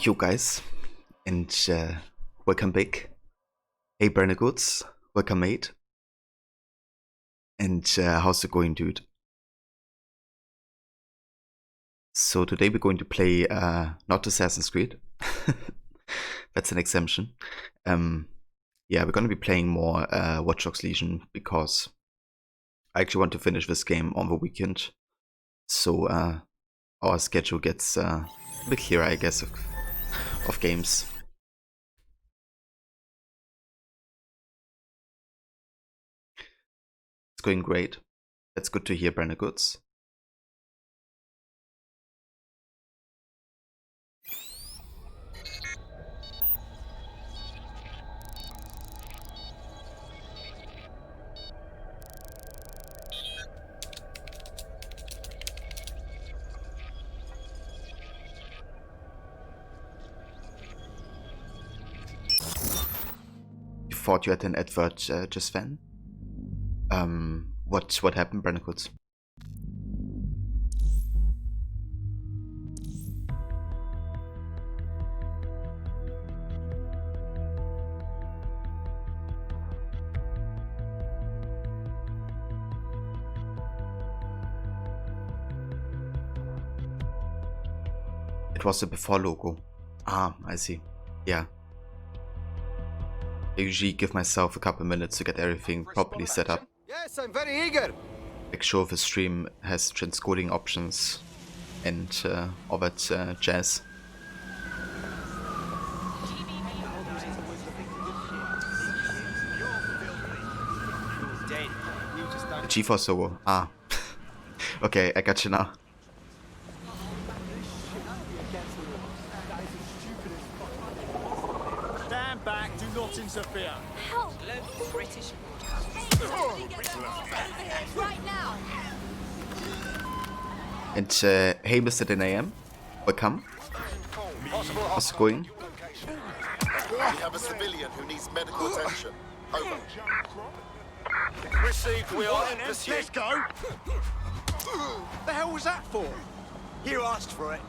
Yo guys, and welcome back. Hey Bernagoods, welcome mate. And how's it going, dude? So today we're going to play not Assassin's Creed. That's an exemption. Yeah, we're going to be playing more Watch Dogs Legion because I actually want to finish this game on the weekend. So our schedule gets a bit clearer, I guess, of games. It's going great. That's good to hear, Bernagoods. Thought you had an advert just then. What happened, Bernacoots? It was the before logo. Ah, I see. Yeah. I usually give myself a couple minutes to get everything properly set up. Yes, I'm very eager. Make sure the stream has transcoding options and all that jazz. The GeForce logo. Ah. Okay, I got you now. Stand back, do not interfere. Help! British. Right now. And hey, Mr. DNAM, welcome. How's it going? We have a civilian who needs medical attention. Over. Received, we are in Let's pursuit. go. The hell was that for? You asked for it.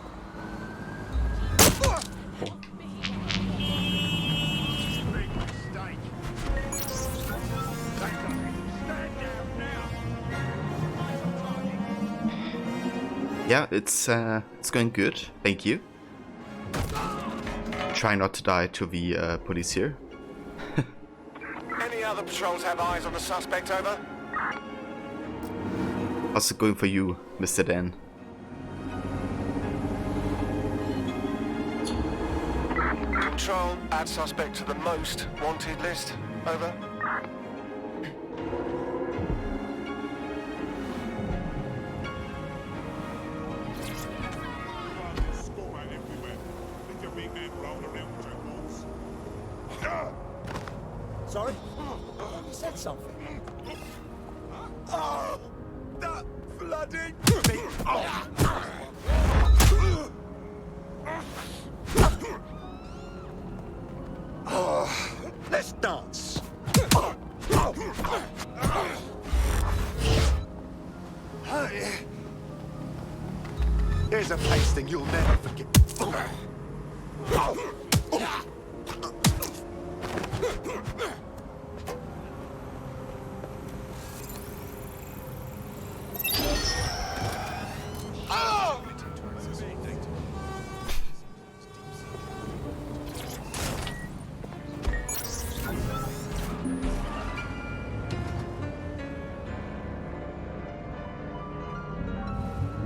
Yeah, it's going good. Thank you. Try not to die to the police here. Any other patrols have eyes on the suspect, over? How's it going for you, Mr. Dan? Control, add suspect to the most wanted list, over. Sorry? You said something. Oh, that bloody... Let's dance. Here's a pasting you'll never forget.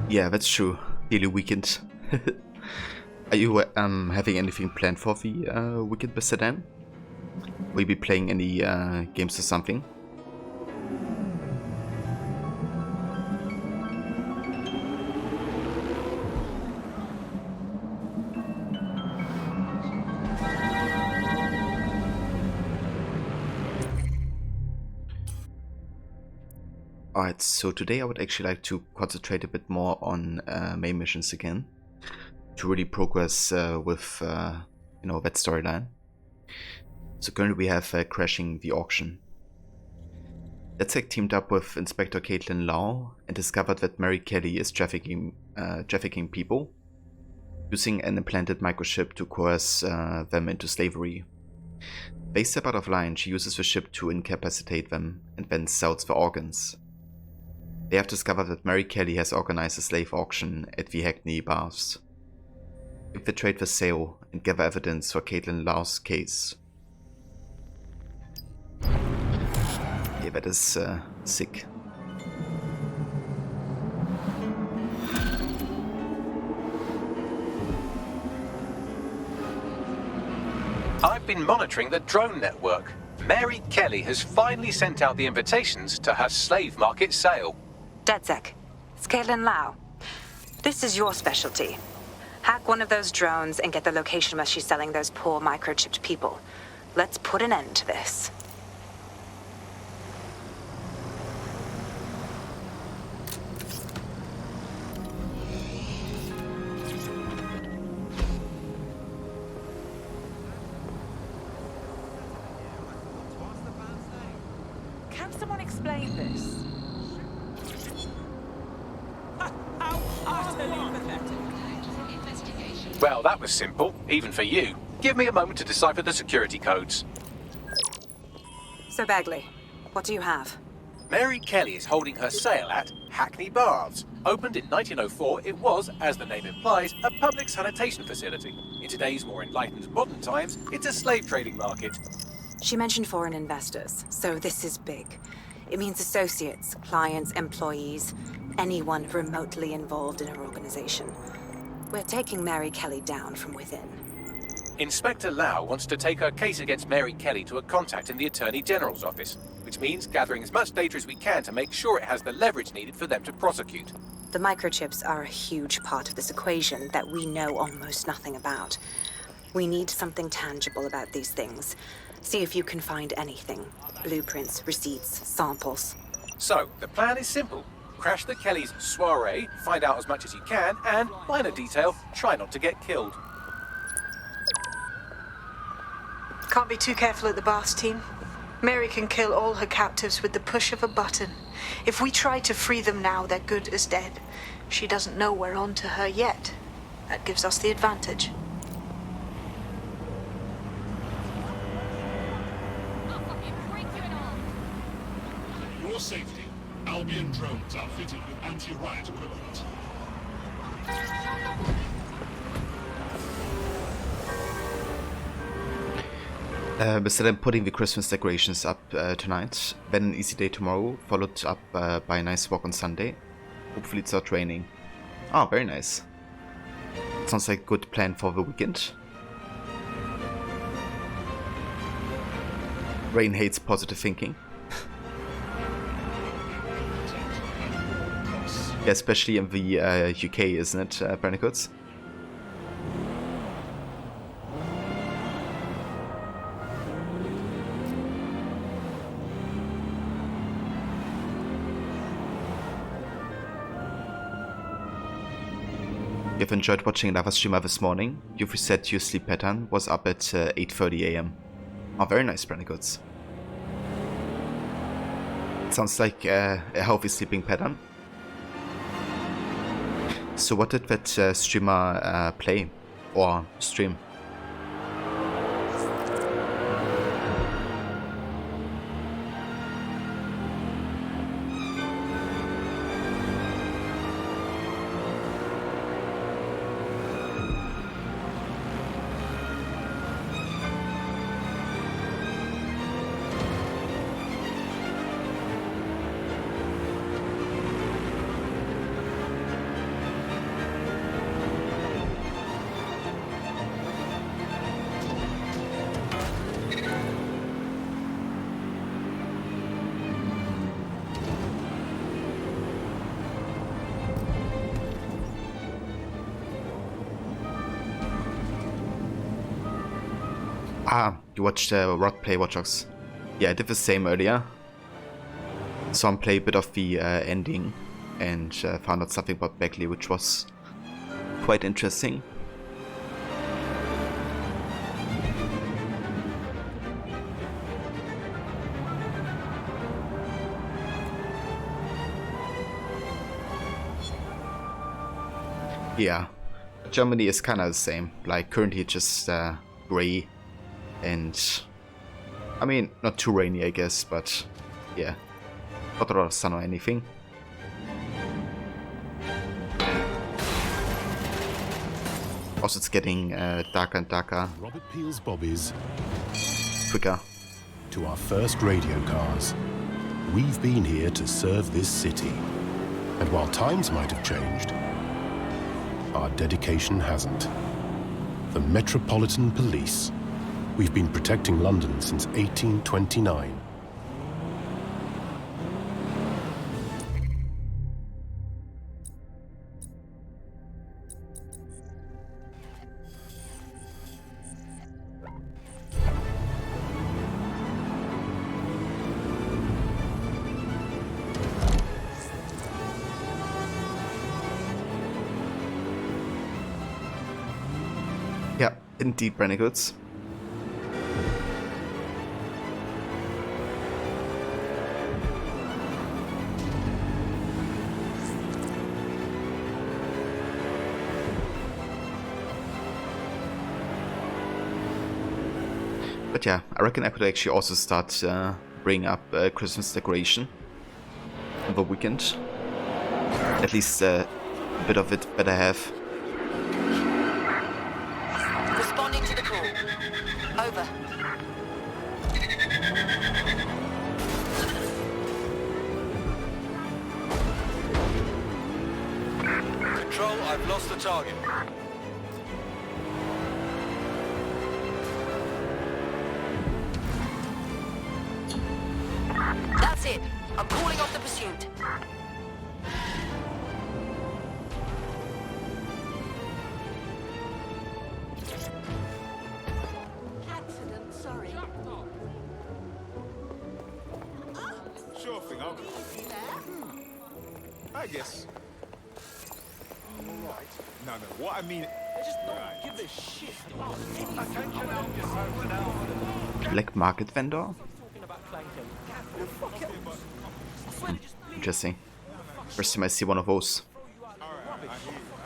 Yeah, that's true. Daily weekend. Are you having anything planned for the weekend, Mr. Dan? Will you be playing any games or something? Alright, so today I would actually like to concentrate a bit more on main missions again, to really progress with that storyline. So currently we have crashing the auction. Letzek teamed up with Inspector Caitlin Lau and discovered that Mary Kelly is trafficking people. using an implanted microchip to coerce them into slavery. They step out of line, she uses the chip to incapacitate them and then sells the organs. They have discovered that Mary Kelly has organized a slave auction at the Hackney Baths. If they trade the sale and gather evidence for Caitlin Lau's case. Yeah, that is sick. I've been monitoring the drone network. Mary Kelly has finally sent out the invitations to her slave market sale. DedSec, it's Caitlin Lau. This is your specialty. Hack one of those drones and get the location where she's selling those poor microchipped people. Let's put an end to this. Can someone explain this? How utterly pathetic. Well, that was simple, even for you. Give me a moment to decipher the security codes. So Bagley, what do you have? Mary Kelly is holding her sale at Hackney Baths. Opened in 1904, it was, as the name implies, a public sanitation facility. In today's more enlightened modern times, it's a slave trading market. She mentioned foreign investors, so this is big. It means associates, clients, employees, anyone remotely involved in her organization. We're taking Mary Kelly down from within. Inspector Lau wants to take her case against Mary Kelly to a contact in the Attorney General's office, which means gathering as much data as we can to make sure it has the leverage needed for them to prosecute. The microchips are a huge part of this equation that we know almost nothing about. We need something tangible about these things. See if you can find anything. Blueprints, receipts, samples. So, the plan is simple. Crash the Kellys' soiree, find out as much as you can, and, minor detail, try not to get killed. Can't be too careful at the Baths team. Mary can kill all her captives with the push of a button. If we try to free them now, they're good as dead. She doesn't know we're on to her yet. That gives us the advantage. For your safety, Albion drones are fitted with anti-riot equipment. We're still putting the Christmas decorations up tonight, then an easy day tomorrow, followed up by a nice walk on Sunday. Hopefully it's not raining. Oh, very nice. Sounds like a good plan for the weekend. Rain hates positive thinking. Yeah, especially in the UK, isn't it, Brandicoots? You've enjoyed watching another streamer this morning. You've reset your sleep pattern, was up at 8:30 AM. Oh, very nice, Brandicoots. Sounds like a healthy sleeping pattern. So what did that streamer play or stream? Ah, you watched Rod play Watch Dogs. Yeah, I did the same earlier. Saw him play a bit of the ending and found out something about Beckley, which was quite interesting. Yeah, Germany is kind of the same. Like currently just gray, and I mean not too rainy, I guess, but yeah, not a lot of sun or anything. Also, it's getting darker and darker. Robert Peel's Bobbies. Quicker. To our first radio cars. We've been here to serve this city. And while times might have changed, our dedication hasn't. The Metropolitan Police. We've been protecting London since 1829. Yeah, indeed, Renegades. But yeah, I reckon I could actually also start bringing up Christmas decoration on the weekend. At least a bit of it better have. Responding to the call. Over. Control, I've lost the target. That's it. I'm calling off the pursuit. Accident, sorry. Sure thing, I'll go. I guess. Alright. No, what I mean... They just don't give a shit. Black market vendor? Interesting. First time I see one of those.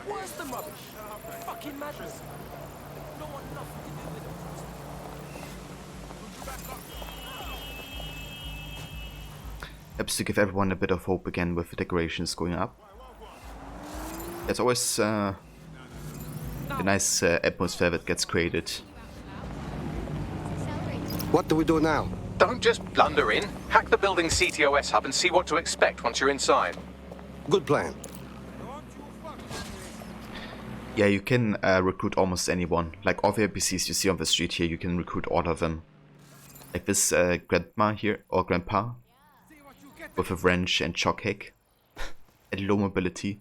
Where's the rubbish? Fucking madness. No one nothing to do with it. Helps to give everyone a bit of hope again with the decorations going up. It's always a nice atmosphere that gets created. What do we do now? Don't just blunder in. Hack the building's CTOS hub and see what to expect once you're inside. Good plan. Yeah, you can recruit almost anyone. Like all the NPCs you see on the street here, you can recruit all of them. Like this grandma here, or grandpa, with a wrench and shock hack. At low mobility.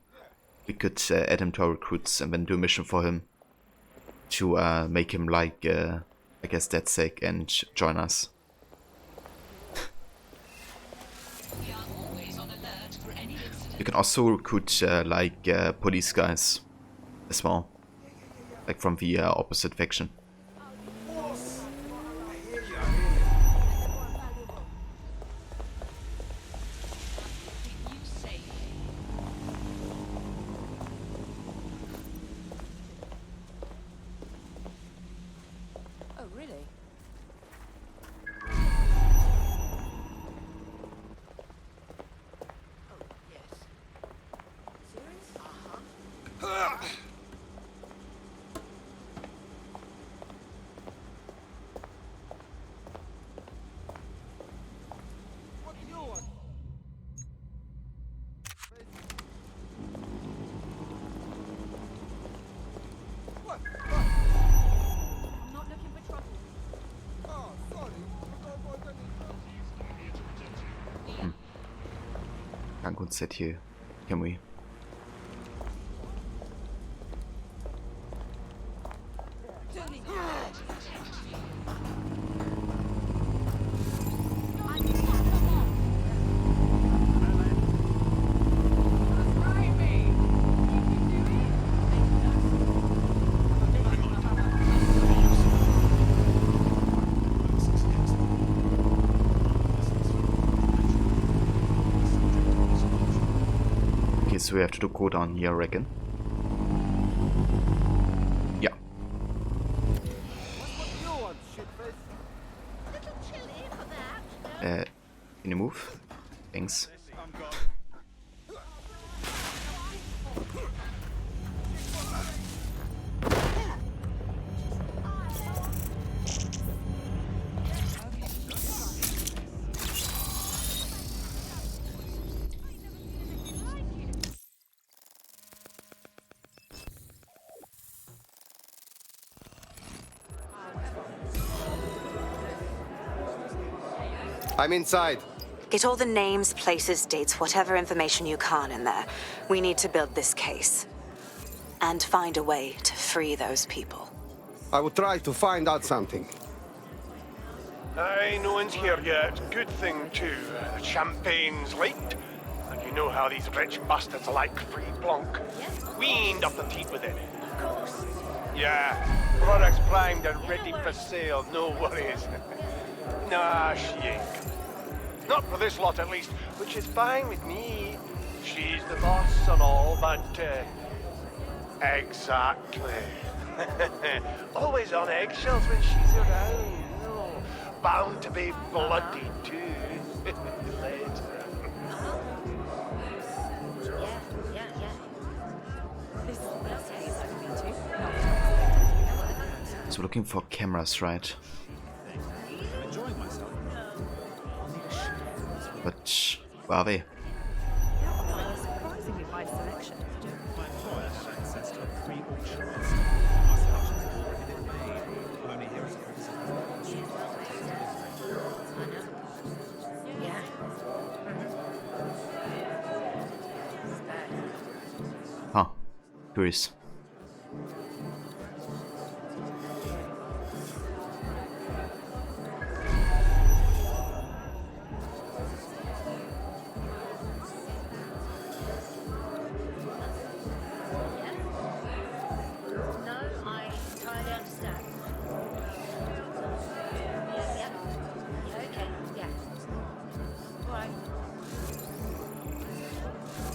We could add him to our recruits and then do a mission for him. To make him like, I guess, dead sick and join us. You can also recruit like police guys as well, like from the opposite faction. Oh, really? Can't go and sit here, can we? So we have to go down here, I reckon. move. Thanks. I'm inside. Get all the names, places, dates, whatever information you can in there. We need to build this case. And find a way to free those people. I will try to find out something. Aye, no one's here yet. Good thing, too. The champagne's late. And you know how these rich bastards like free Blanc. We ain't up the teeth with it. Of course. Yeah, products primed and ready for sale, no worries. Nah, she ain't. Not for this lot, at least, which is fine with me. She's the boss and all, but, exactly. Always on eggshells when she's around. Oh, bound to be bloody, too. Later. So looking for cameras, right? But where are they? Surprisingly high selection. Huh. Curious.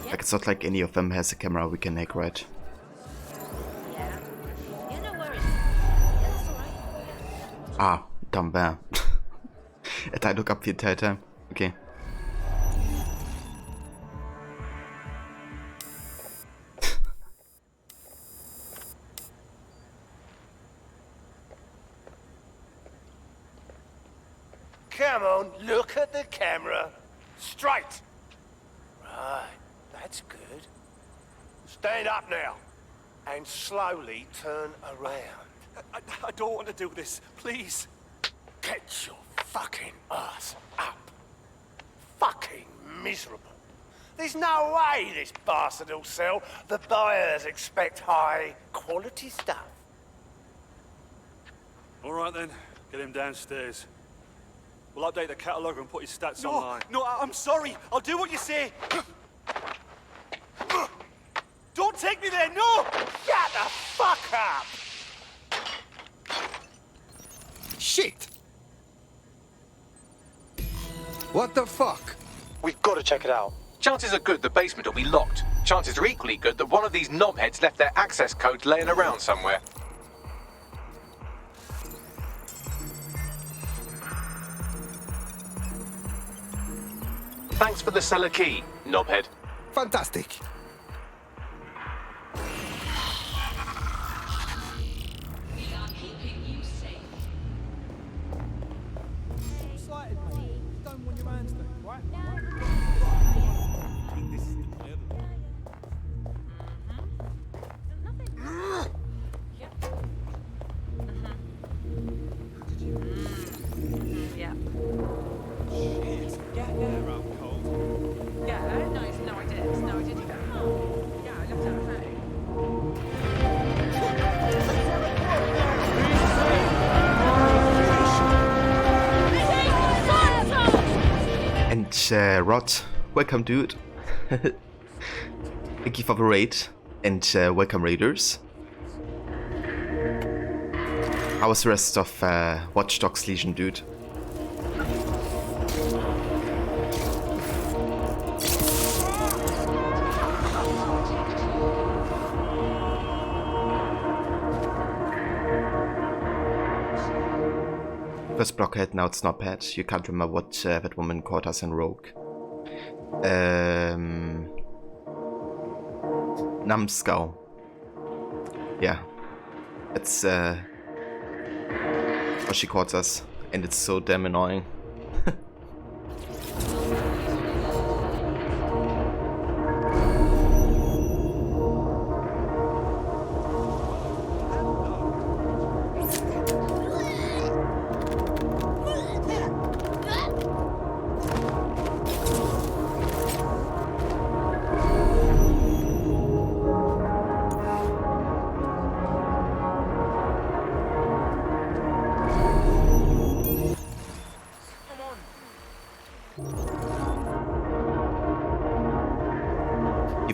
Like, it's not like any of them has a camera we can hack, right? Ah, dumb bear. Did I look up the entire time? Okay. Come on, look at the camera. Straight. Right, that's good. Stand up now. And slowly turn around. I don't want to do this. Please. Get your fucking ass up. Fucking miserable. There's no way this bastard will sell. The buyers expect high quality stuff. All right then, get him downstairs. We'll update the catalogue and put his stats No, online. no, I'm sorry. I'll do what you say. Don't take me there, no! Shut the fuck up! Shit! What the fuck? We've got to check it out. Chances are good the basement will be locked. Chances are equally good that one of these knobheads left their access codes laying around somewhere. Thanks for the cellar key, knobhead. Fantastic. Excited, mate. Don't want your hands to, right? Yeah. Shit. Yeah. I'm cold. Yeah, no, I did. No, I did. Yeah, I left out a And Rod, welcome dude. Thank you for the raid, and welcome raiders. How was the rest of Watch Dogs Legion, dude? First Blockhead, now it's Snobhead. You can't remember what that woman called us in Rogue. Numbskull. Yeah. That's what she calls us. And it's so damn annoying.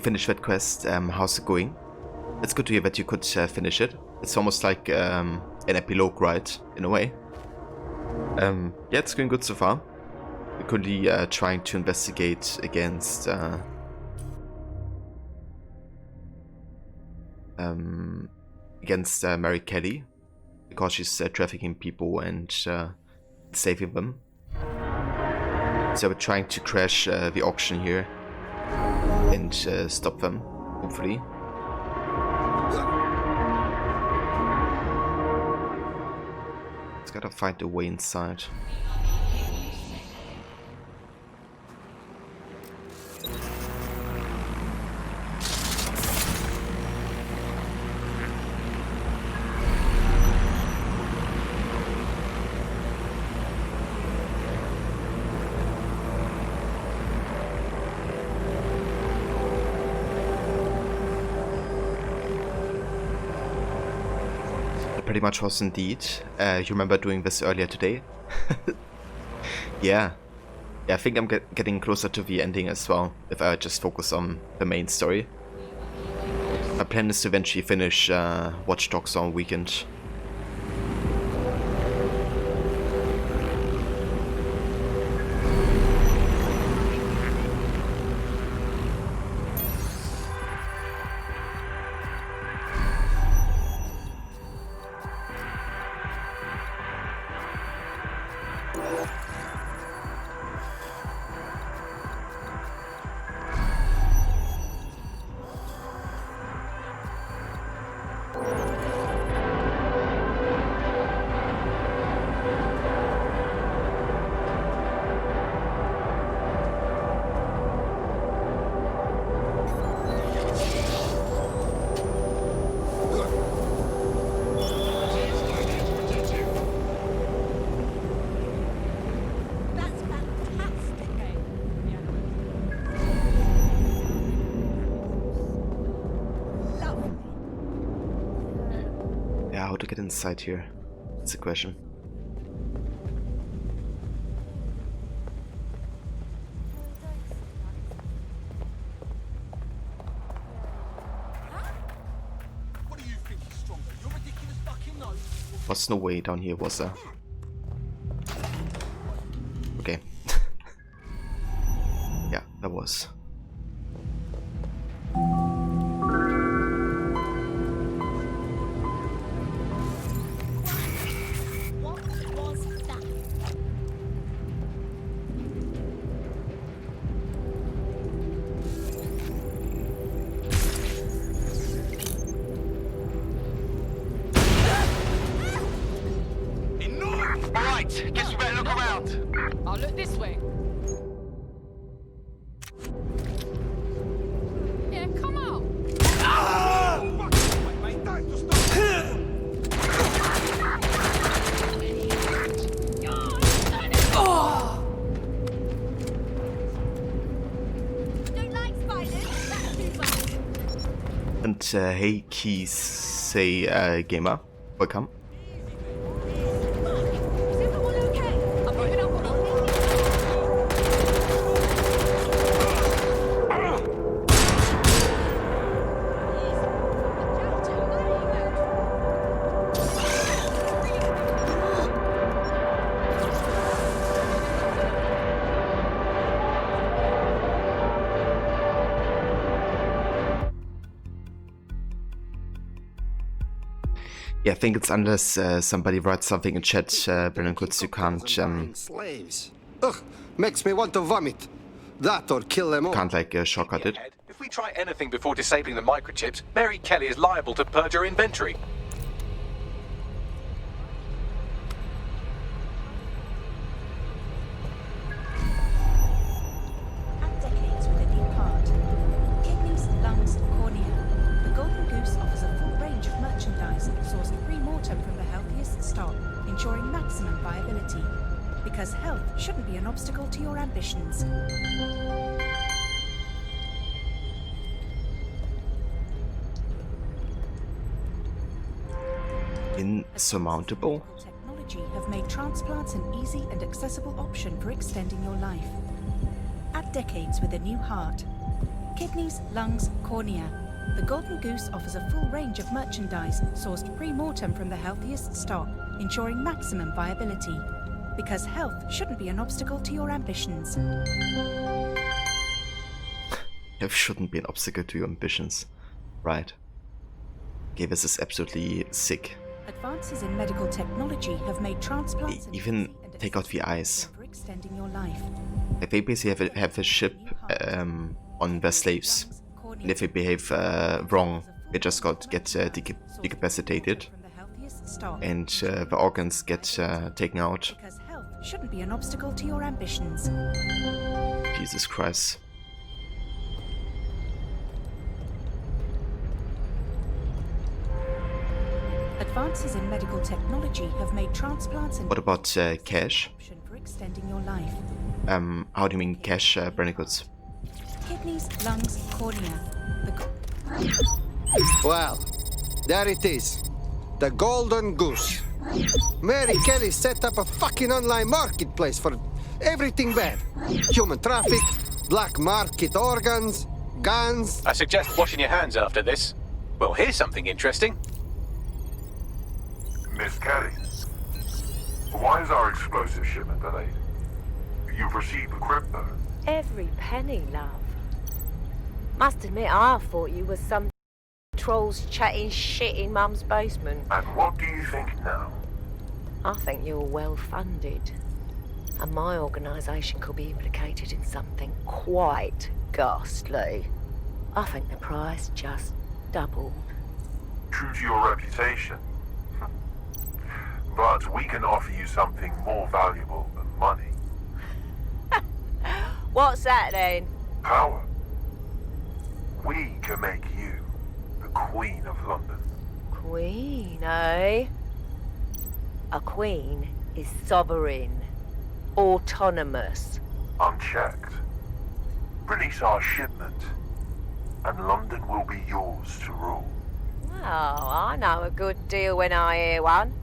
Finish that quest. How's it going? It's good to hear that you could finish it. It's almost like an epilogue, right? In a way. Yeah, it's going good so far. We're currently trying to investigate against Mary Kelly, because she's trafficking people and saving them. So we're trying to crash the auction here and stop them, hopefully. Just gotta find a way inside. Pretty much was indeed. You remember doing this earlier today? Yeah. I think I'm getting closer to the ending as well, if I just focus on the main story. My plan is to eventually finish Watch Dogs on weekend. How to get inside here? That's the question. What do you think is stronger? Your ridiculous fucking nose? Was no way down here, was there? Okay. Yeah, there was. Guess we better look around. I'll look this way. Yeah, come on. Don't like spiders? That's too bad. And hey, Keys, say gamer, welcome. Yeah, I think it's unless somebody writes something in chat, Brennan Goods, you can't Slaves. Ugh, makes me want to vomit. That or kill them all. can't like shortcut it. If we try anything before disabling the microchips, Mary Kelly is liable to purge her inventory. At decades with a new heart. Kidneys, lungs, cornea. The Golden Goose offers a full range of merchandise sourced pre-mortem from the healthiest stock, ensuring maximum viability. Because health shouldn't be an obstacle to your ambitions. Insurmountable? Technology have made transplants an easy and accessible option for extending your life. At decades with a new heart. Kidneys, lungs, cornea. The Golden Goose offers a full range of merchandise sourced pre-mortem from the healthiest stock, ensuring maximum viability. Because health shouldn't be an obstacle to your ambitions. Health shouldn't be an obstacle to your ambitions. Right. Okay, this is absolutely sick. Advances in medical technology have made transplants Even take out the eyes. for extending your life. If they basically have a ship on their slaves, and if they behave wrong, they just get decapacitated, and the organs get taken out. Because health shouldn't be an obstacle to your ambitions. Jesus Christ. Advances in medical technology have made transplants an What about cash? option for extending your life. How do you mean cash, Brennan Goods? Kidneys, lungs, cornea. Well, there it is. The Golden Goose. Mary Kelly set up a fucking online marketplace for everything bad. Human traffic, black market organs, guns. I suggest washing your hands after this. Well, here's something interesting. Miss Kelly, why is our explosive shipment delayed? You've received the crypto. Every penny, love. Must admit, I thought you was some trolls chatting shit in Mum's basement. And what do you think now? I think you're well funded. And my organisation could be implicated in something quite ghastly. I think the price just doubled. True to your reputation. But we can offer you something more valuable than money. What's that then? Power. We can make you the Queen of London. Queen, eh? A queen is sovereign, autonomous. Unchecked. Release our shipment, and London will be yours to rule. Well, I know a good deal when I hear one.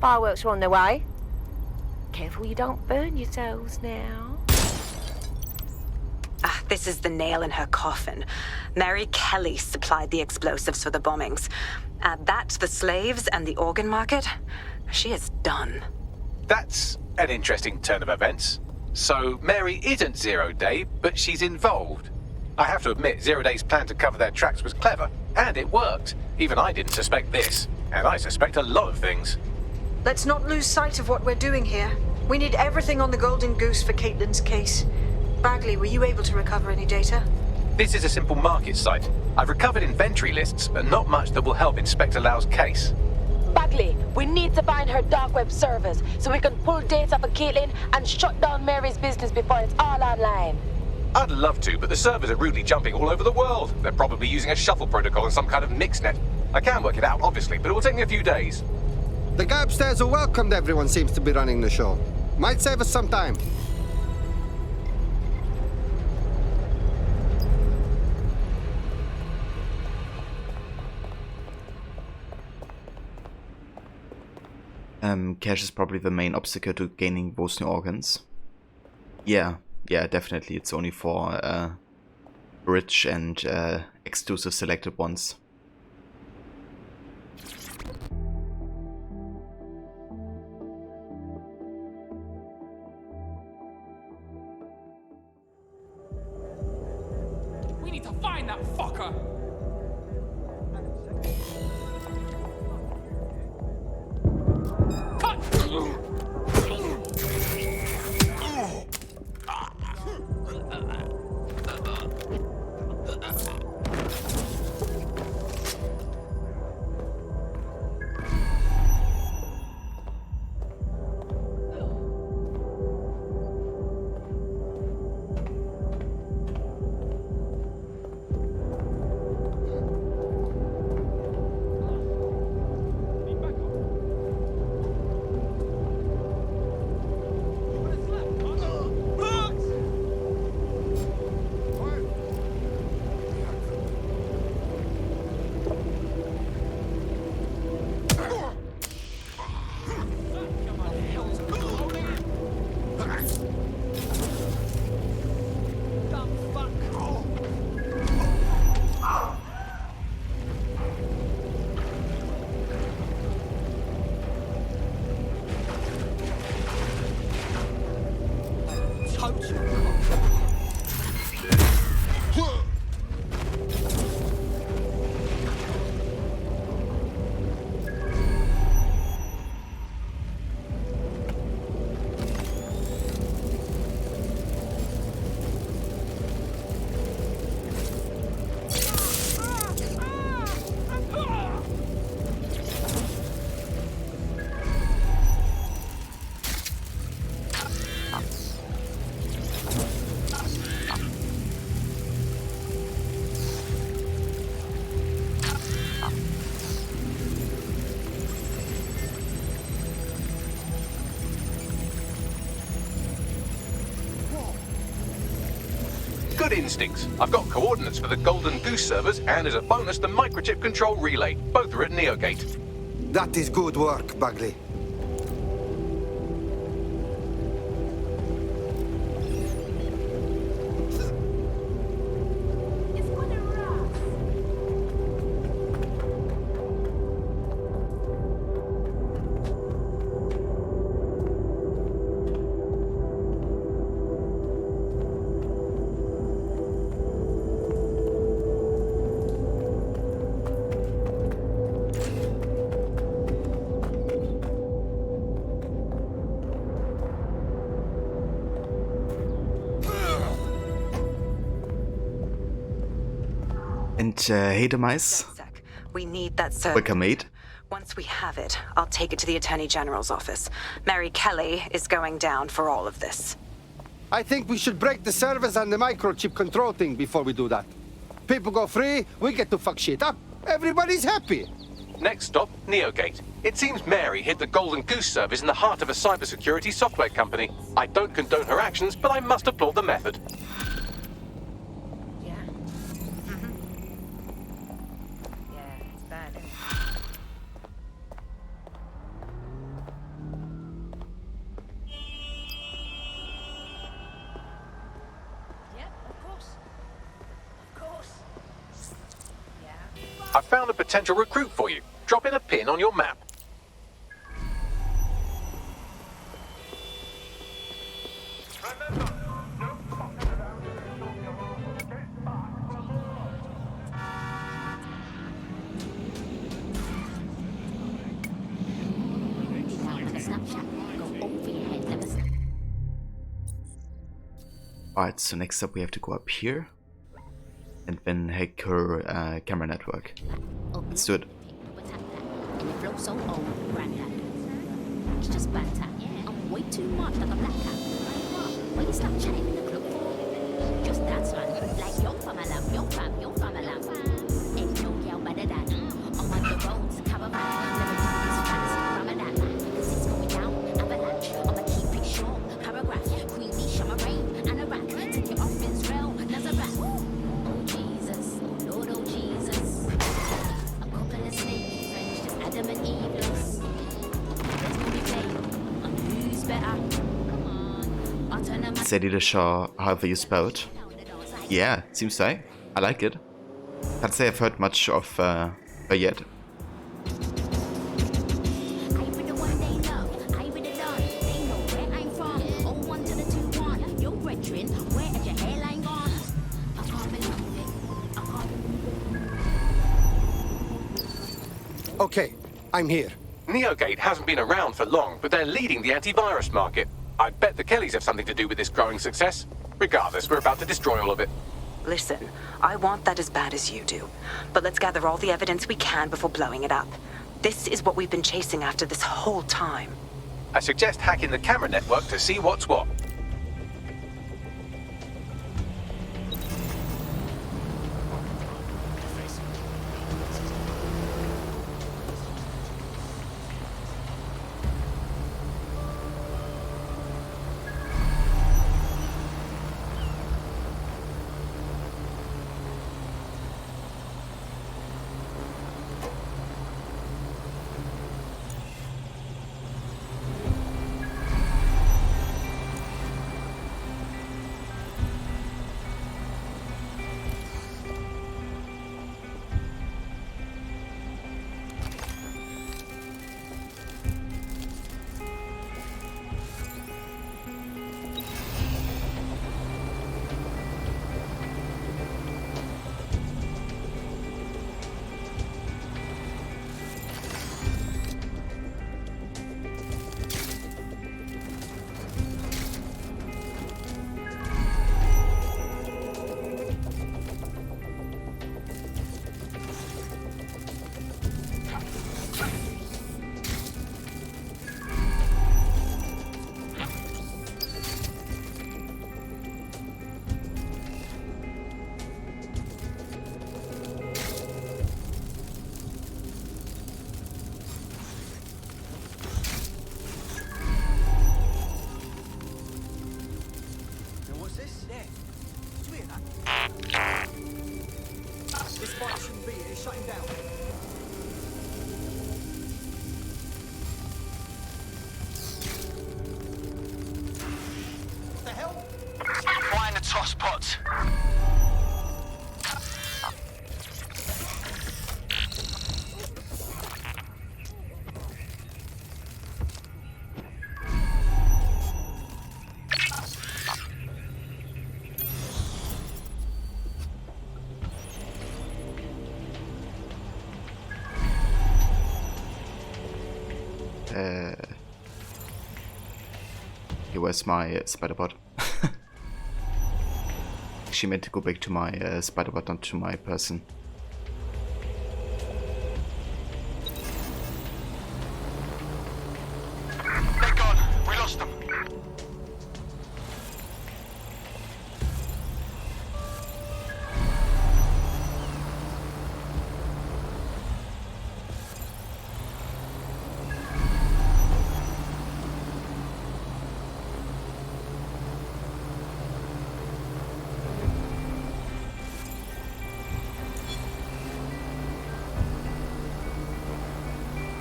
Fireworks are on their way. Careful you don't burn yourselves now. Ah, this is the nail in her coffin. Mary Kelly supplied the explosives for the bombings. Add that to the slaves and the organ market, she is done. That's an interesting turn of events. So Mary isn't Zero Day, but she's involved. I have to admit, Zero Day's plan to cover their tracks was clever, and it worked. Even I didn't suspect this, and I suspect a lot of things. Let's not lose sight of what we're doing here. We need everything on the Golden Goose for Caitlin's case. Bagley, were you able to recover any data? This is a simple market site. I've recovered inventory lists, but not much that will help Inspector Lau's case. Bagley, we need to find her dark web servers so we can pull data for Caitlin and shut down Mary's business before it's all online. I'd love to, but the servers are rudely jumping all over the world. They're probably using a shuffle protocol and some kind of mixnet. I can work it out, obviously, but it will take me a few days. The guy upstairs who welcomed everyone seems to be running the show. Might save us some time. Cash is probably the main obstacle to gaining those new organs. Yeah, definitely. It's only for rich and exclusive selected ones. We need to find that fucker! Good instincts. I've got coordinates for the Golden Goose servers, and as a bonus, the microchip control relay. Both are at Neogate. That is good work, Bagley. And hey, Demise. We need that server. Welcome, mate. Once we have it, I'll take it to the Attorney General's office. Mary Kelly is going down for all of this. I think we should break the servers and the microchip control thing before we do that. People go free, we get to fuck shit up. Everybody's happy. Next stop, Neogate. It seems Mary hid the Golden Goose servers in the heart of a cybersecurity software company. I don't condone her actions, but I must applaud the method. I found a potential recruit for you. Drop in a pin on your map. Alright, so next up we have to go up here and then hack her camera network. Let's do it. It's just banter. I'm way too much like a black cat. Why you stop chatting in the club for? Just dance, man. Like you're from a lamb, you're from a lamb. Ain't no girl better than. I'm on the roads, caravan. Never do this fancy Ramadan. Cause it's going down, avalanche. I'ma keep it short, paragraph. Queen Bee, Shama Rain, and a rack. Take it off Israel, Nazareth. Oh Jesus, oh Lord, oh Jesus. A couple of sneaky friends, just Adam and Eve. Steady the Shaw, however you spell it. Yeah, seems so. I like it. Can't say I've heard much of her yet. Okay, I'm here. NeoGate hasn't been around for long, but they're leading the antivirus market. I bet the Kellys have something to do with this growing success. Regardless, we're about to destroy all of it. Listen, I want that as bad as you do. But let's gather all the evidence we can before blowing it up. This is what we've been chasing after this whole time. I suggest hacking the camera network to see what's what. This fight shouldn't be here. Shut him down. What the hell? Find the toss pots. Where's my spider bot? She meant to go back to my spider bot, not to my person. They're gone. We lost them.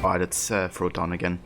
Alright, let's throw it down again.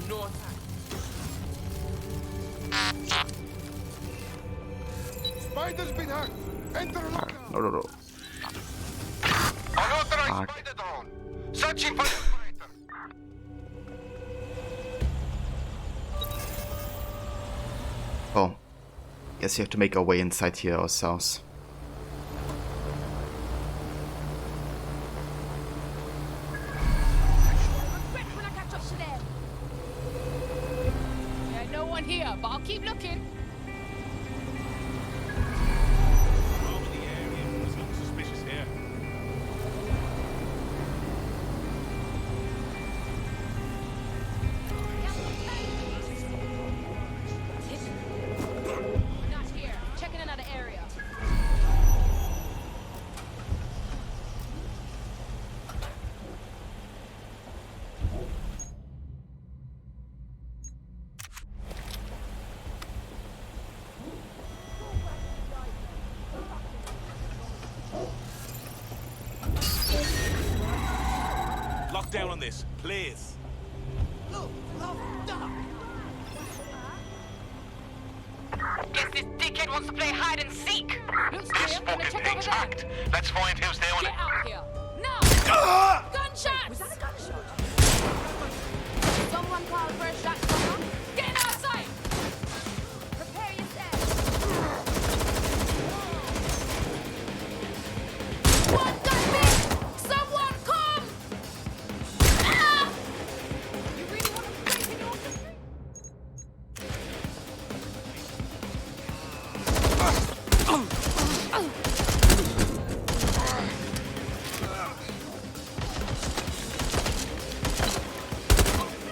No attack. Spider's been hacked. Enter locker. No. Unauthorized spider drone. Searching for the operator. Oh. Guess you have to make our way inside here ourselves. Yeah, no one here, but I'll keep looking. Suspicious here. lock down on this, please. Guess this dickhead wants to play hide and seek. Looks clear. Gonna check over there. Let's find who's doing Get it. out here. No! Gunshots! Was that a gunshot? Someone call for a shot. Someone? Get outside! Prepare yourself. One gun me! Someone come! Ah! You really want to break it off the street?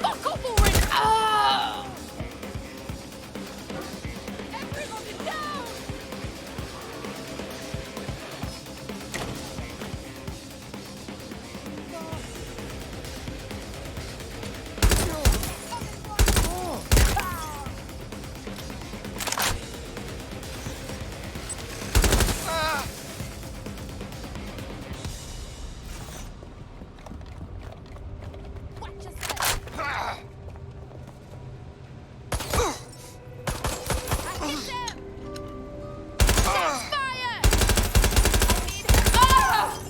Fuck off already! Ah! Everybody down! Watch yourself! I hit them! Shots fired! I need help!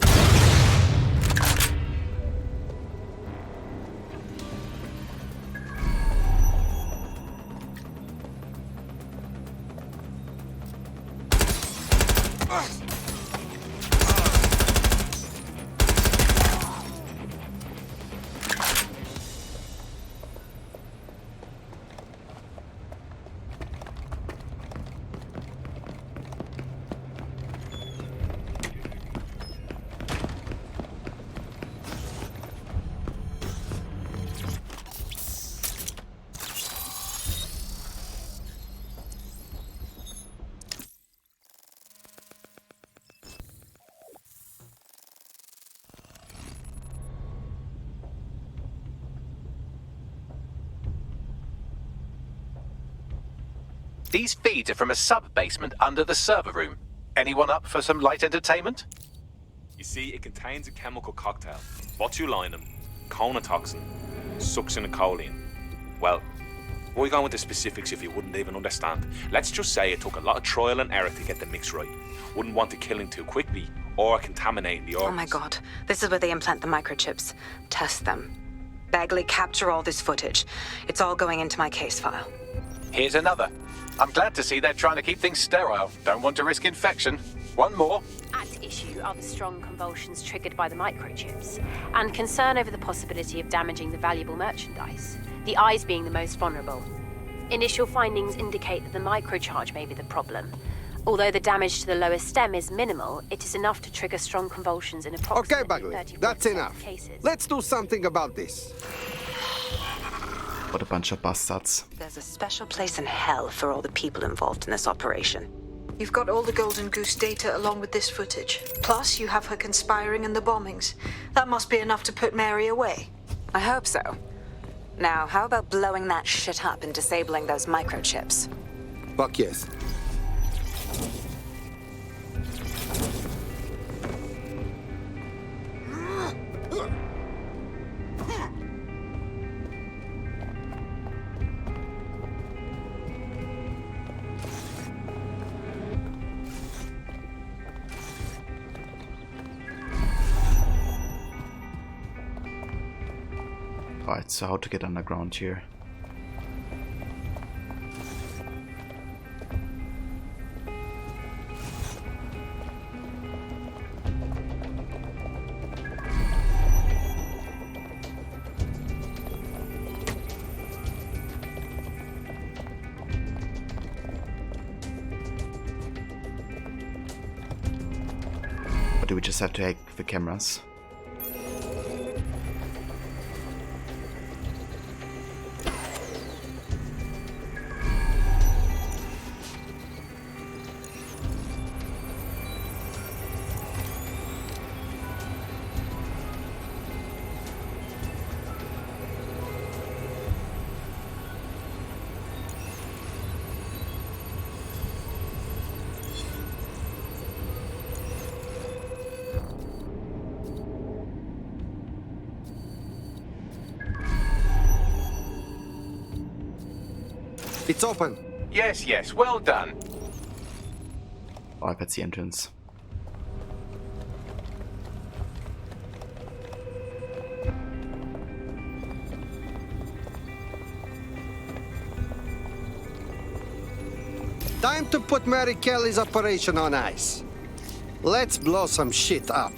Ah! These feeds are from a sub-basement under the server room. Anyone up for some light entertainment? You see, it contains a chemical cocktail. Botulinum, conotoxin, succinylcholine. Well, why go into specifics if you wouldn't even understand? Let's just say it took a lot of trial and error to get the mix right. Wouldn't want to kill him too quickly or contaminating the organs. Oh my god. This is where they implant the microchips. Test them. Bagley, capture all this footage. It's all going into my case file. Here's another. I'm glad to see they're trying to keep things sterile. Don't want to risk infection. One more. At issue are the strong convulsions triggered by the microchips, and concern over the possibility of damaging the valuable merchandise, the eyes being the most vulnerable. Initial findings indicate that the microcharge may be the problem. Although the damage to the lower stem is minimal, it is enough to trigger strong convulsions in approximately Okay, Bagley, 30% that's of enough. cases. Let's do something about this. What a bunch of bastards. There's a special place in hell for all the people involved in this operation. You've got all the Golden Goose data along with this footage. Plus, you have her conspiring in the bombings. That must be enough to put Mary away. I hope so. Now, how about blowing that shit up and disabling those microchips? Fuck yes. Right, so how to get underground here? Or do we just have to hack the cameras? It's open. Yes, yes, well done. Oh, that's the entrance. Time to put Mary Kelly's operation on ice. Let's blow some shit up.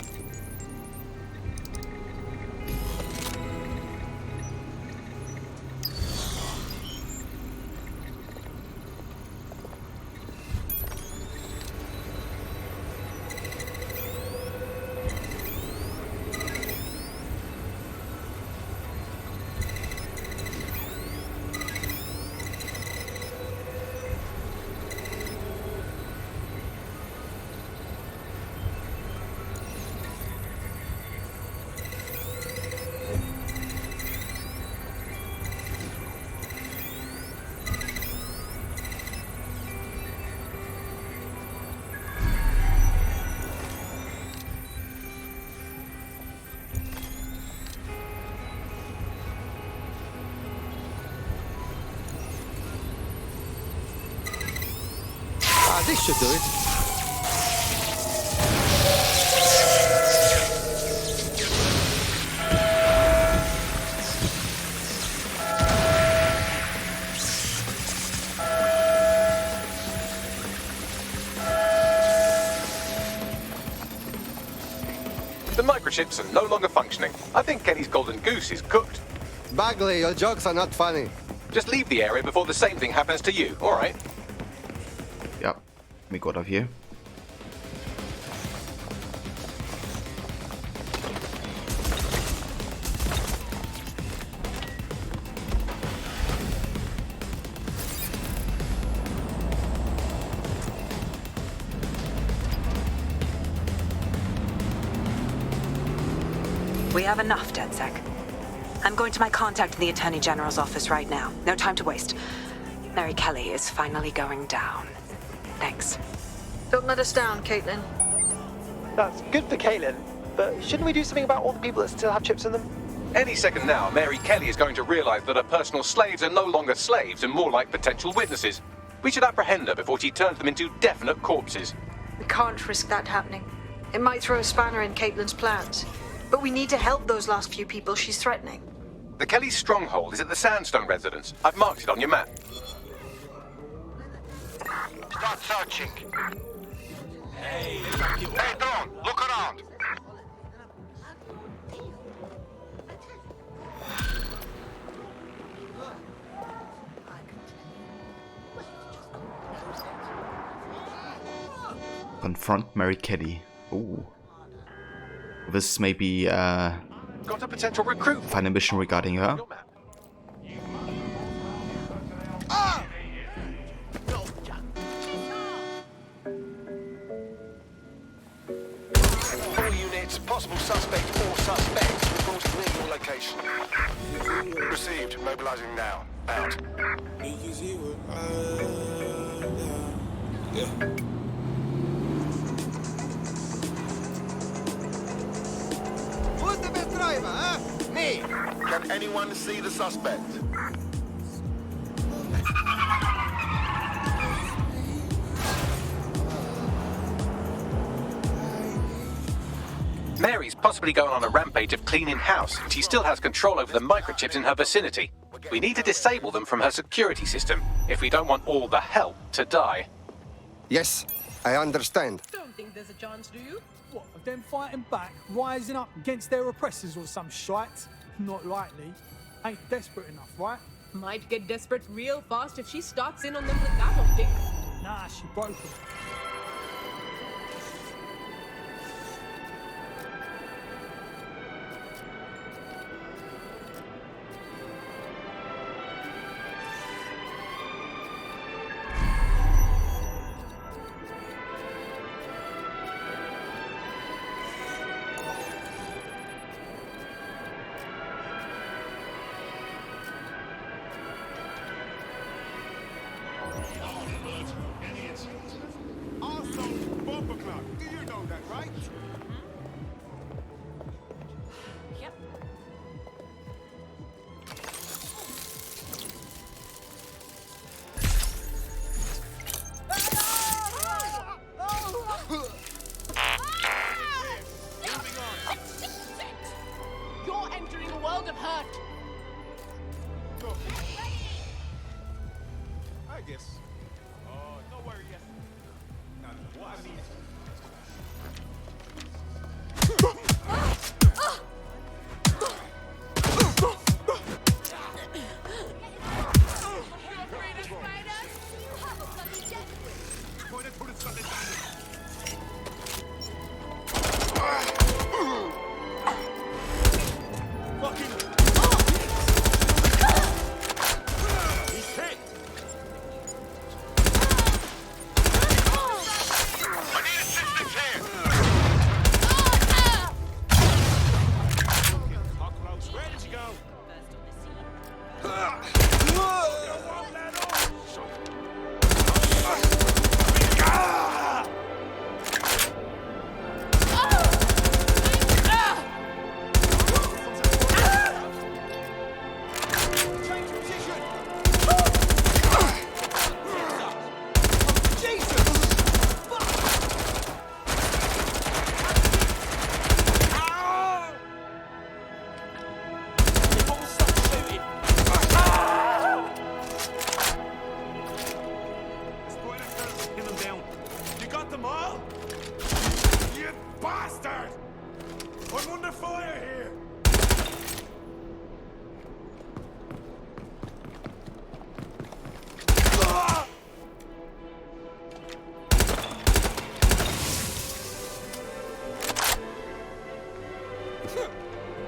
This should do it. The microchips are no longer functioning. I think Kelly's golden goose is cooked. Bagley, your jokes are not funny. Just leave the area before the same thing happens to you, all right? Yeah, we got off here. We have enough, DedSec. I'm going to my contact in the Attorney General's office right now. No time to waste. Mary Kelly is finally going down. Thanks. Don't let us down, Caitlin. That's good for Caitlin, but shouldn't we do something about all the people that still have chips in them? Any second now, Mary Kelly is going to realize that her personal slaves are no longer slaves and more like potential witnesses. We should apprehend her before she turns them into definite corpses. We can't risk that happening. It might throw a spanner in Caitlin's plans. But we need to help those last few people she's threatening. The Kelly stronghold is at the Sandstone residence. I've marked it on your map. Start searching. Hey, Dawn, look around. Confront Mary Kelly. Ooh. This may be Got a potential recruit. find a mission regarding her. All units, possible suspect or suspects reported near your location. Received. Mobilizing now. Out. Who's the best driver, huh? Me. Can anyone see the suspect? Mary's possibly going on a rampage of cleaning house, and she still has control over the microchips in her vicinity. We need to disable them from her security system if we don't want all the help to die. Yes, I understand. Don't think there's a chance, do you? What, of them fighting back, rising up against their oppressors or some shite? Not likely. Ain't desperate enough, right? Might get desperate real fast if she starts in on them with that optic. Nah, she broke them. hurt. I guess. Oh, don't worry yet. What I mean is...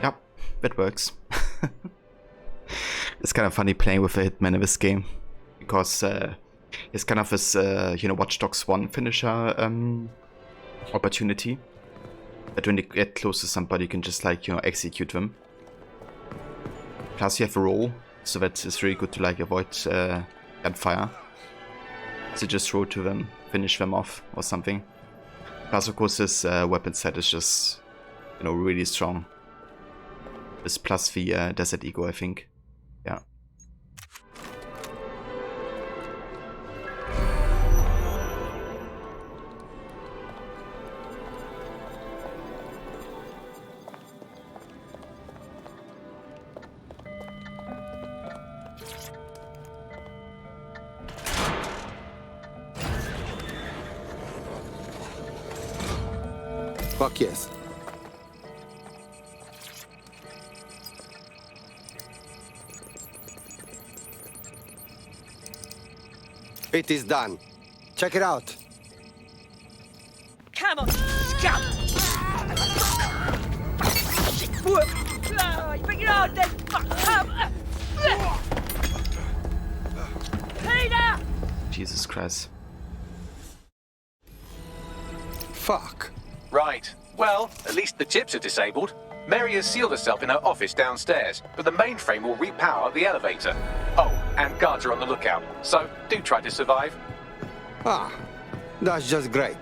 Yep, that works. It's kind of funny playing with a hitman in this game, because it's kind of this, you know, Watch Dogs 1 finisher opportunity. That when you get close to somebody, you can just, like, you know, execute them. Plus you have a roll, so that is really good to, like, avoid gunfire. So just roll to them, finish them off or something. Plus, of course, this weapon set is just, you know, really strong. This plus the Desert Eagle, I think. Yeah. Fuck yes. It is done. Check it out. Come on, scum! Shit work! Oh, you bring it on then! Fuck! Come! Peter! Jesus Christ. Fuck. Right. Well, at least the chips are disabled. Mary has sealed herself in her office downstairs, but the mainframe will repower the elevator. Oh, and guards are on the lookout, so do try to survive. Ah, that's just great.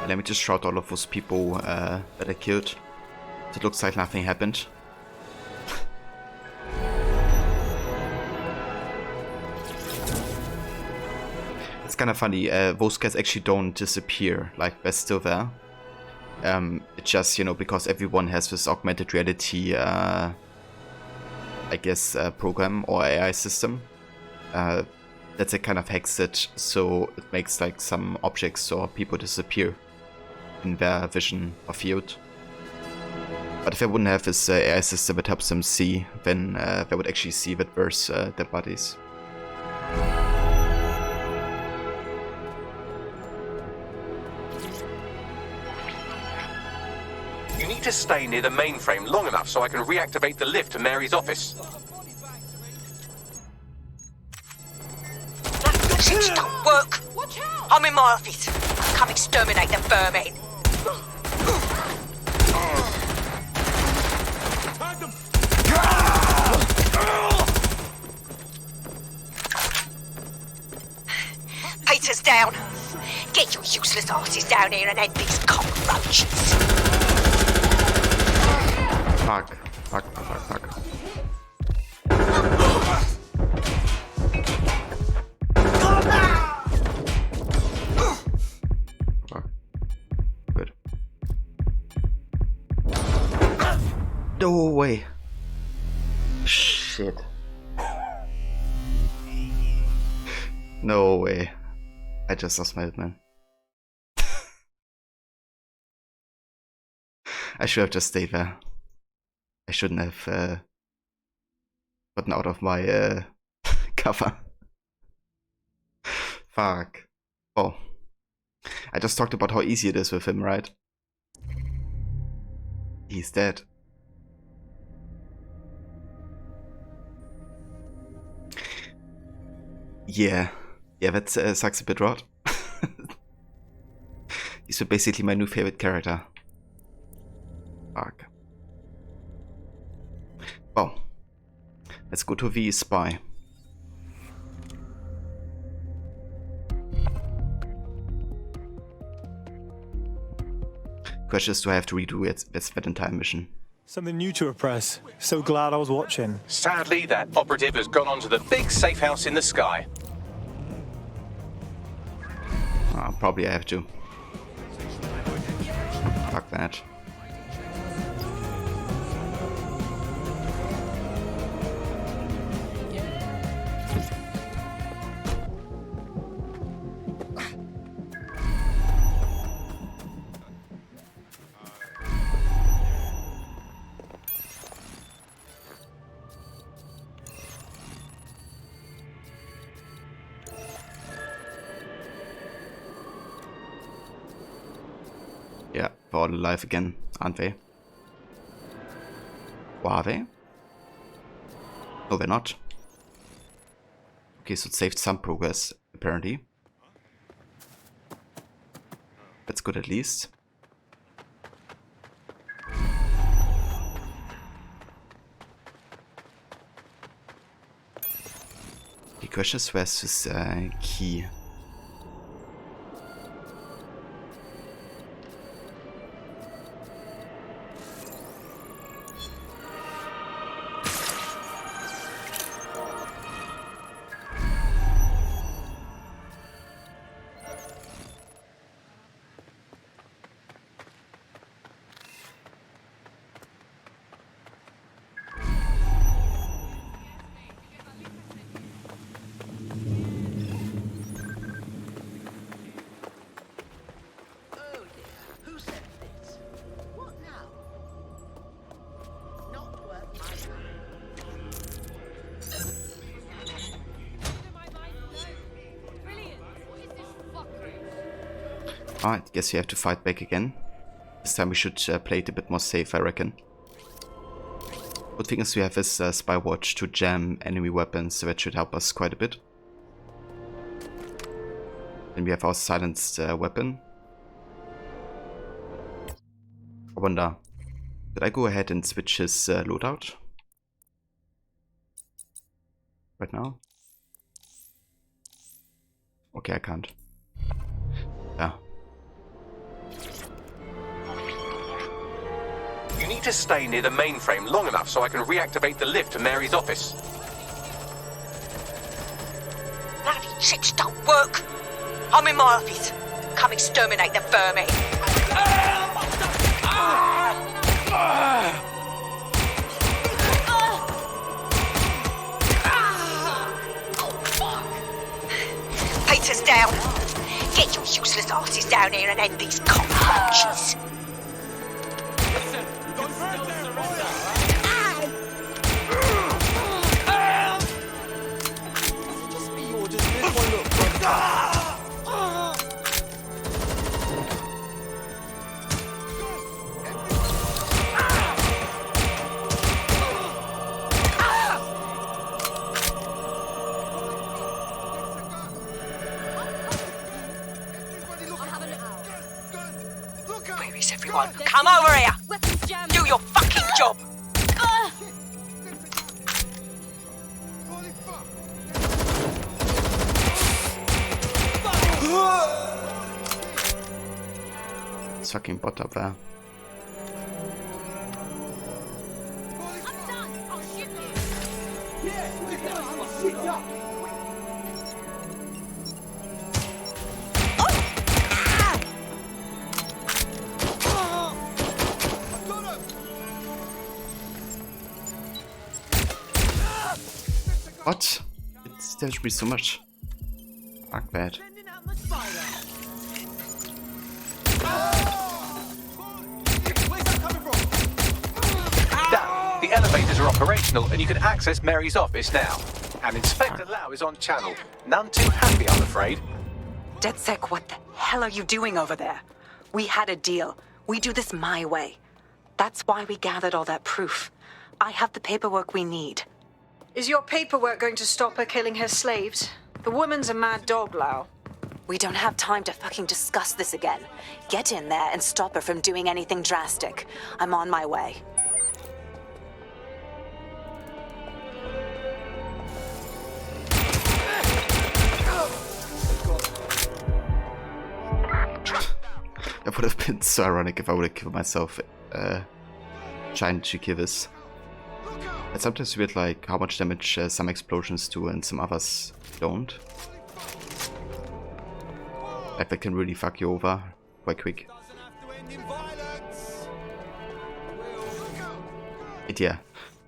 Let me just shout all of those people that I killed. It looks like nothing happened. It's kind of funny, those guys actually don't disappear, like they're still there. It's just, you know, because everyone has this augmented reality, I guess, program or AI system. That's a kind of hacks it, so it makes like some objects or people disappear in their vision or field. But if I wouldn't have this AI system that helps them see, then they would actually see that there's dead bodies. You need to stay near the mainframe long enough so I can reactivate the lift to Mary's office. That shit don't work. Watch out! I'm in my office. Come exterminate the vermin. Peter's down. Get your useless asses down here and end these cockroaches. Fuck. No way. Shit. No way. I just lost my hitman. I should have just stayed there. I shouldn't have gotten out of my cover. Fuck. Oh. I just talked about how easy it is with him, right? He's dead. Yeah. Yeah, that sucks a bit, Rod. He's basically my new favorite character. Fuck. Well, let's go to the spy. Question is, do I have to redo it? That's that entire mission. Something new to repress. So glad I was watching. Sadly, that operative has gone on to the big safe house in the sky. Probably I have to. Fuck that. Yeah, they're all alive again, aren't they? Or are they? No, they're not. Okay, so it saved some progress, apparently. That's good at least. The question is, where's this key? I guess you have to fight back again. This time we should play it a bit more safe, I reckon. Good thing is we have this spy watch to jam enemy weapons, so that should help us quite a bit. Then we have our silenced weapon. I wonder, did I go ahead and switch his loadout? Right now? Okay, I can't. Yeah. You need to stay near the mainframe long enough so I can reactivate the lift to Mary's office. Bloody tricks don't work. I'm in my office. Come exterminate the vermin. Peter's down. Get your useless asses down here and end these cockroaches. Where is everyone? Come over here! Do your fucking job! It's fucking bot up there. What? It scares me so much. Fuck that. Now, the elevators are operational and you can access Mary's office now. And Inspector Lau is on channel. None too happy, I'm afraid. DedSec, what the hell are you doing over there? We had a deal. We do this my way. That's why we gathered all that proof. I have the paperwork we need. Is your paperwork going to stop her killing her slaves? The woman's a mad dog, Lau. We don't have time to fucking discuss this again. Get in there and stop her from doing anything drastic. I'm on my way. That would have been so ironic if I would have killed myself trying to kill this. It's sometimes weird like how much damage some explosions do and some others don't. Like that can really fuck you over quite quick. But yeah,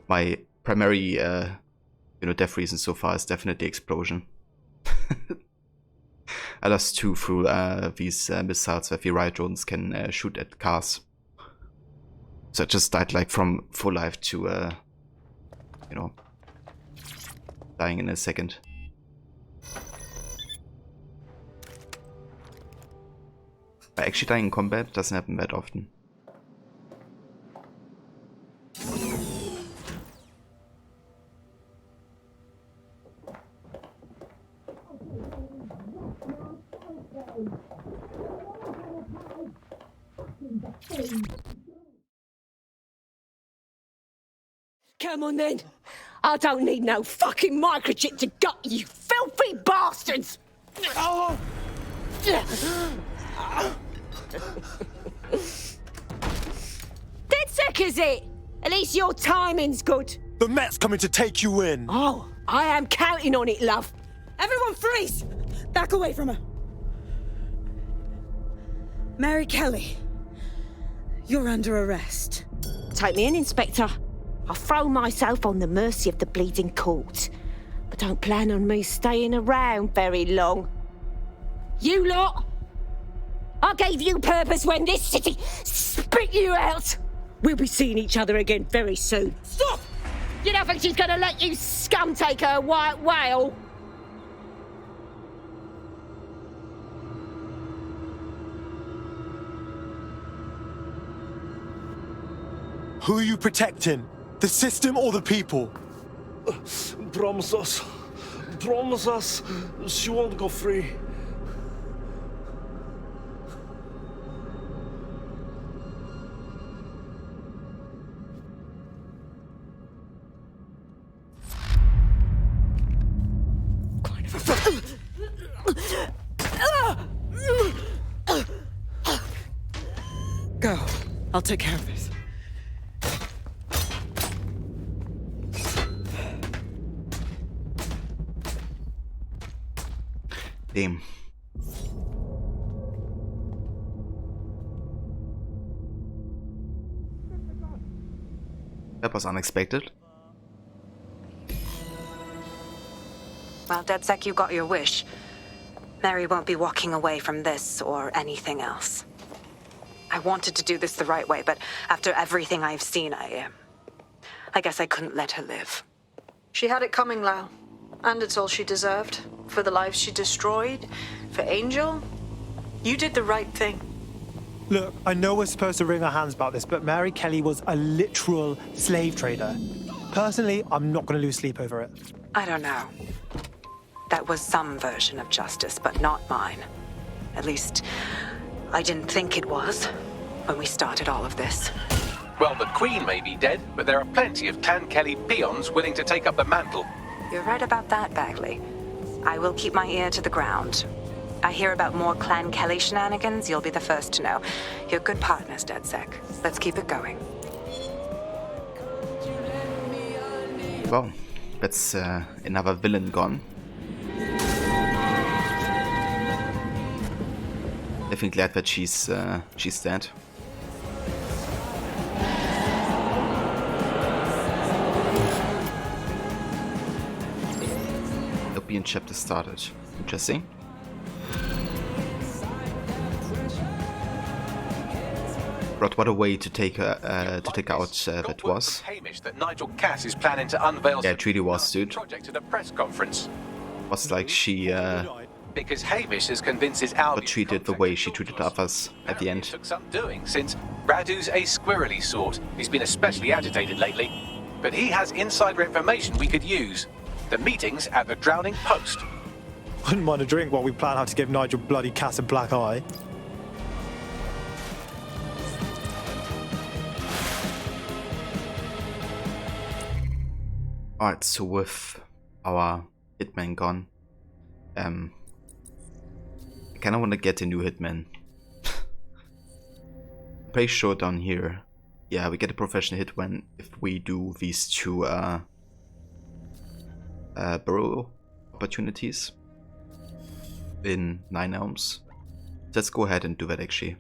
my primary death reason so far is definitely explosion. I lost 2 through these missiles that the riot drones can shoot at cars. So I just died like from full life to, dying in a second. But actually dying in combat doesn't happen that often. Come on then. I don't need no fucking microchip to gut you filthy bastards! Oh. DedSec, is it? At least your timing's good. The Met's coming to take you in. Oh, I am counting on it, love. Everyone freeze! Back away from her. Mary Kelly, you're under arrest. Take me in, Inspector. I'll throw myself on the mercy of the bleeding court. But don't plan on me staying around very long. You lot! I gave you purpose when this city spit you out! We'll be seeing each other again very soon. Stop! You don't think she's gonna let you scum take her white whale? Who are you protecting? The system or the people? Promise us. Promise us she won't go free. Go. I'll take care of this. Damn. That was unexpected. Well, DedSec, you got your wish. Mary won't be walking away from this or anything else. I wanted to do this the right way, but after everything I've seen, I guess I couldn't let her live. She had it coming, Lau. And it's all she deserved. For the lives she destroyed, for Angel. You did the right thing. Look, I know we're supposed to wring our hands about this, but Mary Kelly was a literal slave trader. Personally, I'm not going to lose sleep over it. I don't know. That was some version of justice, but not mine. At least, I didn't think it was when we started all of this. Well, the Queen may be dead, but there are plenty of Clan Kelly peons willing to take up the mantle. You're right about that, Bagley. I will keep my ear to the ground. I hear about more Clan Kelly shenanigans, you'll be the first to know. You're good partners, DedSec. Let's keep it going. Well, that's another villain gone. Definitely glad that she's dead. chapter started. Interesting. But what a way to take out that was. Hamish that Nigel Cass is planning to unveil. Yeah, it really was, dude. Project at a press conference. Was like she because Hamish is convinced his Albion treated the way she treated others at the end. Took some doing, since Radu's a squirrely sort. He's been especially agitated lately. But he has insider information we could use. The meetings at the Drowning Post. Wouldn't mind a drink while we plan how to give Nigel bloody Cass a black eye. Alright, so with our hitman gone, I kinda wanna get a new hitman. Pretty sure down here, yeah, we get a professional hitman if we do these two burrow opportunities in 9 Elms. Let's go ahead and do that actually.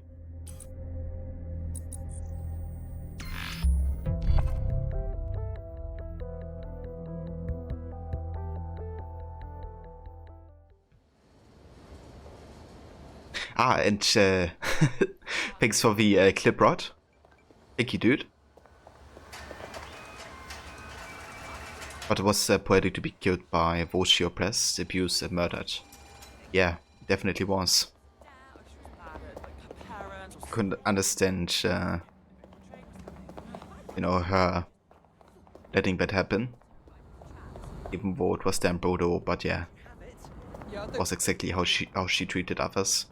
Ah, and thanks for the clip rod. Thank you, dude. But it was poetic to be killed by those she oppressed, abused, and murdered. Yeah, definitely was. Couldn't understand, you know, her letting that happen. Even though it was damn brutal, but yeah, it was exactly how she treated others.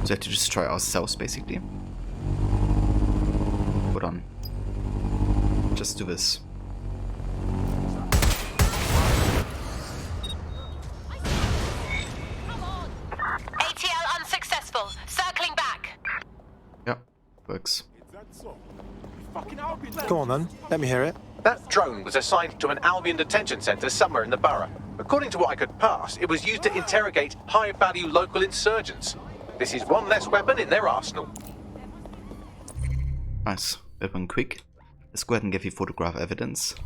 So we have to destroy ourselves, basically. Hold on. Just do this. ATL unsuccessful. Circling back. Yeah, works. Go on then, let me hear it. That drone was assigned to an Albion detention centre somewhere in the borough. According to what I could pass, it was used to interrogate high-value local insurgents. This is one less weapon in their arsenal. Nice. That went quick. Let's go ahead and give you photograph evidence.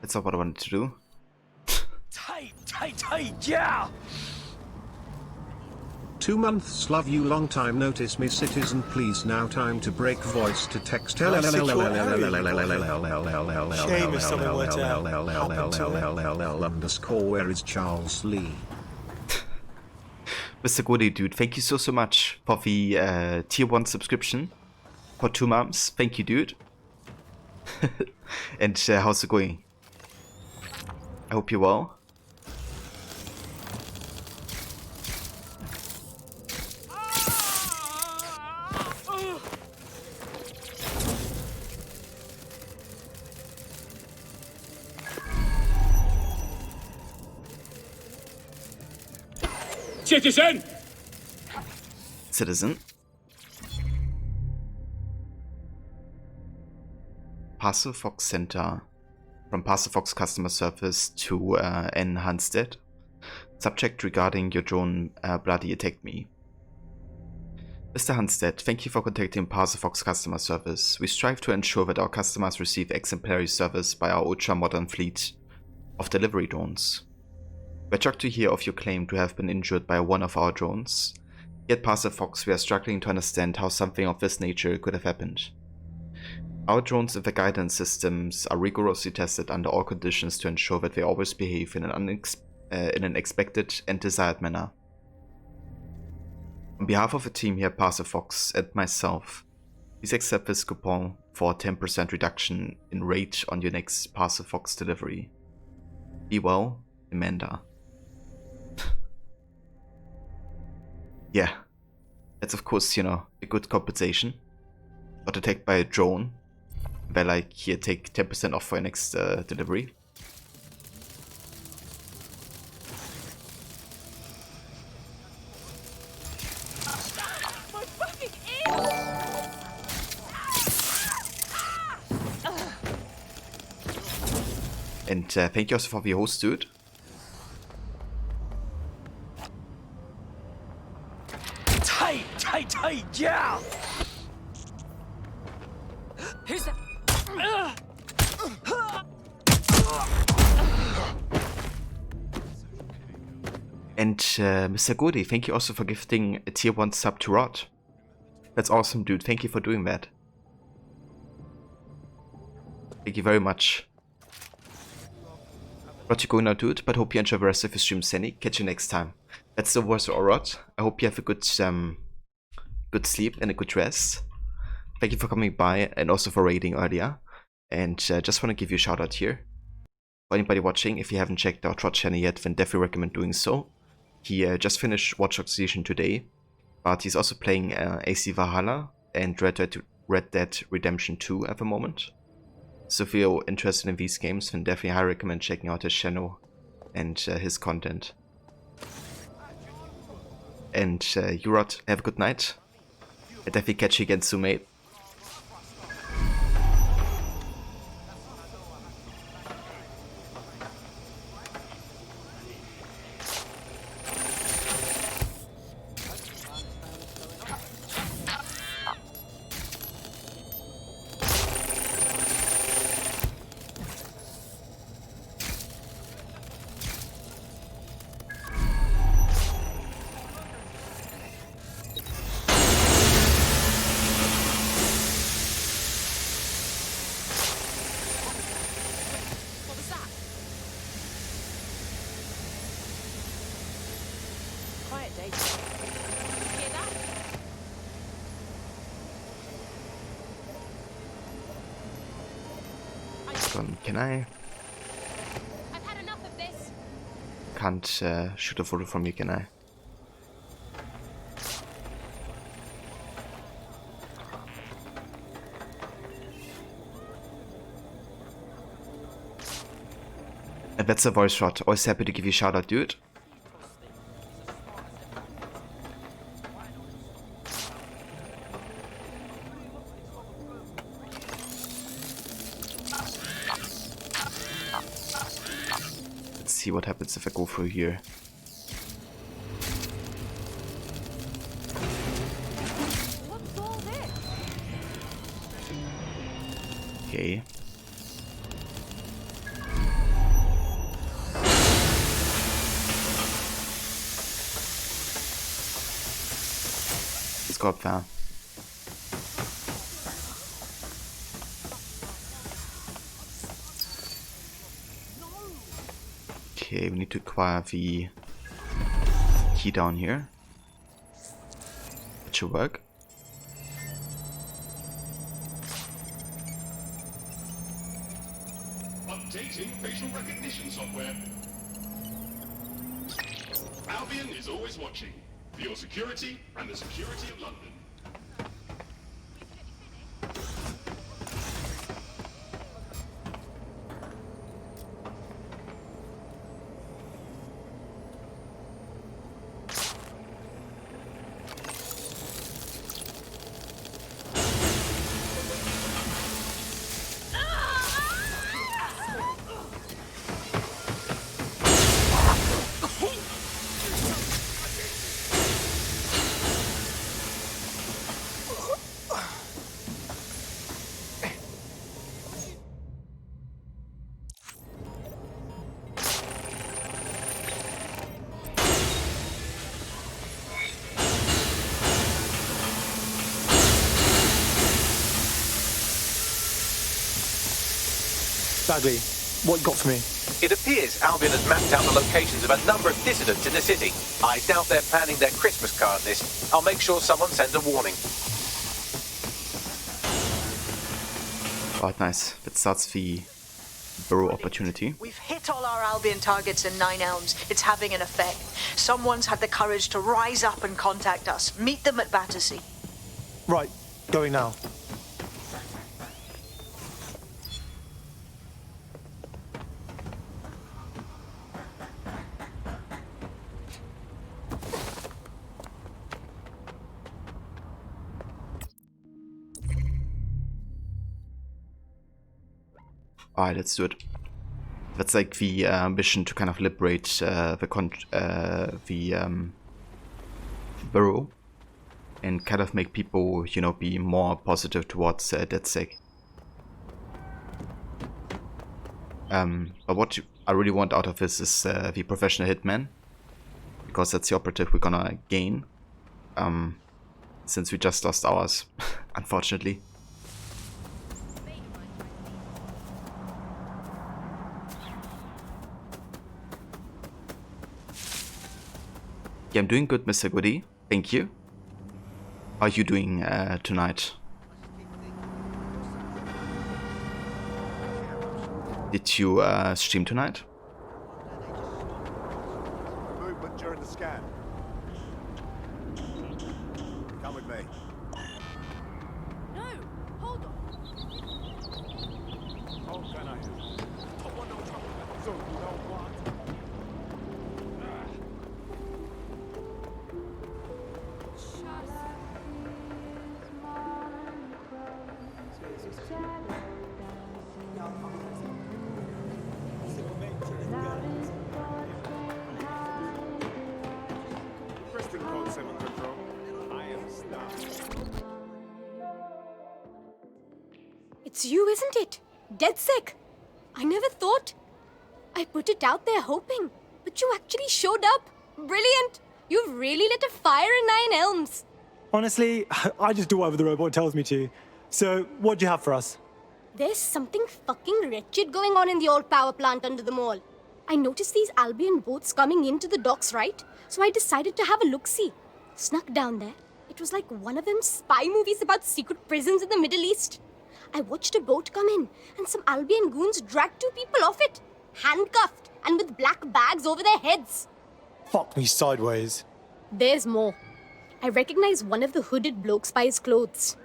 That's not what I wanted to do. Tight, yeah! 2 months, love you, long time, notice me, citizen, please, now time to break voice to text underscore, where is Charles Lee? Mr. Gode, dude, thank you so much for the tier 1 subscription for 2 months. Thank you, dude. And how's it going? I hope you're well. Citizen! Citizen. Parcel Fox Center. From Parcel Fox customer service to N. Hanstead. Subject regarding your drone bloody attacked me. Mr. Hanstead, thank you for contacting Parcel Fox customer service. We strive to ensure that our customers receive exemplary service by our ultra-modern fleet of delivery drones. We're shocked to hear of your claim to have been injured by one of our drones. Yet Parcel Fox, we are struggling to understand how something of this nature could have happened. Our drones and the guidance systems are rigorously tested under all conditions to ensure that they always behave in an expected and desired manner. On behalf of the team here at Parcel Fox and myself, please accept this coupon for a 10% reduction in rate on your next Parcel Fox delivery. Be well, Amanda. Yeah, that's of course, you know, a good compensation. Got attacked by a drone. They're like, here, take 10% off for your next delivery. And thank you also for the host, dude. Tight, yeah! Who's that? And Mr. Gode, thank you also for gifting a tier 1 sub to Rod. That's awesome, dude. Thank you for doing that. Thank you very much. Rod, you're going now, dude, but hope you enjoy the rest of your stream, Senny. Catch you next time. That's the voice of Rod. I hope you have a good sleep and a good rest. Thank you for coming by and also for raiding earlier. And just want to give you a shout out here. For anybody watching, if you haven't checked out Rod's channel yet, then definitely recommend doing so. He just finished Watch Dogs Legion today, but he's also playing AC Valhalla and Red Dead Redemption 2 at the moment. So if you're interested in these games, then definitely highly recommend checking out his channel and his content. And you, Rod, have a good night. I'll definitely catch you again soon, mate. Can I? I've had enough of this. Can't shoot a photo from you, can I? And that's a voice shot. Always happy to give you a shout out, dude. See what happens if I go through here. What's all this? Okay. Let's go up there. Okay, we need to acquire the key down here. that should work. Updating facial recognition software. Albion is always watching for your security and the security of London. Bagley, what you got for me? It appears Albion has mapped out the locations of a number of dissidents in the city. I doubt they're planning their Christmas card list. I'll make sure someone sends a warning. Alright, nice. That starts the burrow opportunity. We've hit all our Albion targets in Nine Elms. It's having an effect. Someone's had the courage to rise up and contact us. Meet them at Battersea. Right, going now. Alright, let's do it. That's like the mission to kind of liberate the burrow and kind of make people, you know, be more positive towards DedSec. But what I really want out of this is the professional hitman, because that's the operative we're gonna gain, since we just lost ours, unfortunately. Yeah, I'm doing good, Mr. Goody. Thank you. How are you doing tonight? Did you stream tonight? Movement during the scan. Come with me. No, hold on. How can I help? So you know what? Preston code 7 control. I am stopped. It's you, isn't it? DedSec. I never thought. I put it out there hoping, but you actually showed up. Brilliant. You've really lit a fire in Nine Elms. Honestly, I just do whatever the robot tells me to. So, what do you have for us? There's something fucking wretched going on in the old power plant under the mall. I noticed these Albion boats coming into the docks, right? So I decided to have a look-see. Snuck down there. It was like one of them spy movies about secret prisons in the Middle East. I watched a boat come in, and some Albion goons dragged 2 people off it, handcuffed and with black bags over their heads. Fuck me sideways. There's more. I recognize one of the hooded blokes by his clothes.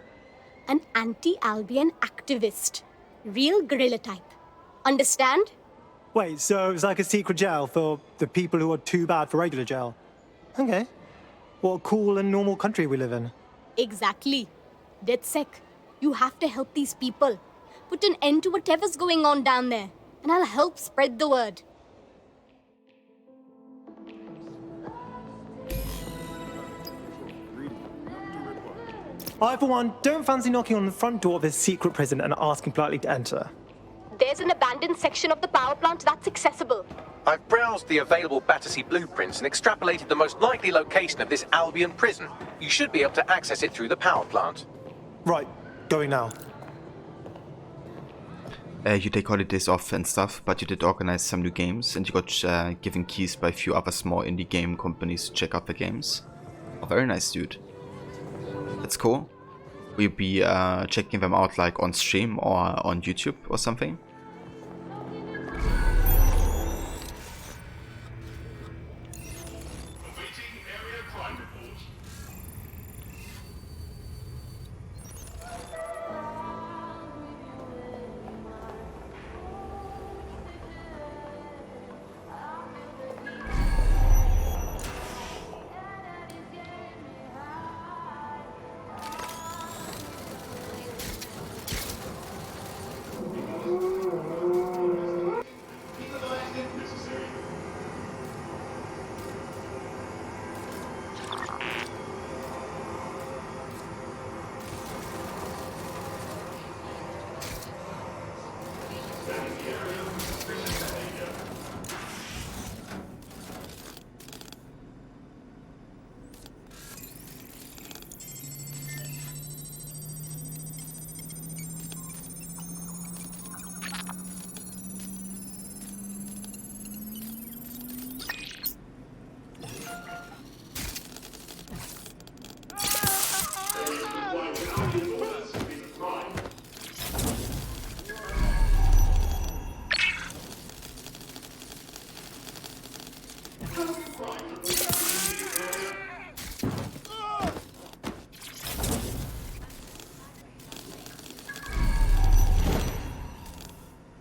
An anti-Albion activist. Real guerrilla type. Understand? Wait, so it's like a secret jail for the people who are too bad for regular jail. Okay. What a cool and normal country we live in. Exactly. DedSec, you have to help these people. Put an end to whatever's going on down there. And I'll help spread the word. I, for one, don't fancy knocking on the front door of this secret prison and asking politely to enter. There's an abandoned section of the power plant that's accessible. I've browsed the available Battersea blueprints and extrapolated the most likely location of this Albion prison. You should be able to access it through the power plant. Right, going now. You take holidays off and stuff, but you did organize some new games, and you got given keys by a few other small indie game companies to check out the games. Oh, very nice, dude. That's cool. Will you be checking them out like on stream or on YouTube or something?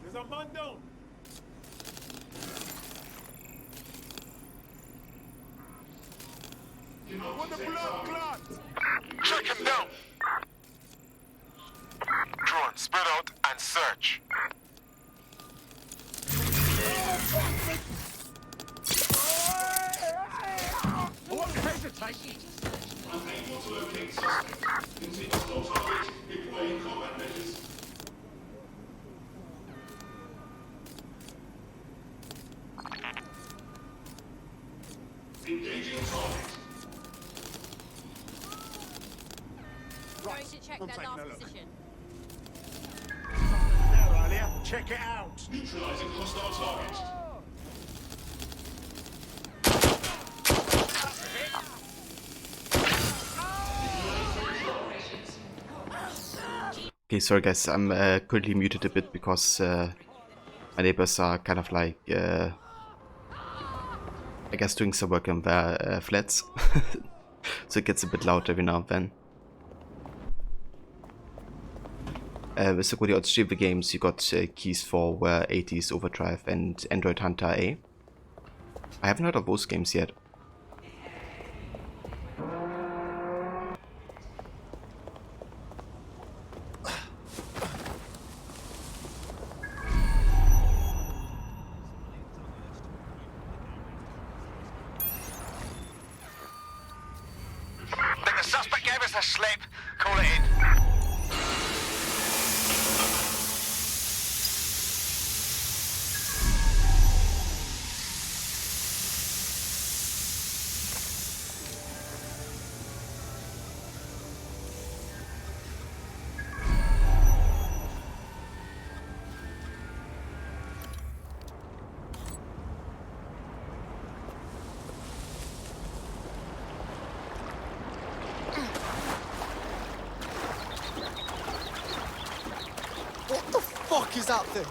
There's a man down. What the blood clot? Check him down. Drone, spread out and search. I won't hesitate. Unable to locate suspect. Continue to target. Deploying combat measures. Engaging target. Going to check their last position. There earlier. Check it out. Neutralizing hostile target. Okay, sorry guys, I'm currently muted a bit because my neighbors are kind of like, I guess doing some work on their flats. So it gets a bit loud every now and then. With Security on stream the games, you got keys for 80s Overdrive and Android Hunter A. I haven't heard of those games yet. Think the suspect gave us a slip. Call it in. What the fuck is that thing?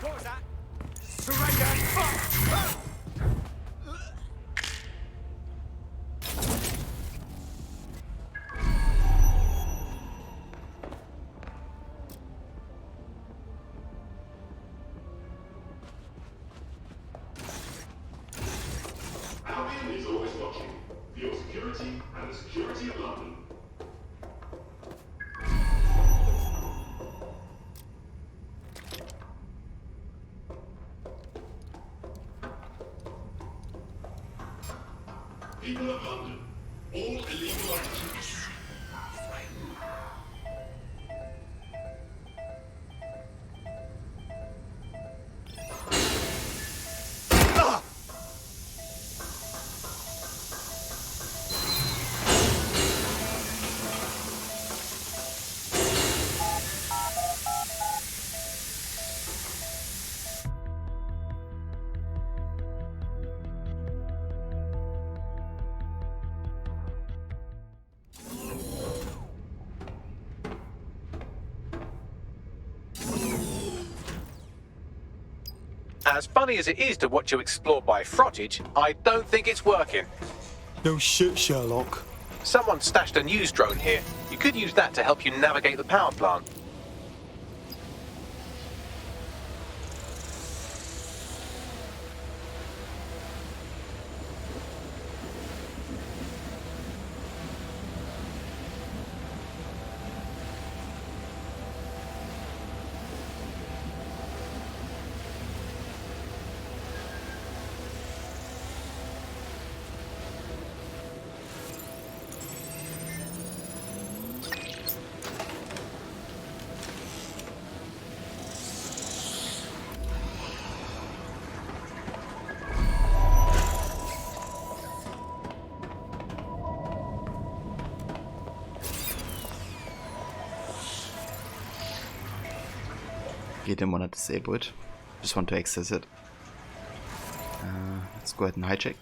What was that? Surrender! Fuck! Albion is always watching. For your security and the security of London. People of London, all illegal activities. As funny as it is to watch you explore by frottage, I don't think it's working. No shit, Sherlock. Someone stashed a news drone here. You could use that to help you navigate the power plant. You didn't want to disable it, just want to access it. Let's go ahead and hijack.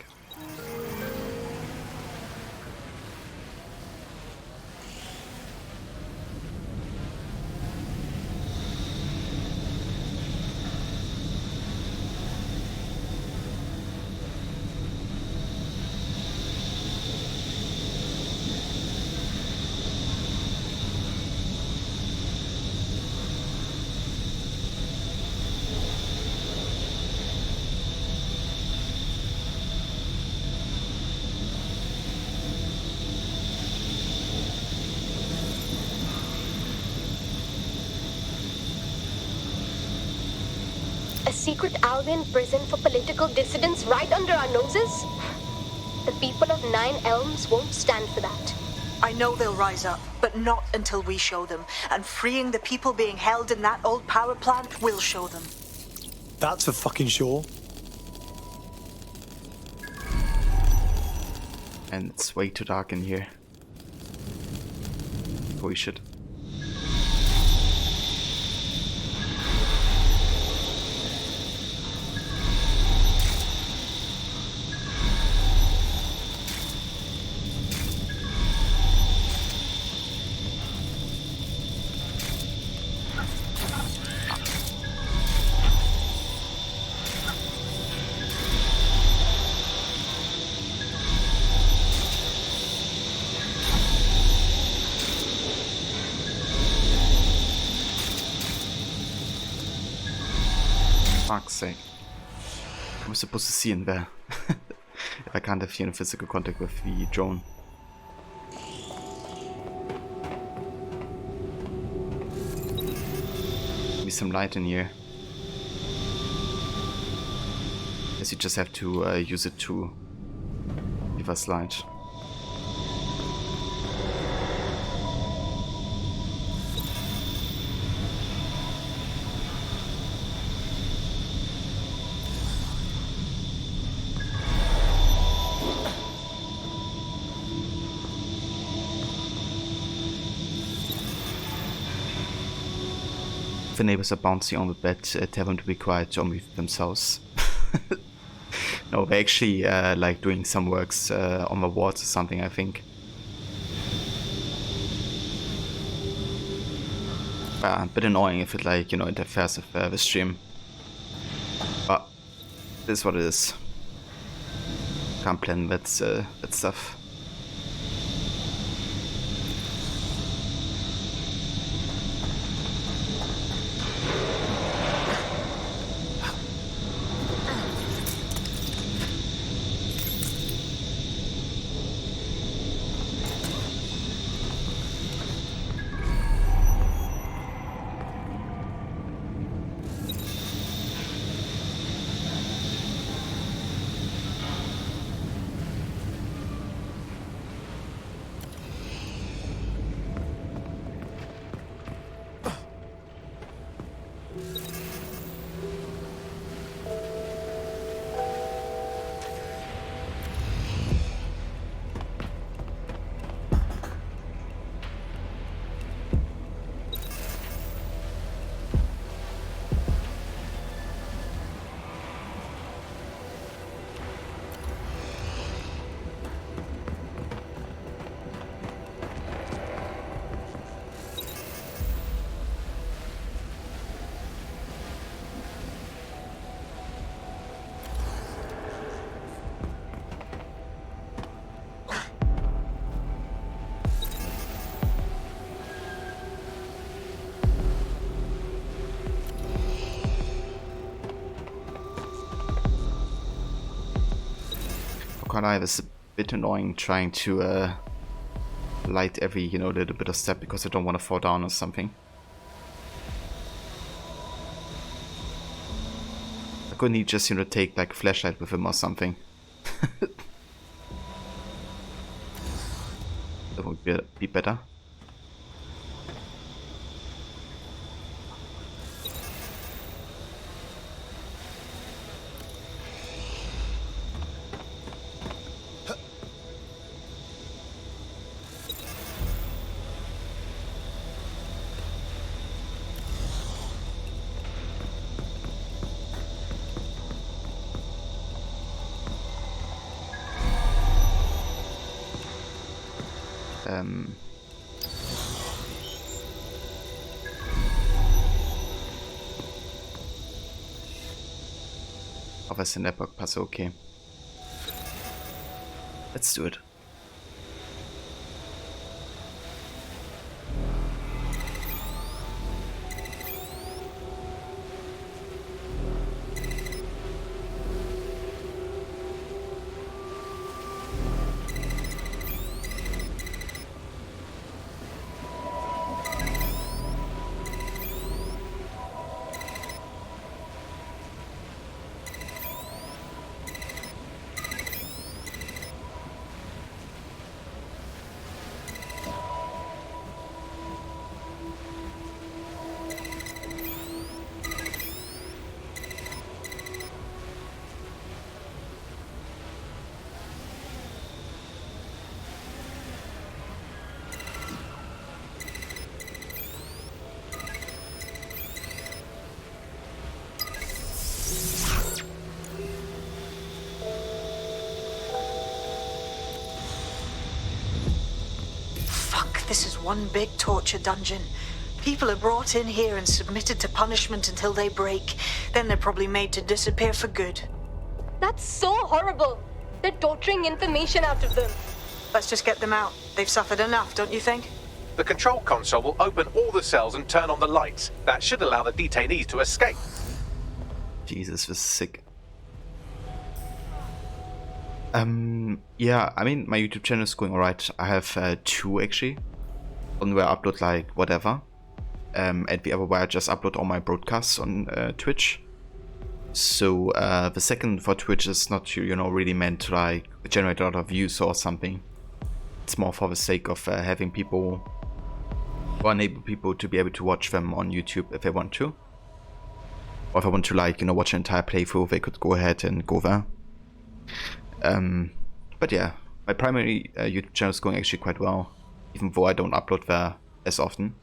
A secret Albion prison for political dissidents right under our noses? The people of Nine Elms won't stand for that. I know they'll rise up, but not until we show them. And freeing the people being held in that old power plant will show them. That's for fucking sure. And it's way too dark in here. Holy shit. Fuck's sake. I was supposed to see in there. If I can't have here in physical contact with the drone. Give me some light in here. Guess you just have to use it to give us light. The neighbors are bouncing on the bed, tell them to be quiet or move themselves. No, they're actually like doing some works on the walls or something, I think. A bit annoying if it, like, you know, interferes with the stream. But this is what it is. Can't plan that stuff. can't lie, it's a bit annoying trying to light every, little bit of step because I don't want to fall down or something. I could need just, take like a flashlight with him or something. That would be better. Was in der Passe, okay. Let's do it. This is one big torture dungeon. People are brought in here and submitted to punishment until they break. Then they're probably made to disappear for good. That's so horrible. They're torturing information out of them. Let's just get them out. They've suffered enough, don't you think? The control console will open all the cells and turn on the lights. That should allow the detainees to escape. Jesus, this is sick. Yeah, I mean, my YouTube channel is going alright. I have 2 actually. One where I upload like whatever. And the other where I just upload all my broadcasts on Twitch. So the second for Twitch is not, really meant to like generate a lot of views or something. It's more for the sake of having people, or enable people to be able to watch them on YouTube if they want to. Or if I want to like, watch an entire playthrough, they could go ahead and go there. But yeah, my primary YouTube channel is going actually quite well, even though I don't upload there as often.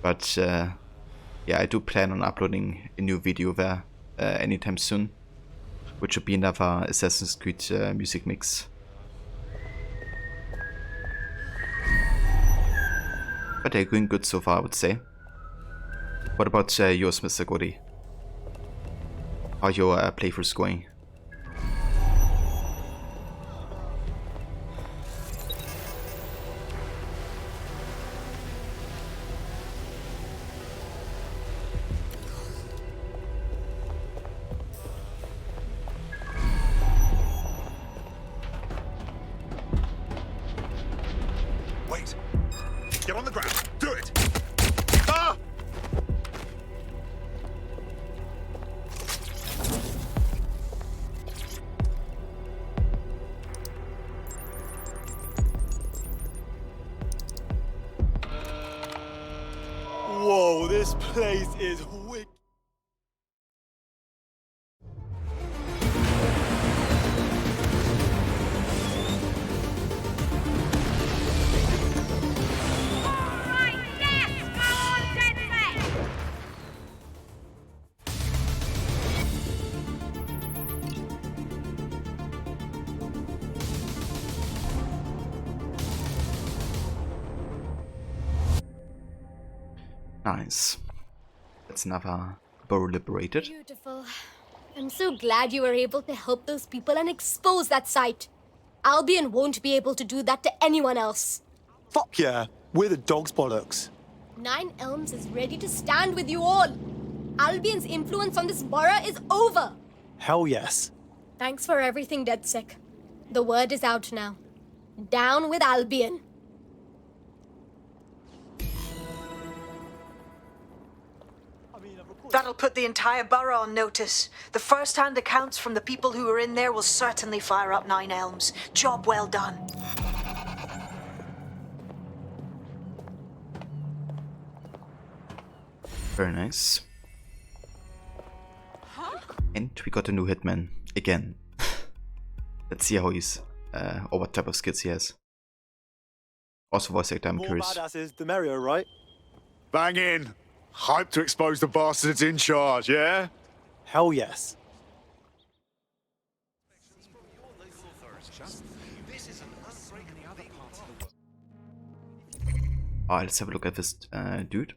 But yeah, I do plan on uploading a new video there anytime soon, which would be another Assassin's Creed music mix. But they're going good so far, I would say. What about yours, Mr. Gordy? How are your playthroughs going? Wait. Get on the ground. Do it. Ah! Whoa, this place is wicked. Nice. That's another burrow liberated. Beautiful. I'm so glad you were able to help those people and expose that site. Albion won't be able to do that to anyone else. Fuck yeah, we're the dog's bollocks. Nine Elms is ready to stand with you all. Albion's influence on this borough is over. Hell yes. Thanks for everything, DeadSec. The word is out now. Down with Albion. That'll put the entire borough on notice. The first-hand accounts from the people who were in there will certainly fire up Nine Elms. Job well done. Very nice. And we got a new hitman again. Let's see how he's or what type of skills he has. Also voice actor, I'm More curious. badasses, the merrier, right? Bang in. Hype to expose the bastards in charge, yeah? Hell yes. Alright, let's have a look at this dude.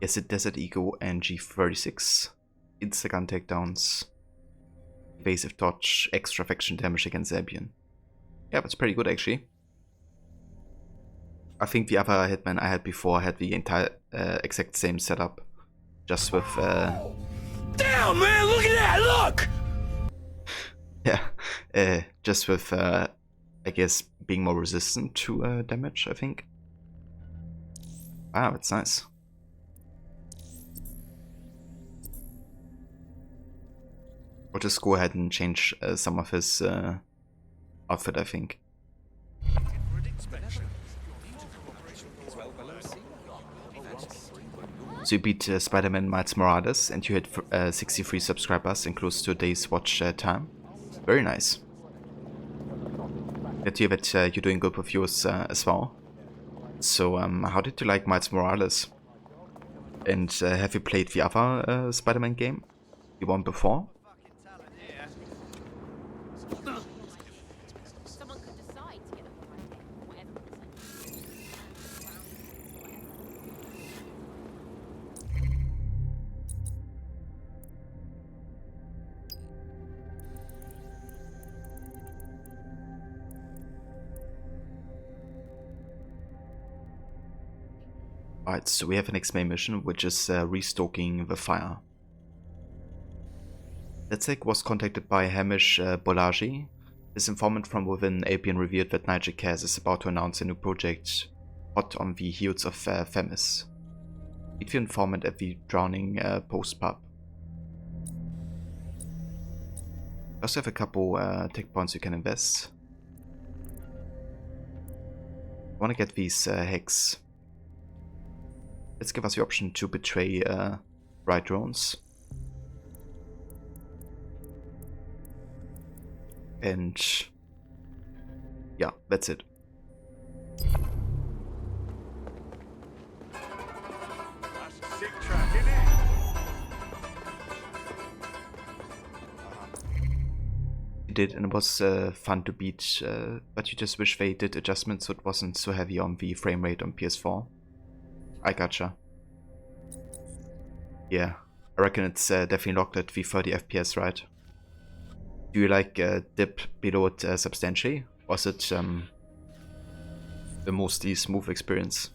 Yes, a Desert Eagle and G36. Insta-gun takedowns. Evasive dodge, extra faction damage against Albion. Yeah, that's pretty good actually. I think the other hitman I had before had the entire exact same setup. Just with Damn, man, look at that, look! yeah, just with I guess being more resistant to damage, I think. Wow, that's nice. I'll just go ahead and change some of his outfit, I think. So you beat Spider-Man Miles Morales and you hit 63 subscribers and close to a day's watch time. Very nice. Glad to hear that you're doing good with yours as well. So how did you like Miles Morales? And have you played the other Spider-Man game? The one before? Alright, so we have an next main mission, which is restoking the fire. DeadSec was contacted by Hamish Bolaji. His informant from within Albion revealed that Nigel Cass is about to announce a new project, hot on the heels of Themis. Meet the informant at the Drowning Post pub. We also have a couple tech points you can invest. I want to get these hex. Let's give us the option to betray right drones. And yeah, that's it. That's a sick track, isn't it? You did, and it was fun to beat, but you just wish they did adjustments so it wasn't so heavy on the frame rate on PS4. I gotcha. Yeah, I reckon it's definitely locked at the 30 FPS, right? Do you like dip below it substantially? Or is it the mostly smooth experience?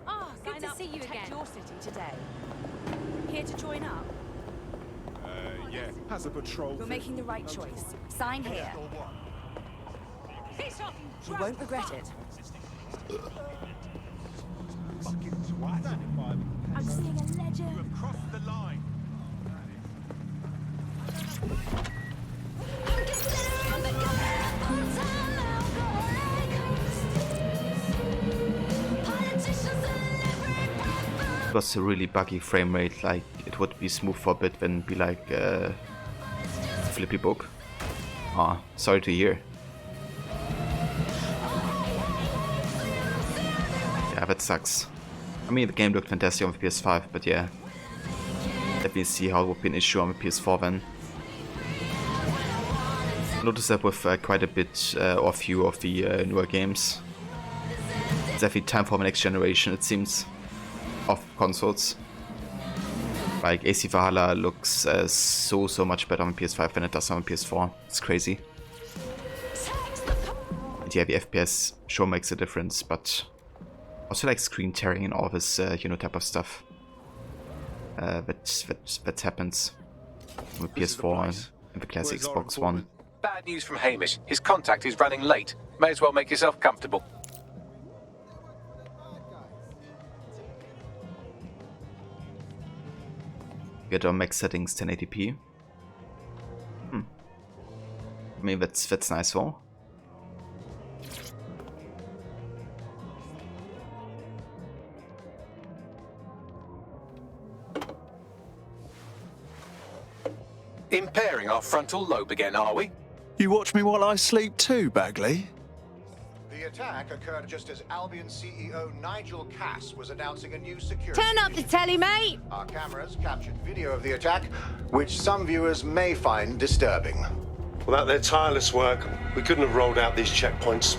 Oh, good to see you again. Your city today. Here to join up? Yeah. Has a patrol. You're making the right choice. Sign here. You won't regret it. Fucking twat. I'm seeing a legend. You have crossed the line. It was a really buggy frame rate, like it would be smooth for a bit, then be like flippy book. Ah, sorry to hear. Yeah, that sucks. I mean, the game looked fantastic on the PS5, but yeah. Let me see how it would be an issue on the PS4 then. I noticed that with quite a bit or few of the newer games. It's definitely time for the next generation, it seems, of consoles. Like, AC Valhalla looks so much better on PS5 than it does on PS4. It's crazy. And yeah, the FPS sure makes a difference, but also like screen tearing and all this, type of stuff that happens with PS4 and the classic Xbox One. Bad news from Hamish. His contact is running late. May as well make yourself comfortable. Get our max settings 1080p. I mean, that's nice, though. Impairing our frontal lobe again, are we? You watch me while I sleep too, Bagley? The attack occurred just as Albion CEO Nigel Cass was announcing a new security. Turn up the telly, mate! Our cameras captured video of the attack, which some viewers may find disturbing. Without their tireless work, we couldn't have rolled out these checkpoints.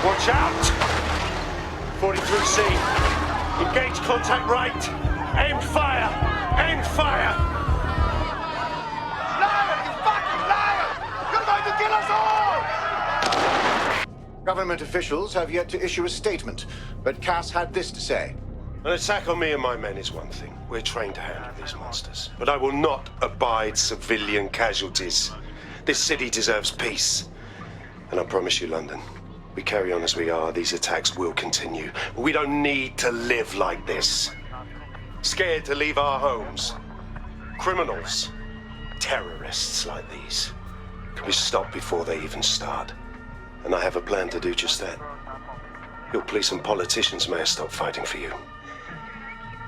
Watch out! 43C. Engage contact right. Aim fire! Aim fire! Liar, you fucking liar! You're going to kill us all! Government officials have yet to issue a statement, but Cass had this to say. An attack on me and my men is one thing. We're trained to handle these monsters. But I will not abide civilian casualties. This city deserves peace. And I promise you, London, we carry on as we are, these attacks will continue. We don't need to live like this. Scared to leave our homes. Criminals, terrorists like these can be stopped before they even start. And I have a plan to do just that. Your police and politicians may have stopped fighting for you.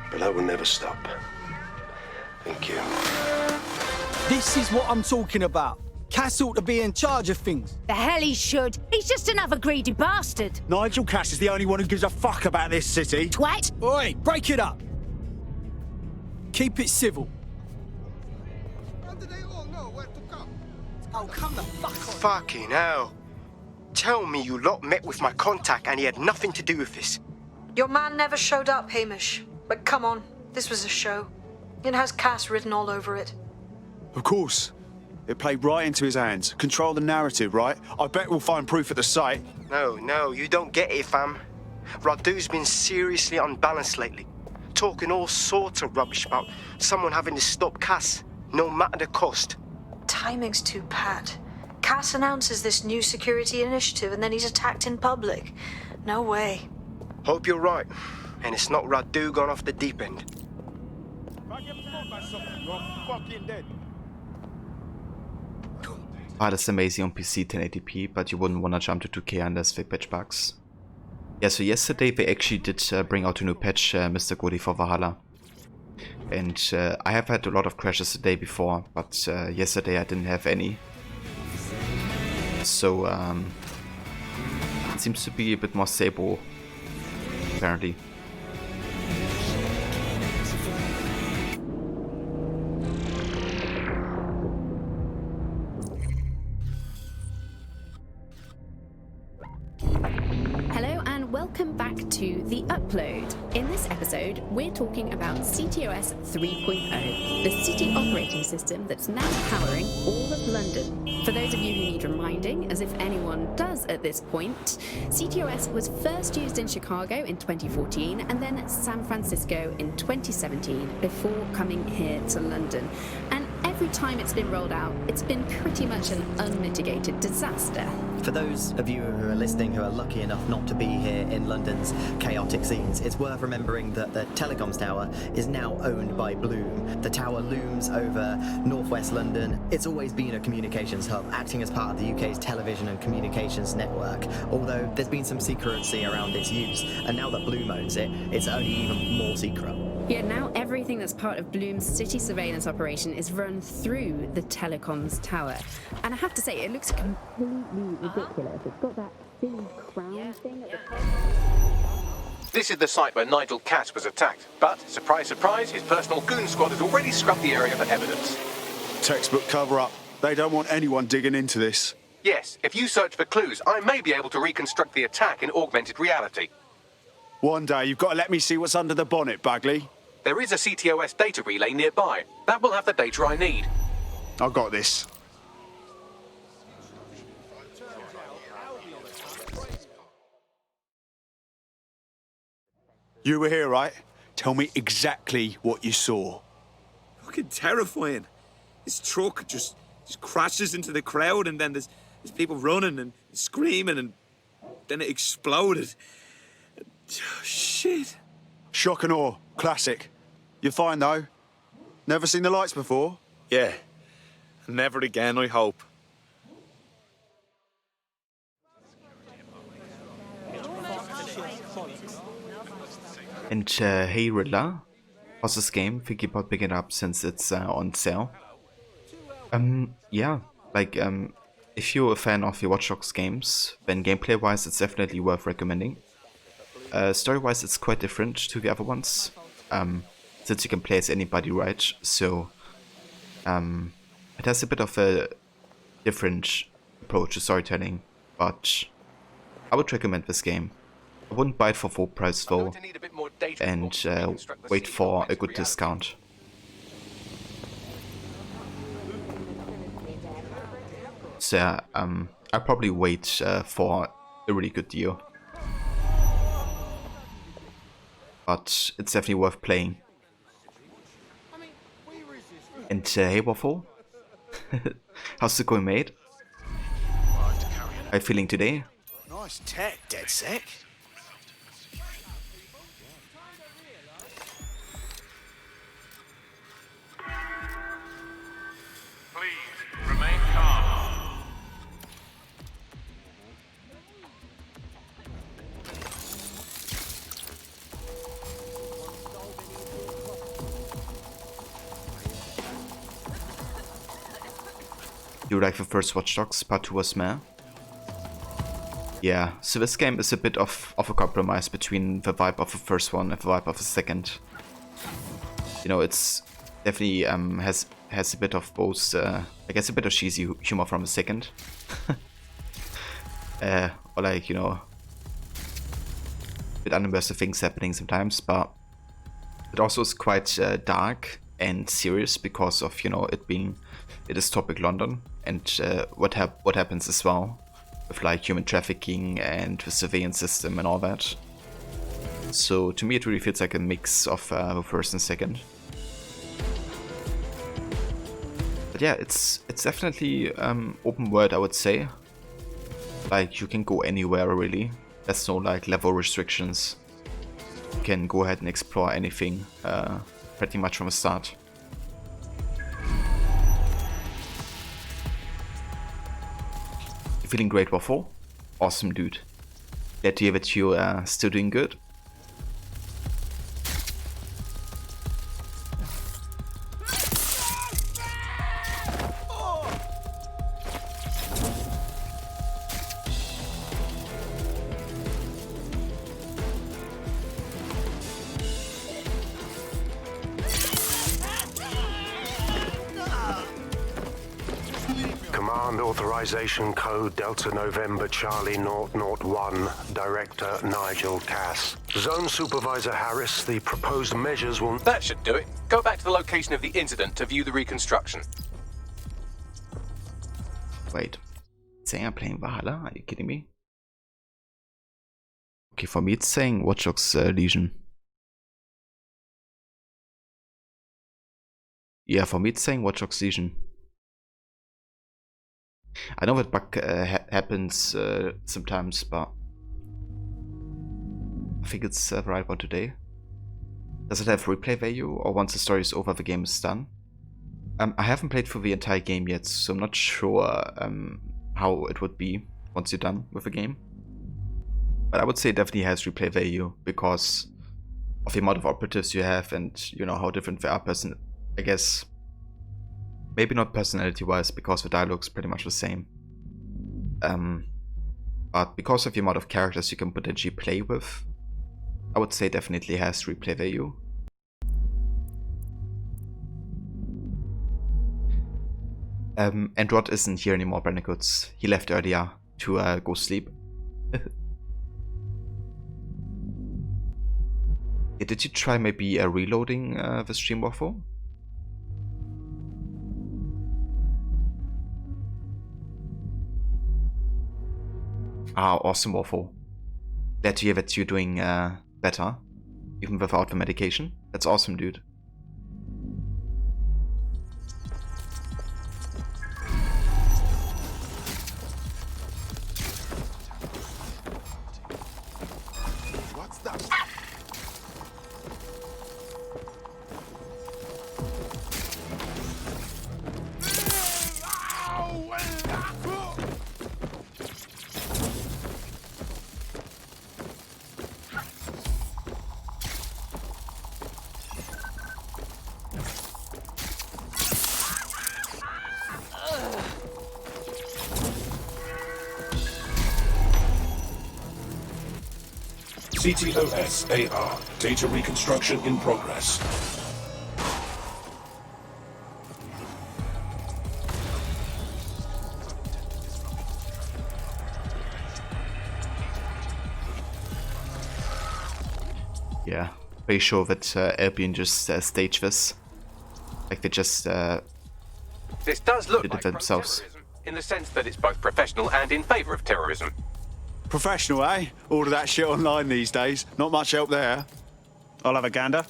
But I will never stop. Thank you. This is what I'm talking about. Cass ought to be in charge of things. The hell he should. He's just another greedy bastard. Nigel Cass is the only one who gives a fuck about this city. Twat! Oi, break it up. Keep it civil. Oh, come the fuck on. Fucking hell. Tell me you lot met with my contact and he had nothing to do with this. Your man never showed up, Hamish. But come on, this was a show. It has Cass written all over it. Of course. It played right into his hands. Control the narrative, right? I bet we'll find proof at the site. No, you don't get it, fam. Radu's been seriously unbalanced lately. Talking all sorts of rubbish about someone having to stop Cass, no matter the cost. Timing's too pat. Cass announces this new security initiative and then he's attacked in public. No way. Hope you're right. And it's not Radu gone off the deep end. That's amazing on PC 1080p, but you wouldn't want to jump to 2K unless they patch bugs. Yeah, so yesterday they actually did bring out a new patch, Mr. Goody for Valhalla. And I have had a lot of crashes the day before, but yesterday I didn't have any. So it seems to be a bit more stable, apparently. Welcome back to The Upload. In this episode, we're talking about CTOS 3.0, the city operating system that's now powering all of London. For those of you who need reminding, as if anyone does at this point, CTOS was first used in Chicago in 2014 and then San Francisco in 2017 before coming here to London. And every time it's been rolled out, it's been pretty much an unmitigated disaster. For those of you who are listening who are lucky enough not to be here in London's chaotic scenes, it's worth remembering that the telecoms tower is now owned by Bloom. The tower looms over northwest London. It's always been a communications hub, acting as part of the UK's television and communications network, although there's been some secrecy around its use, and now that Bloom owns it, it's only even more secret. Yeah, now everything that's part of Bloom's city surveillance operation is run through the telecoms tower. And I have to say, it looks completely ridiculous. It's got that silly crown thing at the top. This is the site where Nigel Cass was attacked. But, surprise, surprise, his personal goon squad has already scrubbed the area for evidence. Textbook cover-up. They don't want anyone digging into this. Yes, if you search for clues, I may be able to reconstruct the attack in augmented reality. One day, you've got to let me see what's under the bonnet, Bagley. There is a CTOS data relay nearby. That will have the data I need. I got this. You were here, right? Tell me exactly what you saw. Fucking terrifying. This truck just crashes into the crowd, and then there's people running and screaming, and then it exploded. Shit. Shock and awe. Classic. You're fine, though. Never seen the lights before? Yeah. Never again, I hope. And hey Riddler, how's this game? Think about picking it up since it's on sale. Yeah, like if you're a fan of the Watch Dogs games, then gameplay wise it's definitely worth recommending. Story wise it's quite different to the other ones, since you can play as anybody, right? So it has a bit of a different approach to storytelling, but I would recommend this game. I wouldn't buy it for full price though, and wait for a good discount. So yeah, I'll probably wait for a really good deal. But it's definitely worth playing. And hey Waffle, how's it going, mate? How you feeling today? Nice tech, dead sec. Please, remain calm. Do you like the first Watch Dogs? Part 2 was meh. Yeah, so this game is a bit of a compromise between the vibe of the first one and the vibe of the second. You know, it's definitely has a bit of both, I guess a bit of cheesy humor from the second. Or like, you know, a bit unimmersive things happening sometimes, but it also is quite dark and serious because of, you know, it is topic London and what happens as well with like human trafficking and the surveillance system and all that. So to me it really feels like a mix of the first and second. But yeah, it's definitely open world, I would say. Like you can go anywhere really. There's no like level restrictions. You can go ahead and explore anything pretty much from the start. Feeling great, Waffle? Awesome, dude. Glad to hear that you are still doing good. Command authorization code Delta November Charlie 001, Director Nigel Cass. Zone Supervisor Harris, the proposed measures will... That should do it. Go back to the location of the incident to view the reconstruction. Wait. Saying I'm playing Valhalla? Are you kidding me? Okay, for me it's saying Watch Dogs Legion. Yeah, for me it's saying Watch Dogs Legion. I know that bug happens sometimes, but I think it's the right one today. Does it have replay value, or once the story is over the game is done? I haven't played through the entire game yet, so I'm not sure how it would be once you're done with the game. But I would say it definitely has replay value because of the amount of operatives you have and you know how different they are I guess. Maybe not personality-wise, because the dialogue's pretty much the same. But because of the amount of characters you can potentially play with, I would say definitely has replay value. And Rod isn't here anymore, Brandicoots. He left earlier to go sleep. Yeah, did you try maybe reloading the stream waffle? Ah, awesome waffle. Glad to hear that you're doing better, even without the medication. That's awesome, dude. What's that? CTOS AR. Data reconstruction in progress. Yeah, pretty sure that Albion just staged this. Like they just This does look did it like themselves. pro-terrorism, in the sense that it's both professional and in favour of terrorism. Professional, eh? All of that shit online these days. Not much help there. I'll have a gander.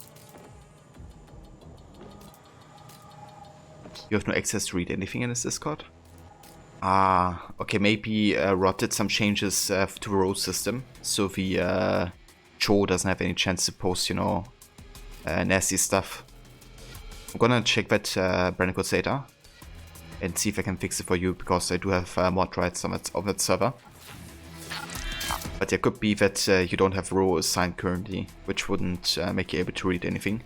You have no access to read anything in this Discord? Ah, okay, maybe Rod did some changes to the role system, so the Joe doesn't have any chance to post, you know, nasty stuff. I'm gonna check that Brandon Code's data and see if I can fix it for you, because I do have mod rights on that server. But it could be that you don't have row assigned currently, which wouldn't make you able to read anything.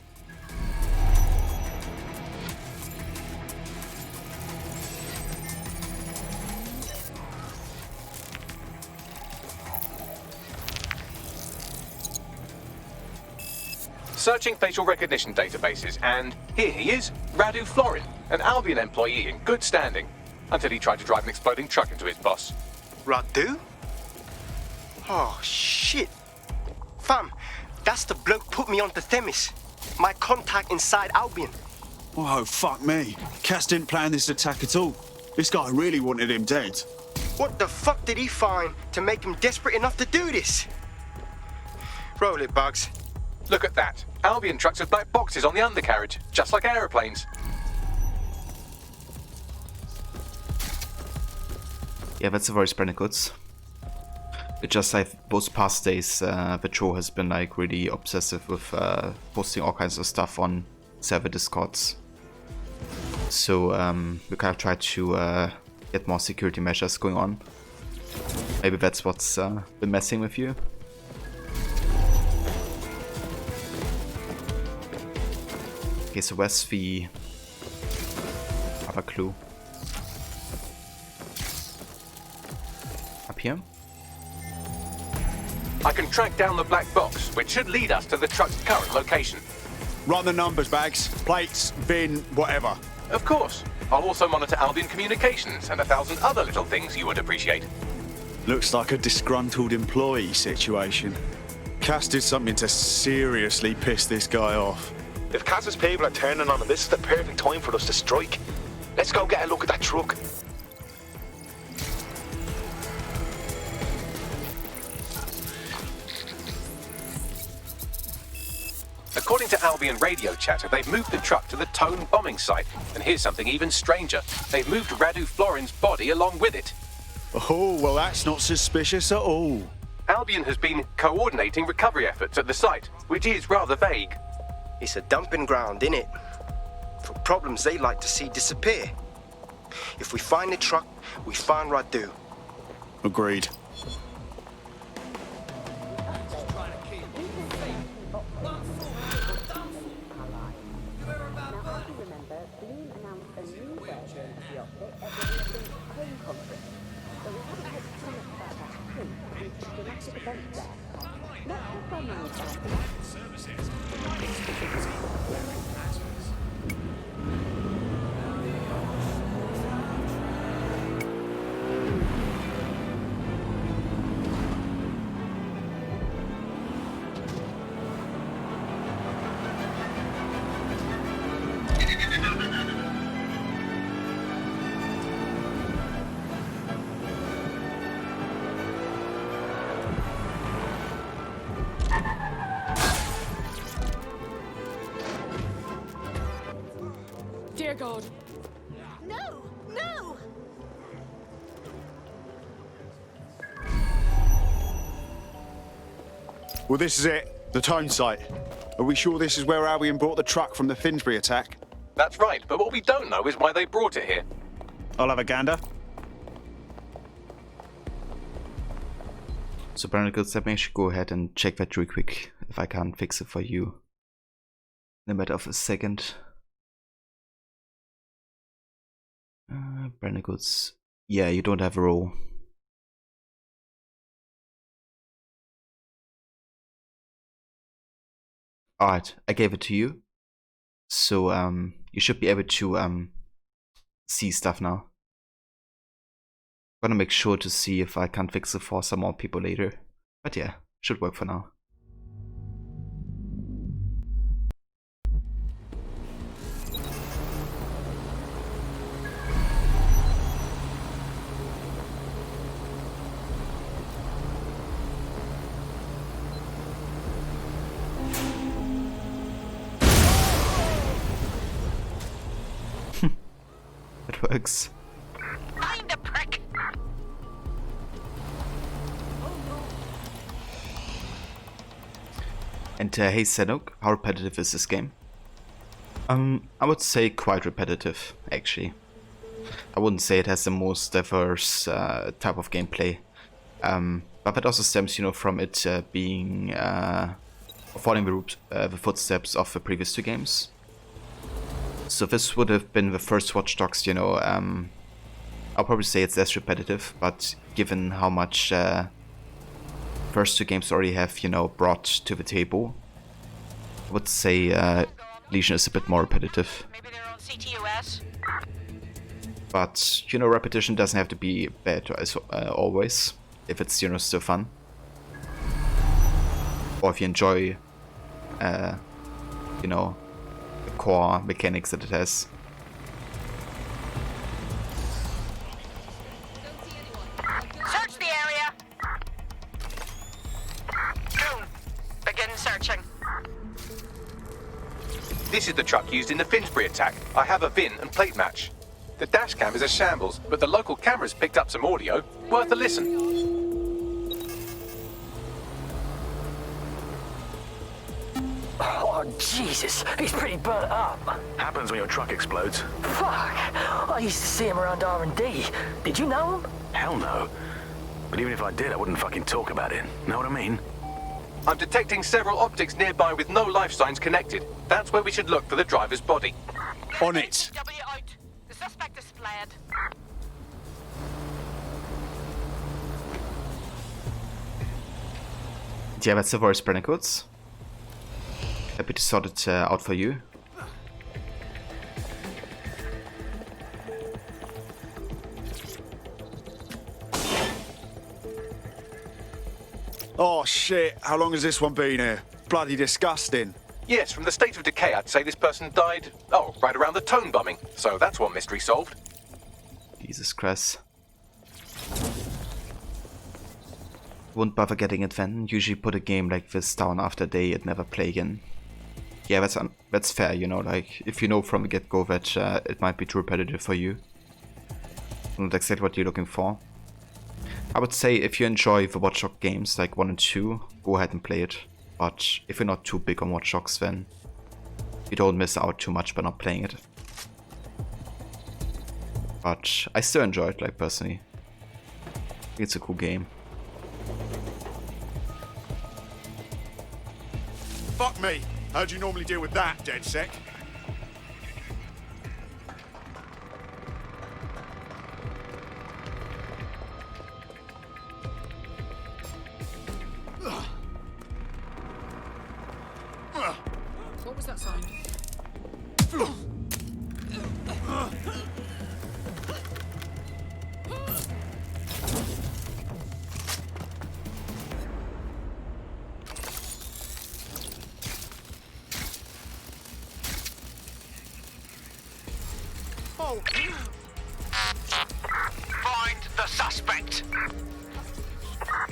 Searching facial recognition databases, and here he is, Radu Florin, an Albion employee in good standing, until he tried to drive an exploding truck into his boss. Radu? Oh, shit. Fam, that's the bloke put me onto Themis. My contact inside Albion. Oh, fuck me. Cass didn't plan this attack at all. This guy really wanted him dead. What the fuck did he find to make him desperate enough to do this? Roll it, Bugs. Look at that. Albion trucks with black boxes on the undercarriage, just like aeroplanes. Yeah, that's a very Brandon Codes. It just like those past days, the Joe has been like really obsessive with posting all kinds of stuff on server Discords. So we kind of tried to get more security measures going on. Maybe that's what's been messing with you. Okay, so where's the other clue? Up here? I can track down the black box, which should lead us to the truck's current location. Run the numbers, Bags. Plates, bin, whatever. Of course. I'll also monitor Albion communications and 1,000 other little things you would appreciate. Looks like a disgruntled employee situation. Cass did something to seriously piss this guy off. If Cass's people are turning on him, this is the perfect time for us to strike. Let's go get a look at that truck. According to Albion radio chatter, they've moved the truck to the Tone bombing site. And here's something even stranger. They've moved Radu Florin's body along with it. Oh, well, that's not suspicious at all. Albion has been coordinating recovery efforts at the site, which is rather vague. It's a dumping ground, innit? For problems they like to see disappear. If we find the truck, we find Radu. Agreed. dear God. No! No! Well, this is it. The tone site. Are we sure this is where Albion brought the truck from the Finsbury attack? That's right, but what we don't know is why they brought it here. I'll have a gander. So Barnacles, let me actually go ahead and check that real quick, if I can't fix it for you in a matter of a second. Barnacles, yeah, you don't have a role. Alright, I gave it to you. So you should be able to see stuff now. I'm gonna make sure to see if I can't fix it for some more people later. But yeah, should work for now. It works. Find the prick! And hey Senok, how repetitive is this game? I would say quite repetitive, actually. I wouldn't say it has the most diverse type of gameplay. But that also stems, you know, from it being following the footsteps of the previous two games. So this would have been the first Watch Dogs, you know, I'll probably say it's less repetitive, but given how much first two games already have, you know, brought to the table, I would say Legion is a bit more repetitive. Maybe they're on CTOS? But, you know, repetition doesn't have to be bad as always, if it's, you know, still fun. Or if you enjoy, you know, the core mechanics that it has. Search the area! Goon, begin searching. This is the truck used in the Finsbury attack. I have a VIN and plate match. The dash cam is a shambles, but the local cameras picked up some audio. Worth a listen. Oh, Jesus, he's pretty burnt up. Happens when your truck explodes. Fuck, I used to see him around R&D. Did you know him? Hell no. But even if I did, I wouldn't fucking talk about it. Know what I mean? I'm detecting several optics nearby with no life signs connected. That's where we should look for the driver's body. On it. W out. The suspect is fled. Yeah, that's the voice Barnacles. Happy to sort it out for you. Oh shit, how long has this one been here? Bloody disgusting. Yes, from the state of decay, I'd say this person died, right around the tone bombing. So that's one mystery solved. Jesus Christ. Won't bother getting it then. Usually put a game like this down after a day and never play again. Yeah, that's fair, you know, like, if you know from the get-go that it might be too repetitive for you. Not exactly what you're looking for. I would say if you enjoy the Watch Dogs games, like 1 and 2, go ahead and play it. But if you're not too big on Watch Dogs, then you don't miss out too much by not playing it. But I still enjoy it, like, personally. It's a cool game. Fuck me! How'd you normally deal with that, DedSec? What was that sound? Find the suspect.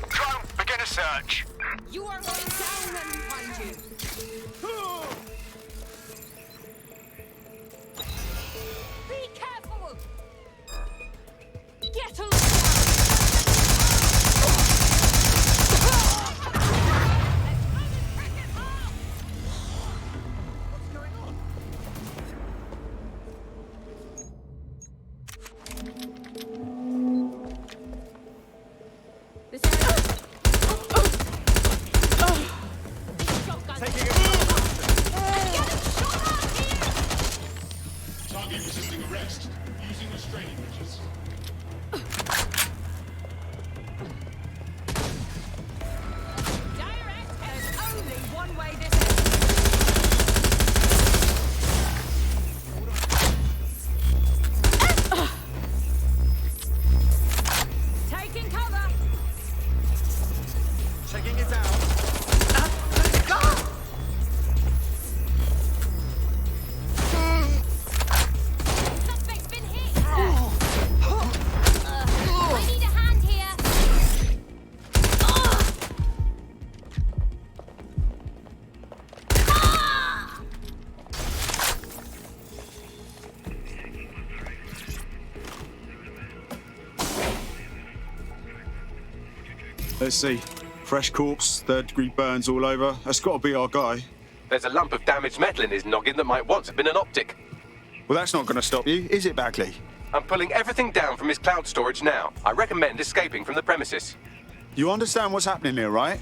Drone, begin a search. You are going down when we find you. Target resisting arrest. Using restraining measures. There's only one way this is. Taking cover. Taking it down. Suspect's been hit. I need a hand here. Let's see. Fresh corpse, third-degree burns all over. That's got to be our guy. There's a lump of damaged metal in his noggin that might once have been an optic. Well, that's not going to stop you, is it, Bagley? I'm pulling everything down from his cloud storage now. I recommend escaping from the premises. You understand what's happening here, right?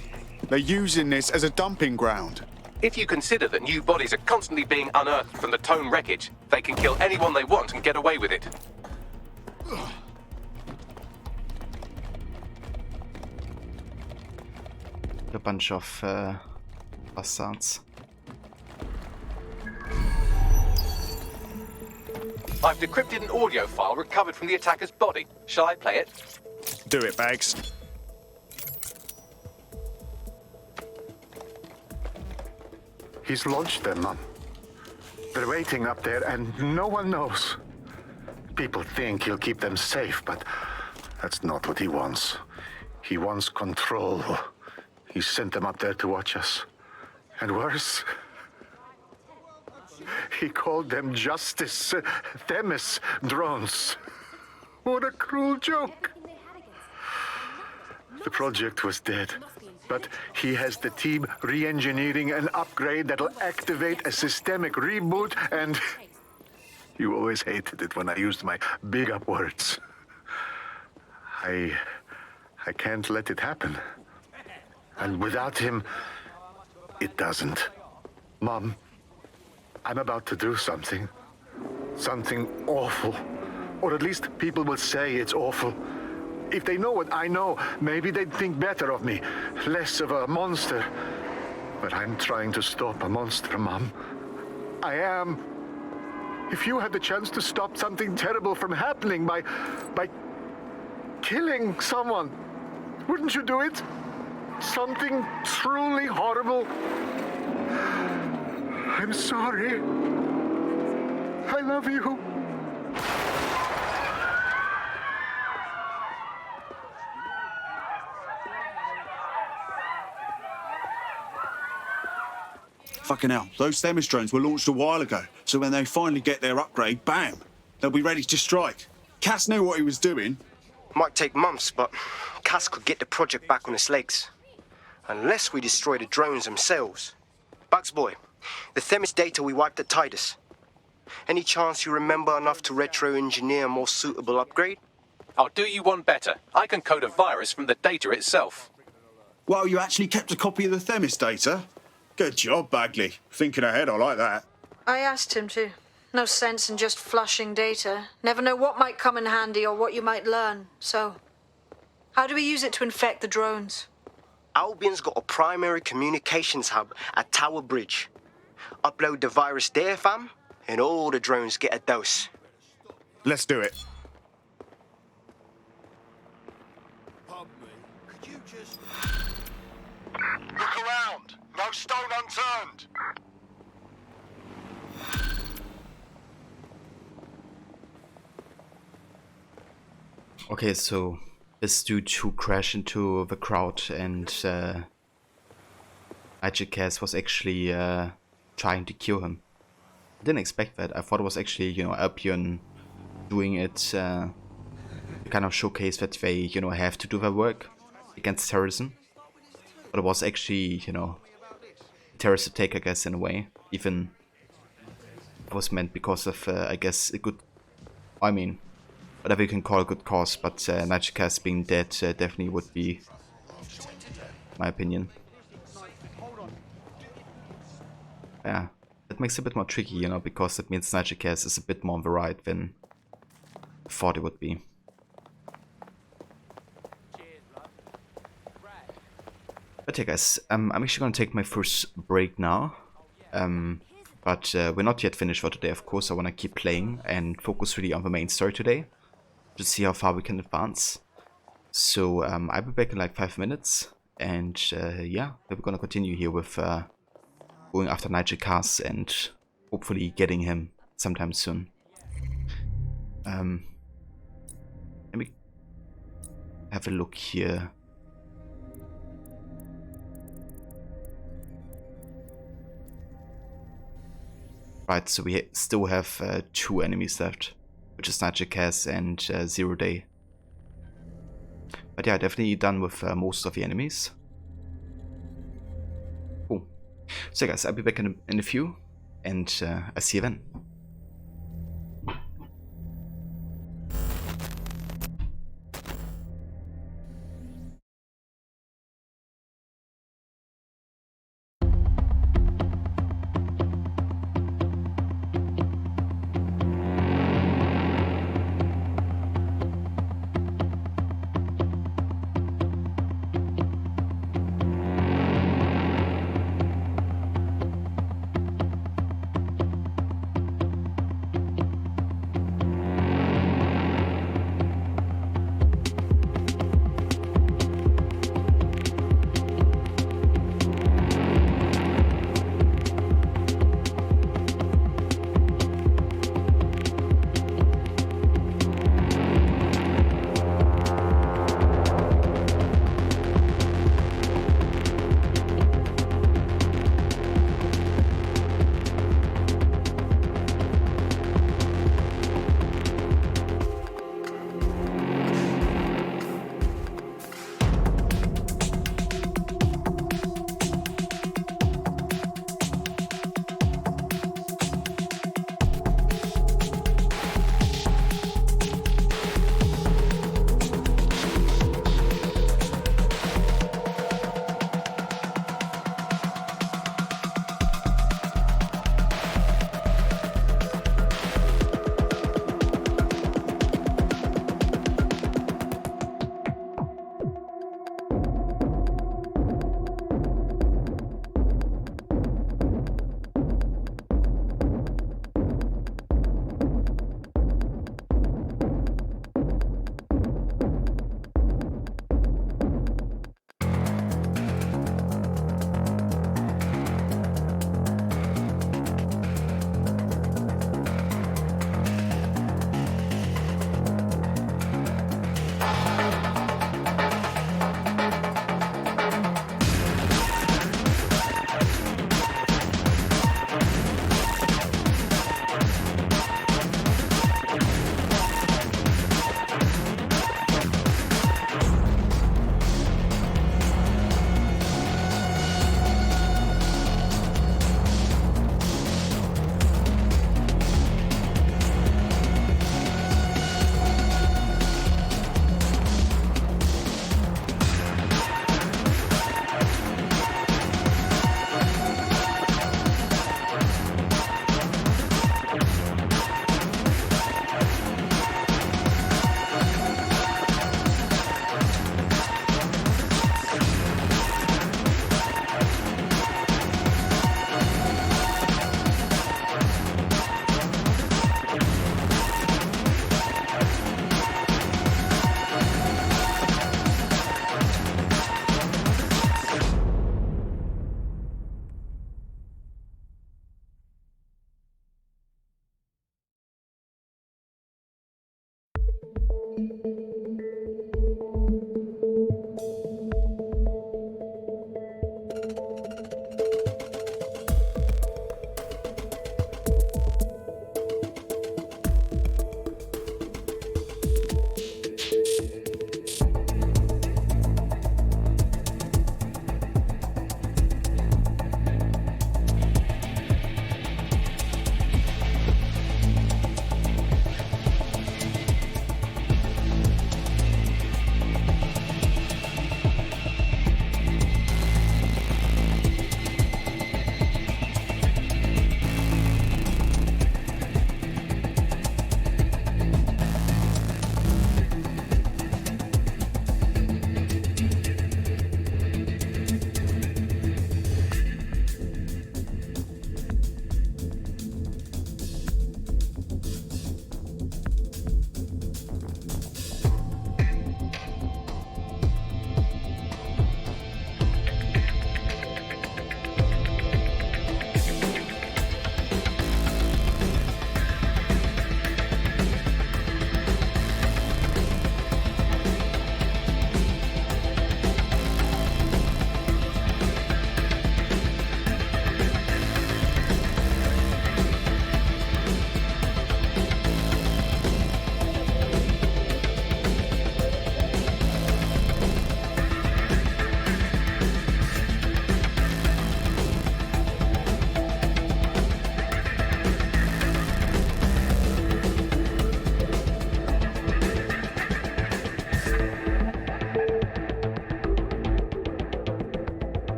They're using this as a dumping ground. If you consider that new bodies are constantly being unearthed from the Tone wreckage, they can kill anyone they want and get away with it. A bunch of bastards. I've decrypted an audio file recovered from the attacker's body. Shall I play it? Do it, Bags. He's launched them, Mum. They're waiting up there and no one knows. People think he'll keep them safe, but that's not what he wants. He wants control. He sent them up there to watch us. And worse, he called them Justice Themis drones. What a cruel joke. The project was dead, but he has the team re-engineering an upgrade that'll activate a systemic reboot, and you always hated it when I used my big up words. I can't let it happen. And without him, it doesn't. Mom, I'm about to do something. Something awful. Or at least people will say it's awful. If they know what I know, maybe they'd think better of me. Less of a monster. But I'm trying to stop a monster, Mom. I am. If you had the chance to stop something terrible from happening by killing someone, wouldn't you do it? Something truly horrible. I'm sorry. I love you. Fucking hell, those Themis drones were launched a while ago, so when they finally get their upgrade, bam, they'll be ready to strike. Cass knew what he was doing. Might take months, but Cass could get the project back on its legs. Unless we destroy the drones themselves. Bugs boy, the Themis data we wiped at Titus. Any chance you remember enough to retro-engineer a more suitable upgrade? I'll do you one better. I can code a virus from the data itself. Well, you actually kept a copy of the Themis data? Good job, Bagley. Thinking ahead, I like that. I asked him to. No sense in just flushing data. Never know what might come in handy or what you might learn. So, how do we use it to infect the drones? Albion's got a primary communications hub at Tower Bridge. Upload the virus there, fam, and all the drones get a dose. Let's do it. Look around. No stone unturned. Okay, so this dude who crashed into the crowd and Magic Cass was actually trying to kill him. I didn't expect that. I thought it was actually, you know, Albion doing it to kind of showcase that they, you know, have to do their work against terrorism. But it was actually, you know, a terrorist attack, I guess, in a way. Even it was meant because of, I guess, a good, I mean, whatever you can call a good cause, but Magic Cass being dead definitely would be my opinion. Yeah, it makes it a bit more tricky, you know, because it means Niger Cass is a bit more on the right than I thought it would be. But yeah guys, I'm actually gonna take my first break now. But we're not yet finished for today, of course. I wanna keep playing and focus really on the main story today. To see how far we can advance. So I'll be back in like 5 minutes. And yeah, we're gonna continue here with going after Niger Cass and hopefully getting him sometime soon. Let me have a look here. Right, so we still have 2 enemies left, which is Niger Cass and 0 Day. But yeah, definitely done with most of the enemies. Cool. So guys, I'll be back in a few, and I'll see you then.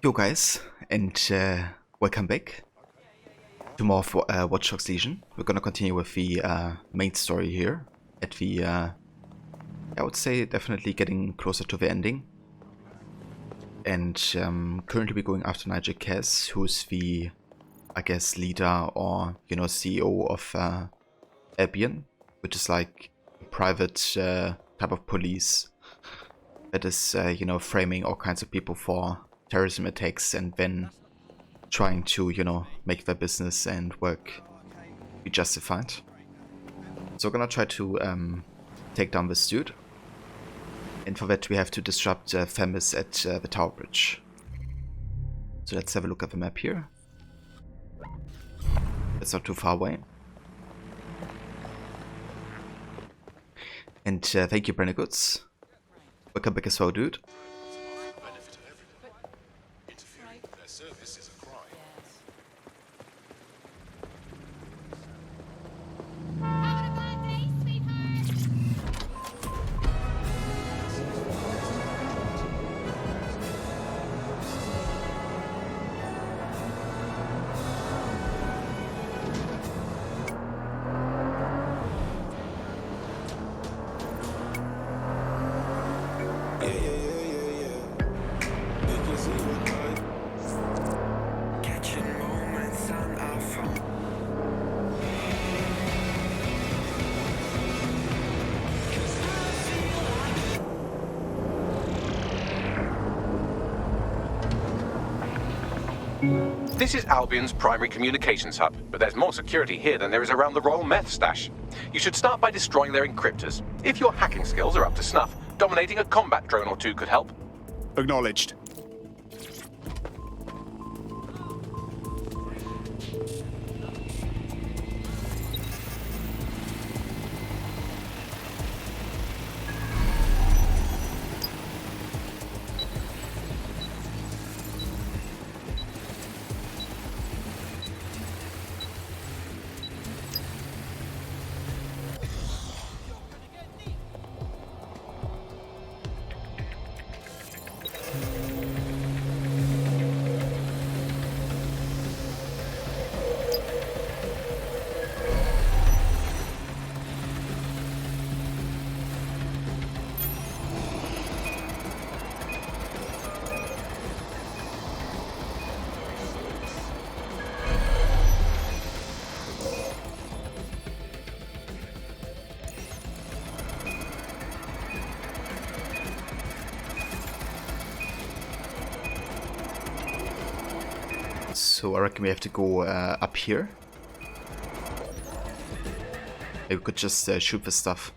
Yo guys, and welcome back to more of Watch Dogs Legion. We're gonna continue with the main story here at the, I would say definitely getting closer to the ending. And currently we're going after Nigel Cass, who's the, I guess, leader or, you know, CEO of Albion, which is like a private type of police that is, you know, framing all kinds of people for terrorism attacks and then trying to, you know, make their business and work be justified. So we're gonna try to take down this dude. And for that we have to disrupt Themis at the Tower Bridge. So let's have a look at the map here. It's not too far away. And thank you, Brennergoods. Welcome back as well, dude. This is Albion's primary communications hub, but there's more security here than there is around the Royal Meth Stash. You should start by destroying their encryptors. If your hacking skills are up to snuff, dominating a combat drone or two could help. Acknowledged. So I reckon we have to go up here. Maybe we could just shoot the stuff.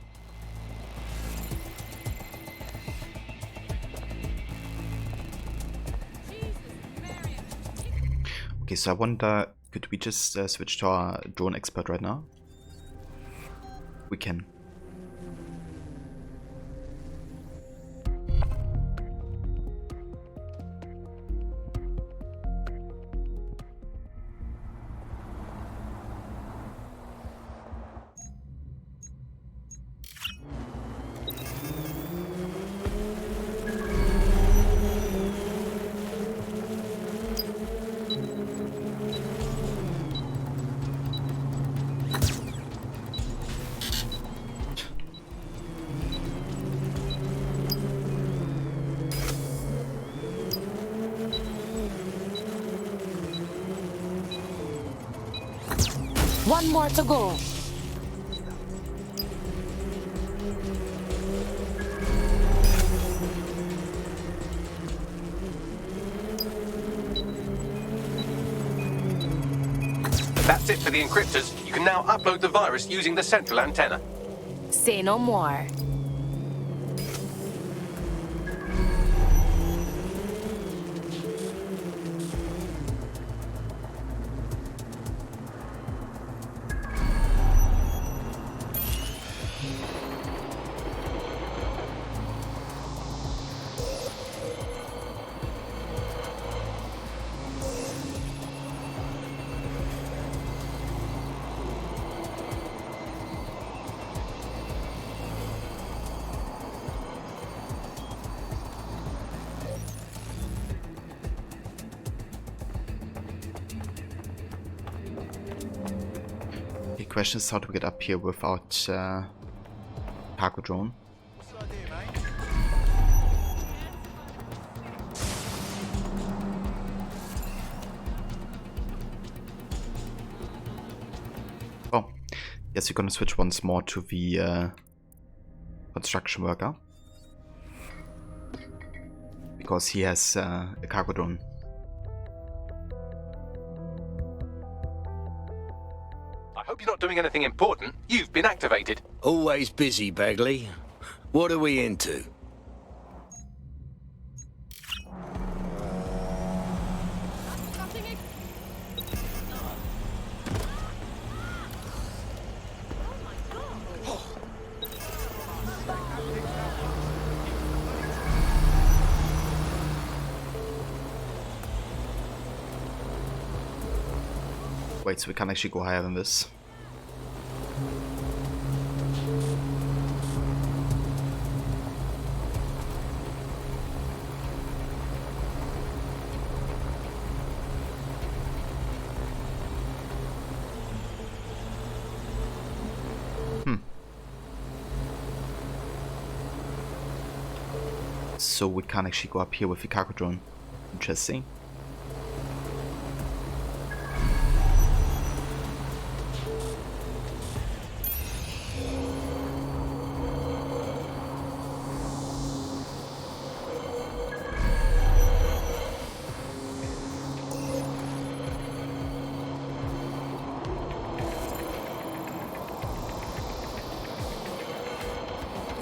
Okay, so I wonder, could we just switch to our drone expert right now? We can. One more to go. That's it for the encryptors. You can now upload the virus using the central antenna. Say no more. question is how do we get up here without cargo drone? Oh, yes, we're gonna switch once more to the construction worker. Because he has a cargo drone. I hope you're not doing anything important. You've been activated. Always busy, Bagley. What are we into? Wait, so we can actually go higher than this. So we can actually go up here with the cargo drone. Interesting.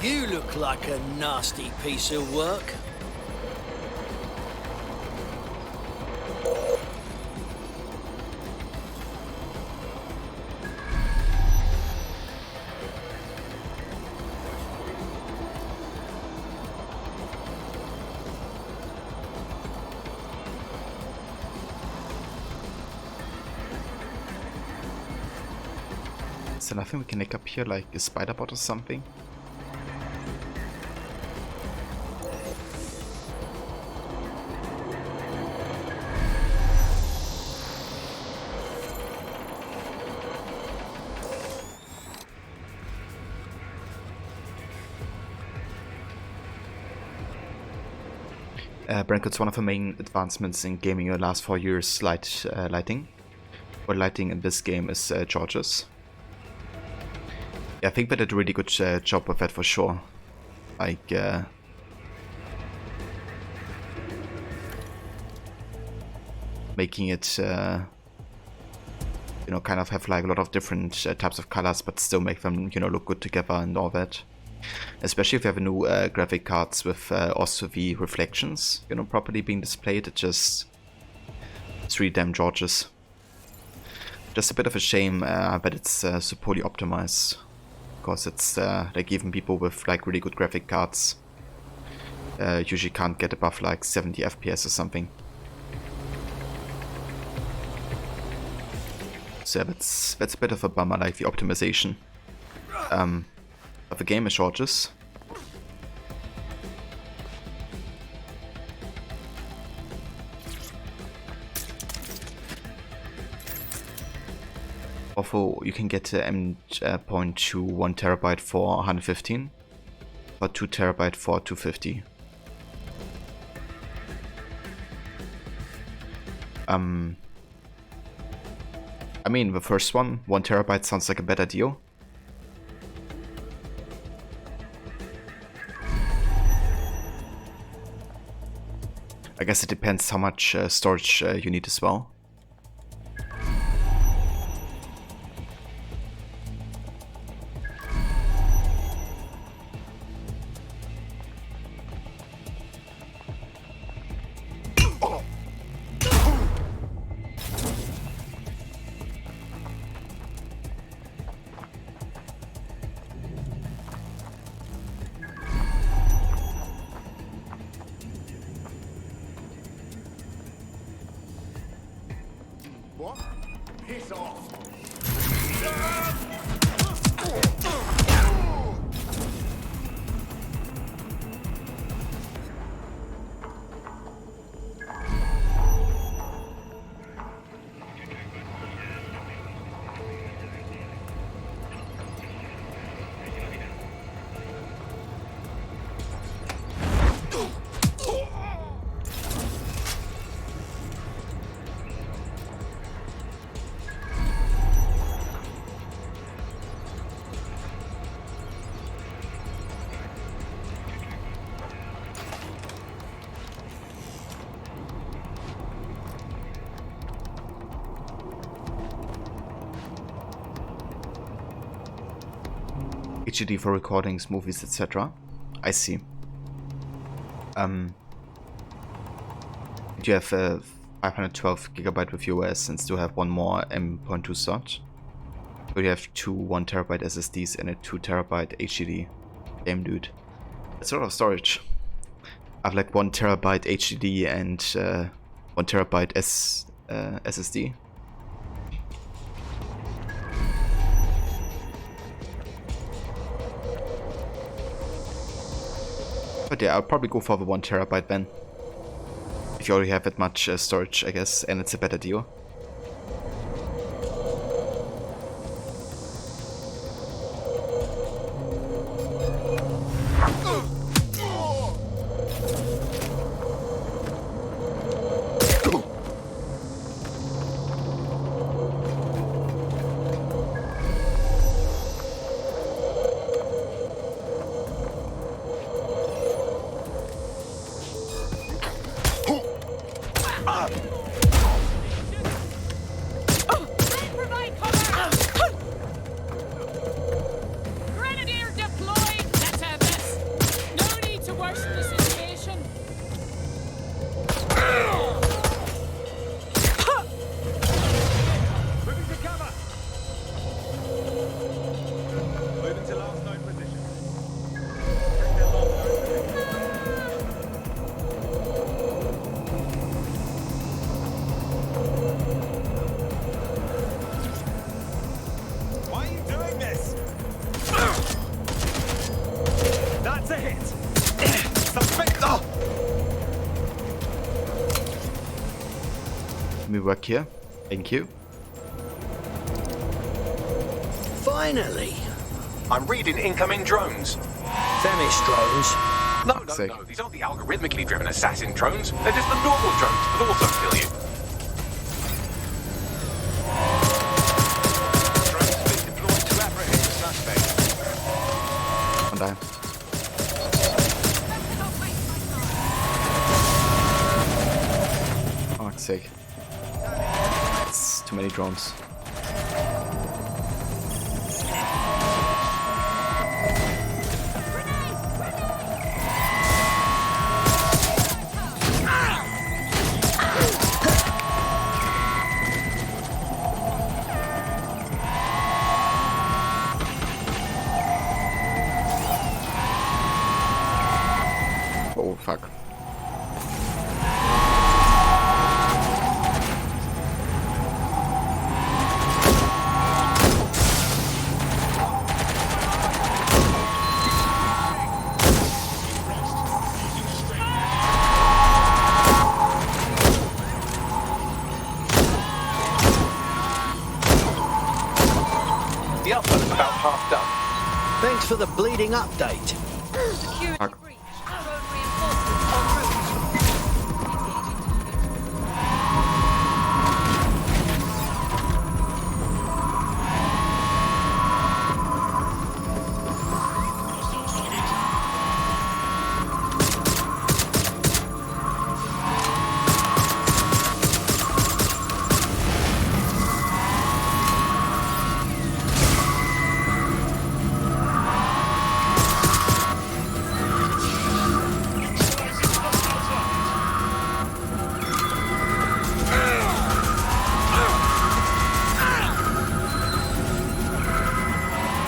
You look like a nasty piece of work. Is there nothing we can nick up here, like a spider bot or something? Brancot's one of the main advancements in gaming in the last 4 years, lighting. But lighting in this game is gorgeous. Yeah, I think they did a really good job with that for sure. Like, making it, you know, kind of have like a lot of different types of colors, but still make them, you know, look good together and all that. Especially if you have a new graphic cards with also the reflections, you know, properly being displayed. It's really damn gorgeous. Just a bit of a shame that it's so poorly optimized, because it's like even people with like really good graphic cards usually can't get above like 70 FPS or something. So yeah, that's a bit of a bummer, like the optimization. But the game is gorgeous. Also, you can get M.2 1 terabyte for 115, or 2 terabyte for 250. I mean, the first one, 1 terabyte sounds like a better deal. I guess it depends how much storage you need as well. What? Piss off! HDD for recordings, movies, etc. I see. You have 512 GB with US and still have one more M.2 slot. So you have two 1 TB SSDs and a 2 TB HDD. Damn, dude. That's a lot of storage. I have like 1 TB HDD and 1 TB SSD. But yeah, I'll probably go for the 1 TB then. If you already have that much storage, I guess, and it's a better deal. Grenadier deployed! Let's have this! No need to worsen the situation. Moving to cover. Moving to last known position. Why are you doing this? That's a hit. Let me work here. Thank you. Finally! I'm reading incoming drones. Themis drones? No, these aren't the algorithmically driven assassin drones. They're just the normal drones that also kill you. Drones have been deployed to apprehend the suspect. One die. Oh, fuck's sake. It's too many drones. Oh, fuck. The upload's about half done. Thanks for the bleeding update. Fuck.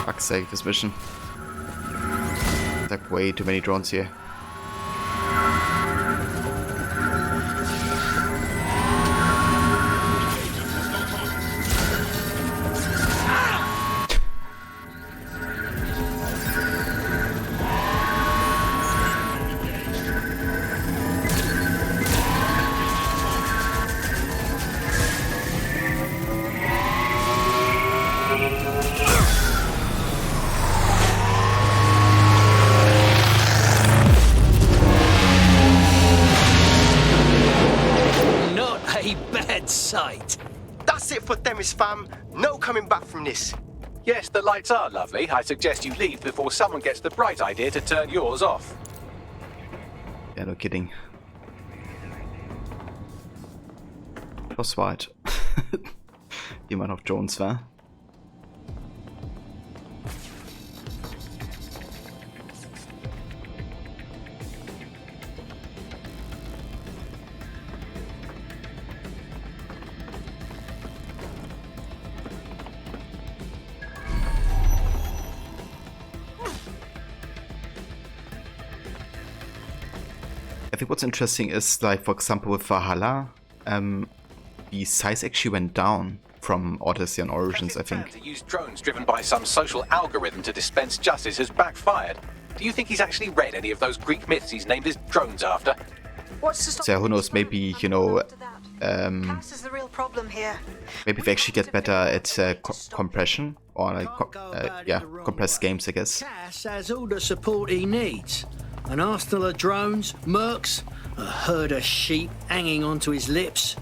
Fuck's sake, this mission. Like way too many drones here. Not a bad sight. That's it for Themis, fam. No coming back from this. Yes, the lights are lovely. I suggest you leave before someone gets the bright idea to turn yours off. Yeah, no kidding. Das war halt immer noch Jones war. I think what's interesting is, like, for example, with Valhalla, the size actually went down from Odyssey and Origins, I think. To use drones driven by some social algorithm to dispense justice has backfired. Do you think he's actually read any of those Greek myths he's named his drones after? What's to stop? So who knows, maybe, you know, Cass is the real problem here. maybe they actually get better at compression, or like, yeah, compressed games, I guess. Cass has all the support he needs. An arsenal of drones, mercs, a herd of sheep hanging onto his lips.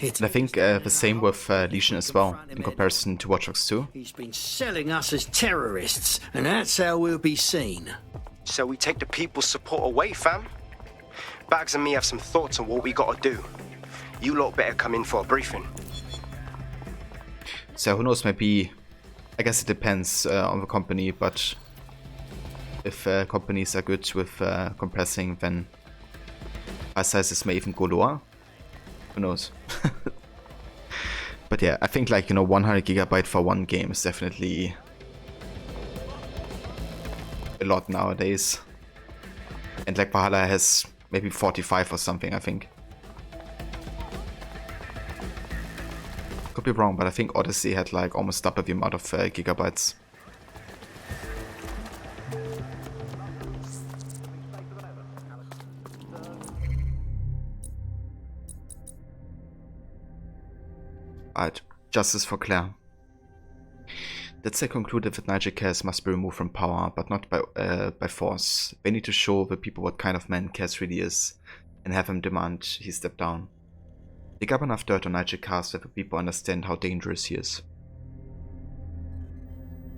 And I think the same with Legion as well, in comparison to Watch Dogs 2. He's been selling us as terrorists, and that's how we'll be seen. So we take the people's support away, fam? Bags and me have some thoughts on what we gotta do. You lot better come in for a briefing. So who knows, maybe, I guess it depends on the company, but if companies are good with compressing, then file sizes may even go lower. Who knows? But yeah, I think, like, you know, 100 GB for one game is definitely a lot nowadays. And like Valhalla has maybe 45 or something, I think. Could be wrong, but I think Odyssey had like almost double the amount of gigabytes. Alright, justice for Claire. That they concluded that Nigel Cass must be removed from power, but not by force. They need to show the people what kind of man Cass really is, and have him demand he step down. They got enough dirt on Nigel Cass that the people understand how dangerous he is.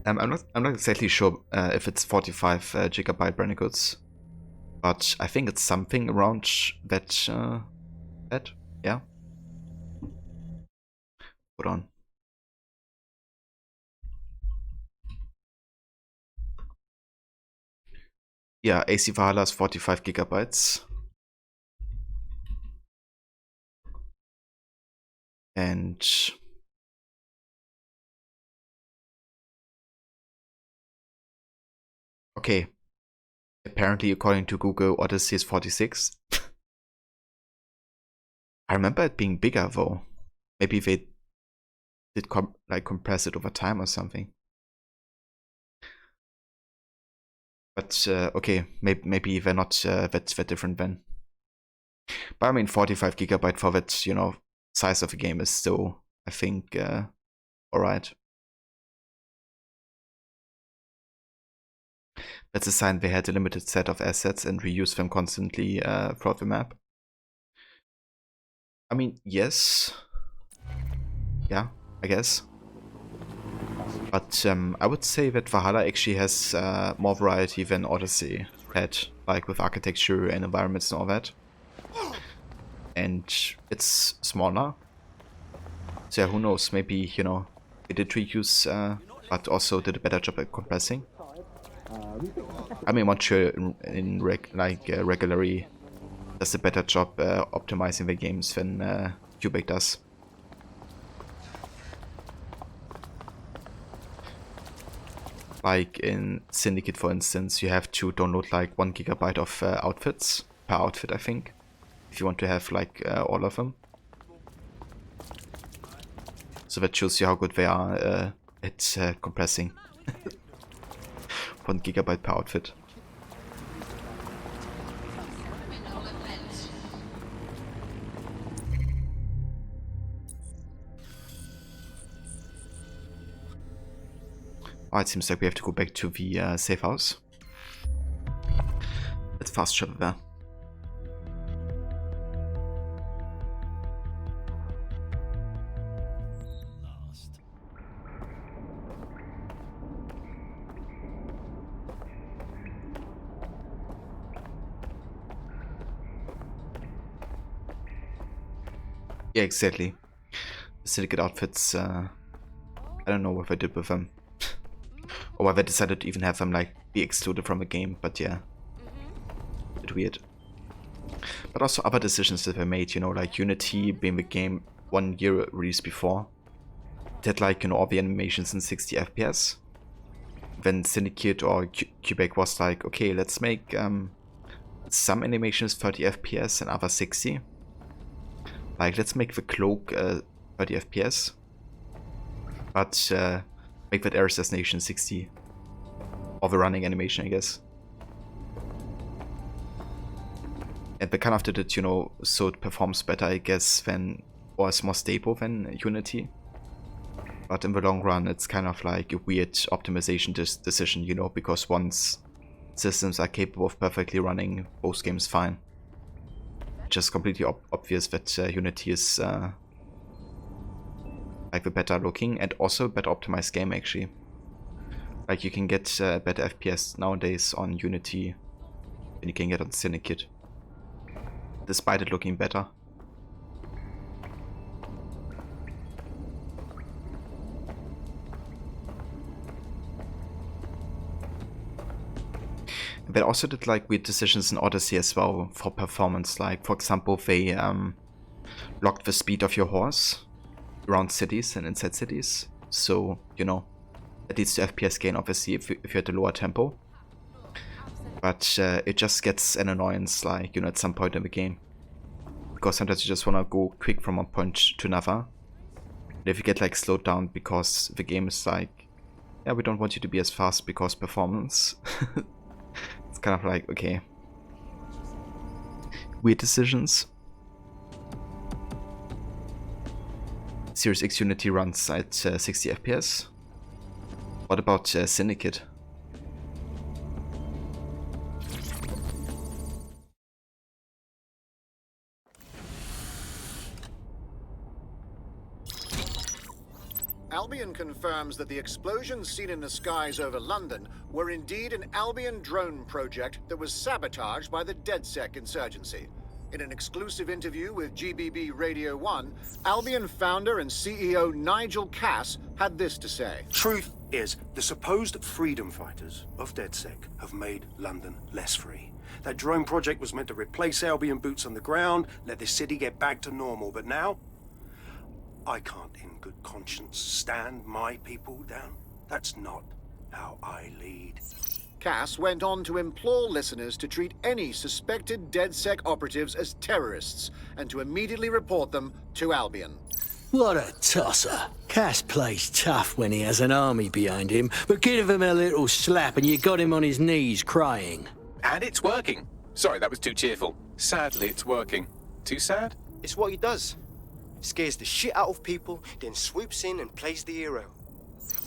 I'm not exactly sure if it's 45 gigabyte brand goods, but I think it's something around that. Yeah. Hold on. Yeah, AC Valhalla is 45 gigabytes. And okay, apparently according to Google, Odyssey is 46. I remember it being bigger though. Maybe they did compress it over time or something. But okay, maybe they're not that different then. But I mean, 45 gigabyte for that, you know, size of a game is still, I think, alright. That's a sign they had a limited set of assets and reused them constantly throughout the map. I mean, yes. Yeah, I guess. But I would say that Valhalla actually has more variety than Odyssey had, like with architecture and environments and all that. And it's smaller. So yeah, who knows, maybe, you know, they did reuse, but also did a better job at compressing. I mean, Montreal regularly does a better job optimizing the games than Quebec does. Like in Syndicate, for instance, you have to download like 1 gigabyte of outfits per outfit, I think, if you want to have like all of them. So that shows you how good they are at compressing. 1 gigabyte per outfit. Oh, it seems like we have to go back to the safe house. Let's fast travel there. Yeah, exactly. The syndicate outfits, I don't know what I did with them. Or why they decided to even have them like be excluded from a game, but yeah. A bit weird. But also other decisions that were made, you know, like Unity being the game 1 year release before. It had like, you know, all the animations in 60 FPS. Then Syndicate or Quebec was like, okay, let's some animations 30 FPS and other 60. Like, let's make the cloak 30 FPS, but make that air assassination 60. Or the running animation, I guess. And they kind of did it, you know, so it performs better, I guess, than, or is more stable than Unity. But in the long run, it's kind of like a weird optimization decision, you know, because once systems are capable of perfectly running both games fine, it's just completely obvious that Unity is like the better looking and also better optimized game, actually. Like, you can get better FPS nowadays on Unity than you can get on Syndicate, despite it looking better. They also did like weird decisions in Odyssey as well for performance. Like, for example, they locked the speed of your horse around cities and inside cities. So, you know, that leads to FPS gain, obviously, if you're at a lower tempo. But it just gets an annoyance, like, you know, at some point in the game. Because sometimes you just want to go quick from one point to another. And if you get like slowed down because the game is like, yeah, we don't want you to be as fast because performance. It's kind of like, okay. Weird decisions. Series X Unity runs at 60 FPS. What about Syndicate? Albion confirms that the explosions seen in the skies over London were indeed an Albion drone project that was sabotaged by the DedSec insurgency. In an exclusive interview with GBB Radio 1, Albion founder and CEO Nigel Cass had this to say. Truth is, the supposed freedom fighters of DedSec have made London less free. That drone project was meant to replace Albion boots on the ground, let the city get back to normal, but now I can't in good conscience stand my people down. That's not how I lead. Cass went on to implore listeners to treat any suspected DedSec operatives as terrorists and to immediately report them to Albion. What a tosser. Cass plays tough when he has an army behind him, but give him a little slap and you got him on his knees crying. And it's working. Sorry, that was too cheerful. Sadly, it's working. Too sad? It's what he does. Scares the shit out of people, then swoops in and plays the hero.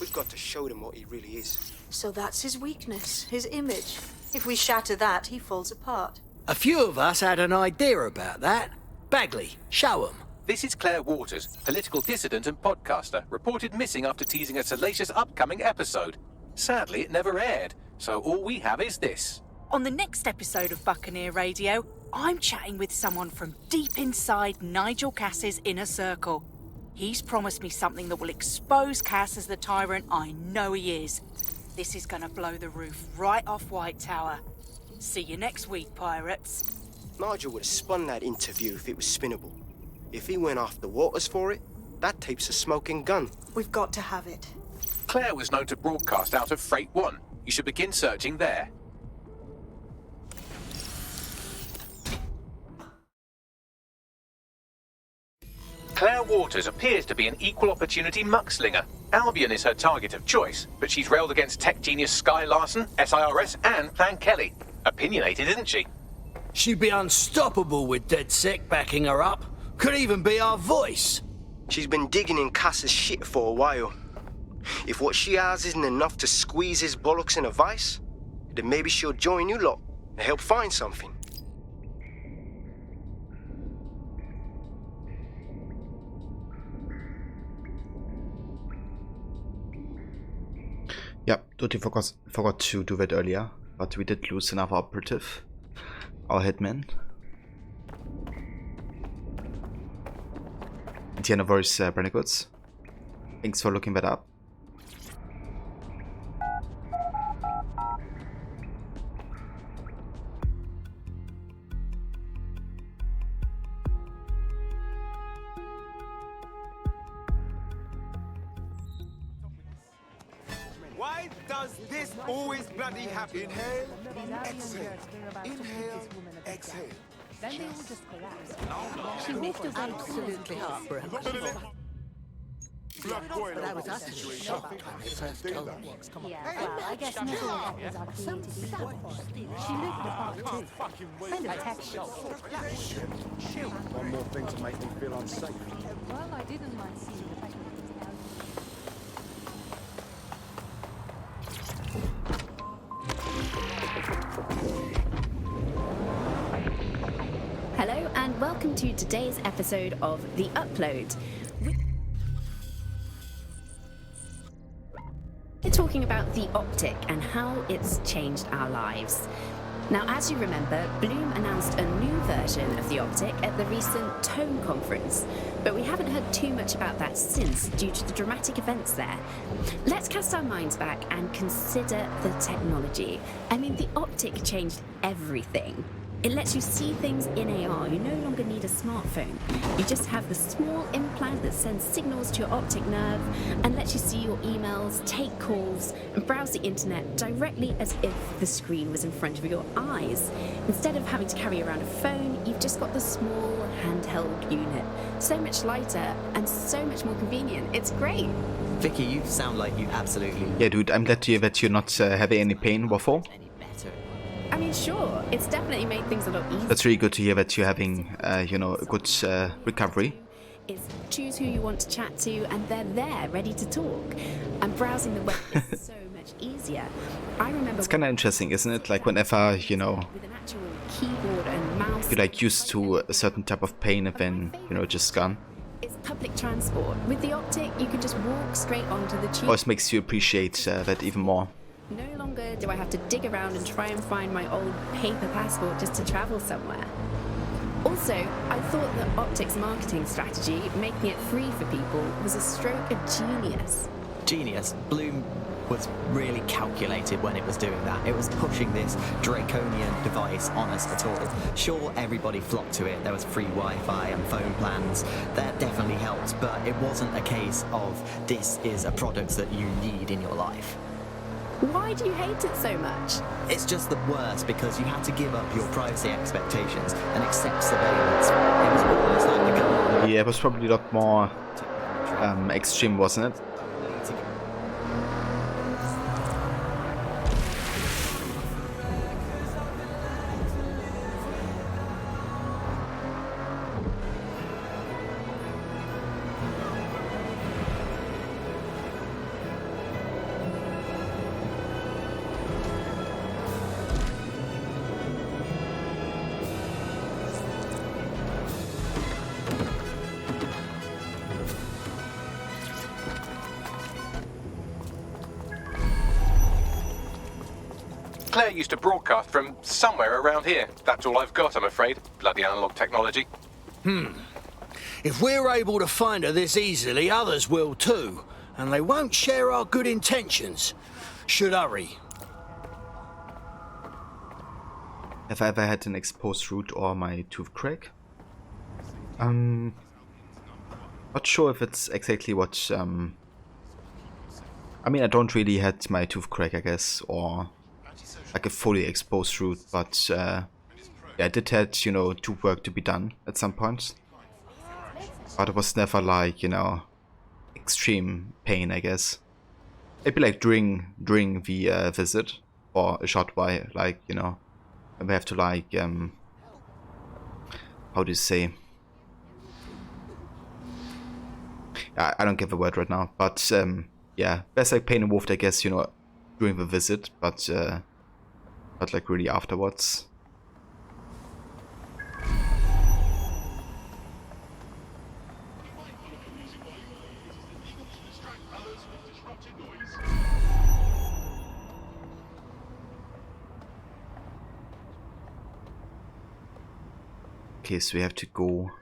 We've got to show them what he really is. So that's his weakness, his image. If we shatter that, he falls apart. A few of us had an idea about that. Bagley, show 'em. This is Claire Waters, political dissident and podcaster, reported missing after teasing a salacious upcoming episode. Sadly, it never aired, so all we have is this. On the next episode of Buccaneer Radio, I'm chatting with someone from deep inside Nigel Cass's inner circle. He's promised me something that will expose Cass as the tyrant I know he is. This is gonna blow the roof right off White Tower. See you next week, pirates. Nigel would have spun that interview if it was spinnable. If he went after Waters for it, that tape's a smoking gun. We've got to have it. Claire was known to broadcast out of Freight 1. You should begin searching there. Claire Waters appears to be an equal opportunity muckslinger. Albion is her target of choice, but she's railed against tech genius Sky Larson, SIRS, and Plan Kelly. Opinionated, isn't she? She'd be unstoppable with DedSec backing her up. Could even be our voice. She's been digging in Cass's shit for a while. If what she has isn't enough to squeeze his bollocks in a vice, then maybe she'll join you lot and help find something. Yeah, totally forgot to do that earlier, but we did lose another operative, our hitman. And yeah, no worries, Brandon Goods. Thanks for looking that up. Why does this always bloody happen? Inhale, exhale. Inhale, Exhale. Then they all just collapsed. She walked away absolutely heartbroken. Blood boiling. But I was utterly shocked when they first told me. Yeah, well, I guess not all apples are created equal. She lived apart too. Kind of tech shop. One more thing to make me feel unsafe. Well, I didn't mind seeing the fact Hello and welcome to today's episode of The Upload. We're talking about the optic and how it's changed our lives. Now, as you remember, Bloom announced a new version of the optic at the recent Tone conference, but we haven't heard too much about that since due to the dramatic events there. Let's cast our minds back and consider the technology. I mean, the optic changed everything. It lets you see things in AR. You no longer need a smartphone. You just have the small implant that sends signals to your optic nerve and lets you see your emails, take calls, and browse the internet directly as if the screen was in front of your eyes. Instead of having to carry around a phone, you've just got the small handheld unit. So much lighter and so much more convenient. It's great. Vicky, you sound like you absolutely... Yeah, dude, I'm glad to hear that you're not having any pain, Waffle. I mean, sure, it's definitely made things a lot easier. That's really good to hear that you're having, a good recovery. Is choose who you want to chat to, and they're there, ready to talk. And browsing the web is so much easier. I remember it's kind of interesting, isn't it? Like whenever, with an actual keyboard and mouse. you're like used to a certain type of pain, and then just gone. It's public transport. With the optic, you can just walk straight onto the tube. Always makes you appreciate that even more. No longer do I have to dig around and try and find my old paper passport just to travel somewhere. Also, I thought that Optic's marketing strategy, making it free for people, was a stroke of genius. Genius. Bloom was really calculated when it was doing that. It was pushing this draconian device on us at all. Sure, everybody flocked to it. There was free Wi-Fi and phone plans. That definitely helped, but it wasn't a case of this is a product that you need in your life. Why do you hate it so much? It's just the worst because you had to give up your privacy expectations and accept surveillance. It was almost like the government. Yeah, it was probably a lot more extreme, wasn't it? Claire used to broadcast from somewhere around here. That's all I've got, I'm afraid. Bloody analog technology. If we're able to find her this easily, others will too. And they won't share our good intentions. Should hurry. Have I ever had an exposed root or my tooth crack? Not sure if it's exactly what... I mean, I don't really had my tooth crack, I guess, or like a fully exposed root, but yeah, I did have, tooth work to be done at some point. But it was never like, extreme pain, I guess. Maybe like during the visit, or a short while, like, and we have to like, how do you say? I don't get the word right now, but yeah, there's like pain involved, I guess, during the visit, but not like really afterwards. Okay, so we have to go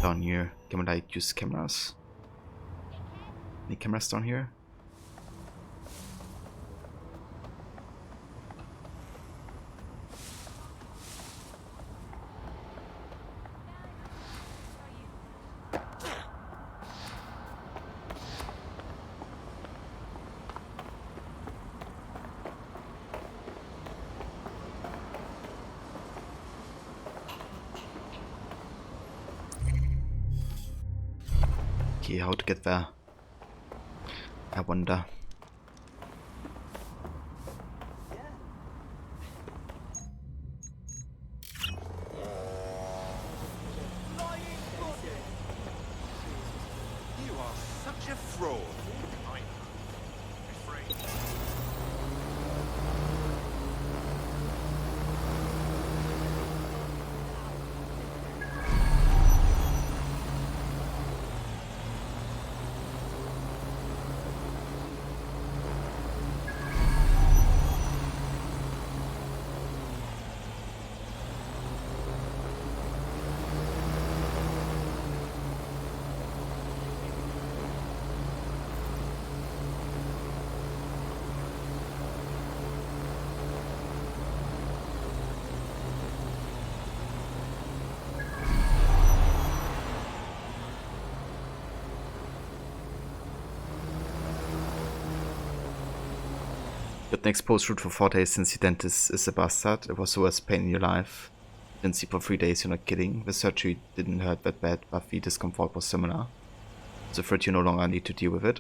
down here. Can we like use cameras? Any cameras down here? wiki how to get there. I wonder. You are such a fraud. Got an exposed route for 4 days since your dentist is a bastard. It was the worst pain in your life. Didn't sleep for 3 days, you're not kidding. The surgery didn't hurt that bad, but the discomfort was similar. So afraid you no longer need to deal with it.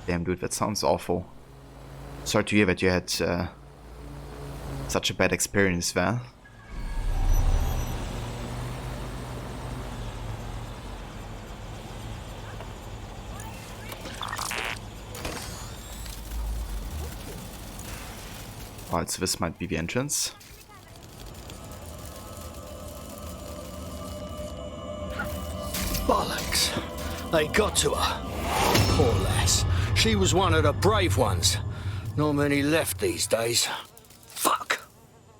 Damn dude, that sounds awful. Sorry to hear that you had such a bad experience there. Alright, so this might be the entrance. Bollocks. They got to her. Poor lass. She was one of the brave ones. Not many left these days. Fuck!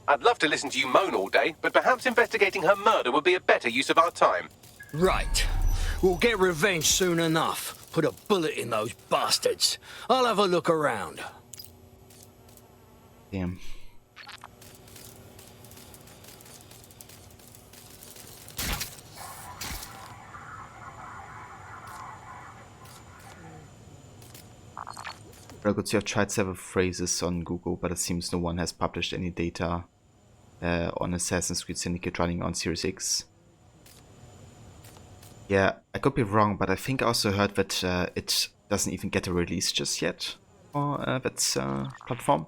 I'd love to listen to you moan all day, but perhaps investigating her murder would be a better use of our time. Right. We'll get revenge soon enough. Put a bullet in those bastards. I'll have a look around. Damn. Very good. So I've tried several phrases on Google, but it seems no one has published any data on Assassin's Creed Syndicate running on Series X. Yeah, I could be wrong, but I think I also heard that it doesn't even get a release just yet for that platform.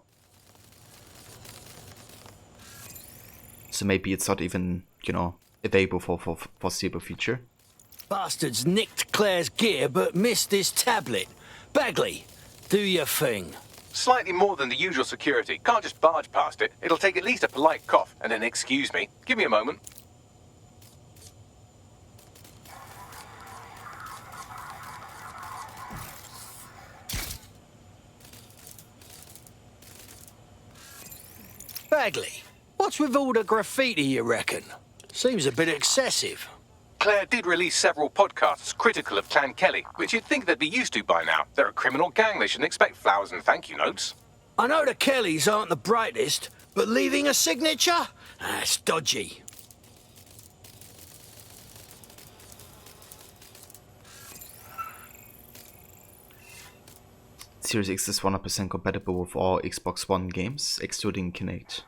So maybe it's not even, you know, available for foreseeable future. Bastards nicked Claire's gear but missed this tablet. Bagley, do your thing. Slightly more than the usual security. Can't just barge past it. It'll take at least a polite cough and an excuse me. Give me a moment. Bagley, what's with all the graffiti, you reckon? Seems a bit excessive. Claire did release several podcasts critical of Clan Kelly, which you'd think they'd be used to by now. They're a criminal gang. They shouldn't expect flowers and thank you notes. I know the Kellys aren't the brightest, but leaving a signature? That's dodgy. Series X is 100% compatible with all Xbox One games, excluding Kinect.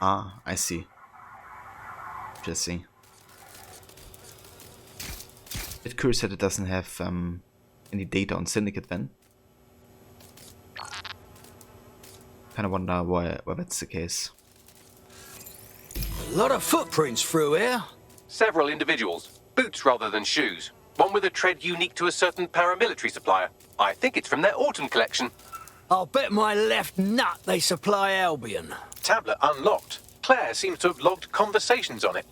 Ah, I see. Interesting. Bit curious that it doesn't have any data on Syndicate then. Kinda wonder why that's the case. A lot of footprints through here. Several individuals. Boots rather than shoes. One with a tread unique to a certain paramilitary supplier. I think it's from their autumn collection. I'll bet my left nut they supply Albion. Tablet unlocked. Claire seems to have logged conversations on it.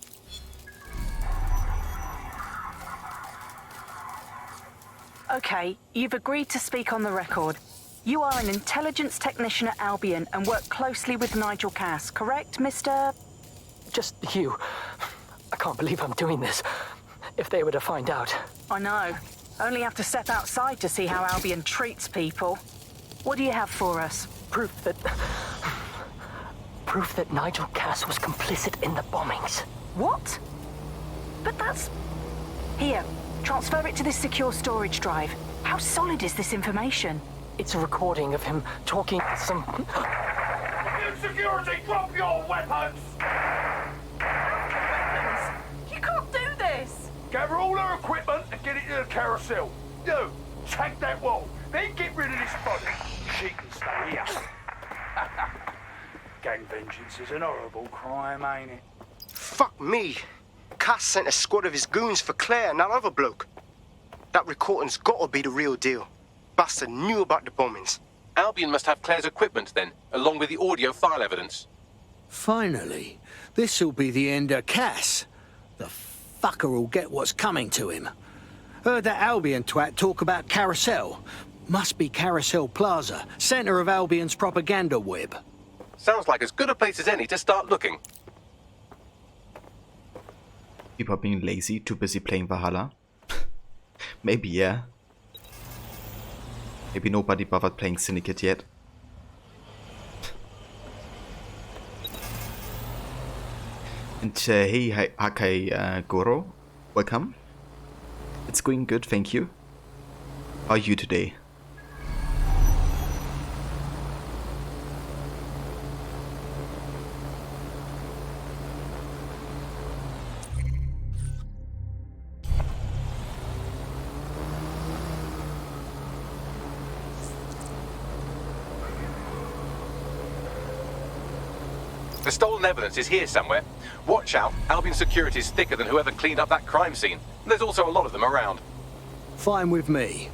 Okay, you've agreed to speak on the record. You are an intelligence technician at Albion and work closely with Nigel Cass, correct, Mr...? Just you. I can't believe I'm doing this. If they were to find out. I know. Only have to step outside to see how Albion treats people. What do you have for us? Proof that Nigel Cass was complicit in the bombings. What? But that's... Here, transfer it to this secure storage drive. How solid is this information? It's a recording of him talking to some... Security, drop your weapons! You can't do this! Gather all her equipment and get it to the carousel. You, take that wall, then get rid of this body. She can stay here. Gang vengeance is an horrible crime, ain't it? Fuck me. Cass sent a squad of his goons for Claire and that other bloke. That recording's gotta be the real deal. Bastard knew about the bombings. Albion must have Claire's equipment then, along with the audio file evidence. Finally, this'll be the end of Cass. The fucker will get what's coming to him. Heard that Albion twat talk about Carousel. Must be Carousel Plaza, centre of Albion's propaganda web. Sounds like as good a place as any to start looking. People are being lazy, too busy playing Valhalla. Maybe, yeah. Maybe nobody bothered playing Syndicate yet. And hey, Hakai Goro, welcome. It's going good, thank you. How are you today? The stolen evidence is here somewhere. Watch out, Albion security is thicker than whoever cleaned up that crime scene. There's also a lot of them around. Fine with me.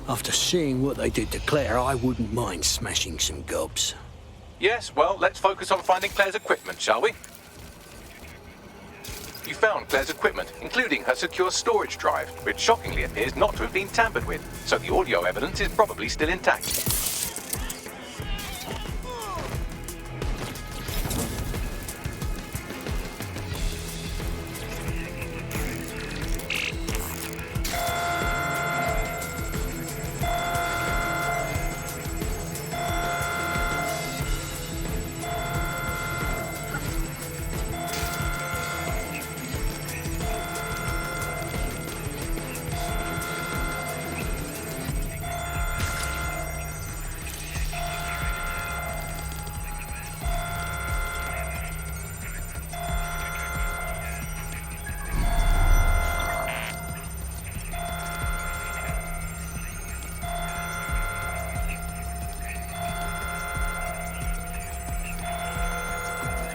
After seeing what they did to Claire, I wouldn't mind smashing some gobs. Yes, well, let's focus on finding Claire's equipment, shall we? You found Claire's equipment, including her secure storage drive, which shockingly appears not to have been tampered with, so the audio evidence is probably still intact.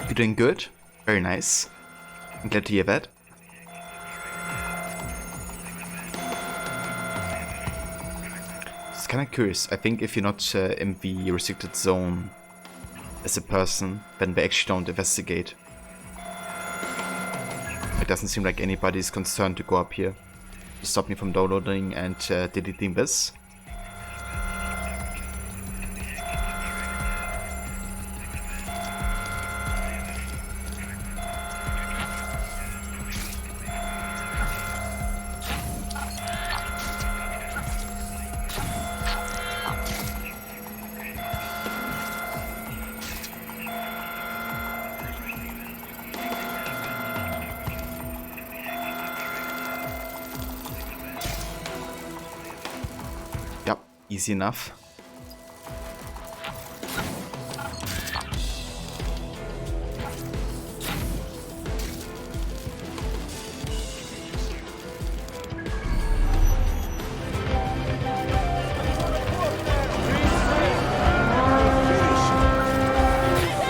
You're doing good. Very nice. I'm glad to hear that. It's kind of curious. I think if you're not in the restricted zone as a person, then they actually don't investigate. It doesn't seem like anybody's concerned to go up here to stop me from downloading and deleting this. Easy enough.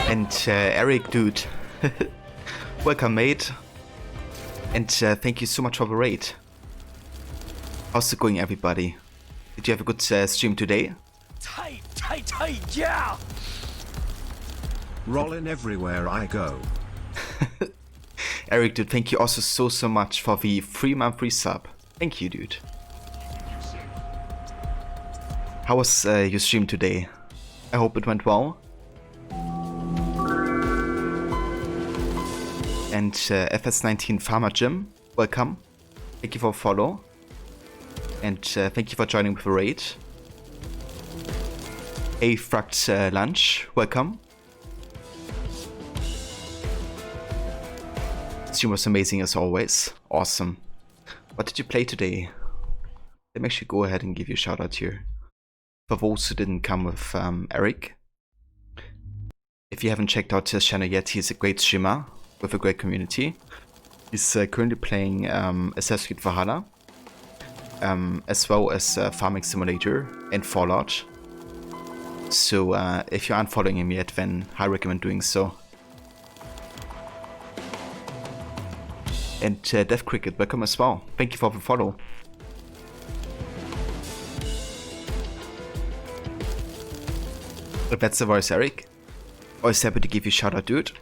And Eric, dude, welcome, mate. And thank you so much for the raid. How's it going, everybody? Did you have a good stream today? Tight, yeah! Rolling everywhere I go. Eric, dude, thank you also so much for the 3-month resub. Thank you, dude. How was your stream today? I hope it went well. And FS19 Farmer Jim, welcome. Thank you for follow. And thank you for joining with the raid. Hey, Fruct Lunch, welcome. Stream was amazing as always. Awesome. What did you play today? Let me actually go ahead and give you a shout out here. For those who didn't come with Eric. If you haven't checked out his channel yet, he's a great streamer with a great community. He's currently playing Assassin's Creed Valhalla. as well as Farming Simulator and Fallout. So if you aren't following him yet, then I recommend doing so. And Death Cricket, welcome as well. Thank you for the follow. If that's the voice, Eric. Always happy to give you a shout out, dude.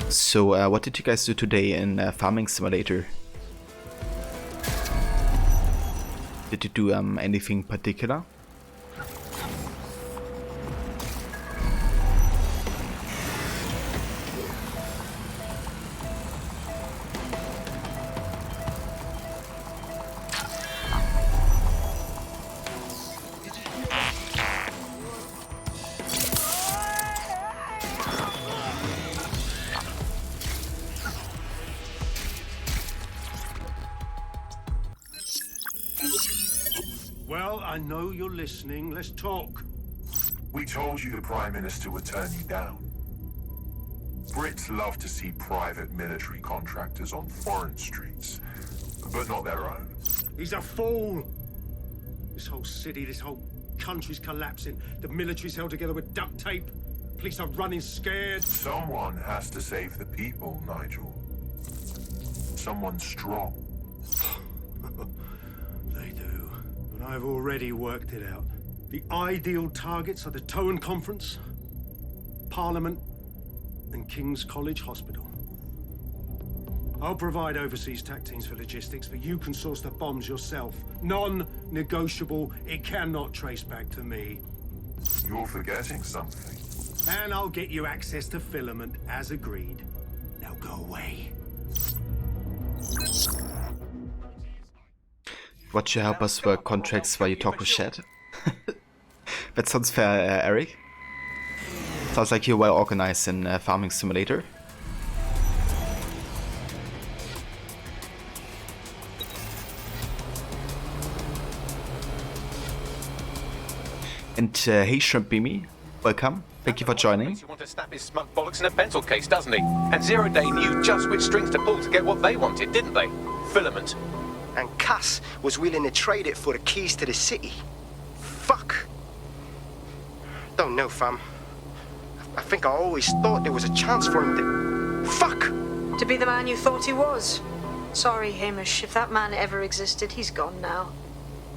So, what did you guys do today in Farming Simulator? Did you do anything particular? Well, I know you're listening. Let's talk. We told you the Prime Minister would turn you down. Brits love to see private military contractors on foreign streets, but not their own. He's a fool. This whole city, this whole country's collapsing. The military's held together with duct tape. Police are running scared. Someone has to save the people, Nigel. Someone strong. They do. But I've already worked it out. The ideal targets are the Towan Conference, Parliament, and King's College Hospital. I'll provide overseas tac teams for logistics, but you can source the bombs yourself. Non-negotiable. It cannot trace back to me. You're forgetting something. And I'll get you access to filament, as agreed. Now go away. Watch you help us work contracts while you talk with Shed. That sounds fair, Eric. Sounds like you're well organized in Farming Simulator. And hey Shrimp Beamy, welcome. Thank you for joining. He wants to snap his smug bollocks in a pencil case, doesn't he? And Zero Day knew just which strings to pull to get what they wanted, didn't they? Filament. And Cass was willing to trade it for the keys to the city. Fuck. Don't know, fam. I think I always thought there was a chance for him to... Fuck! To be the man you thought he was. Sorry, Hamish. If that man ever existed, he's gone now.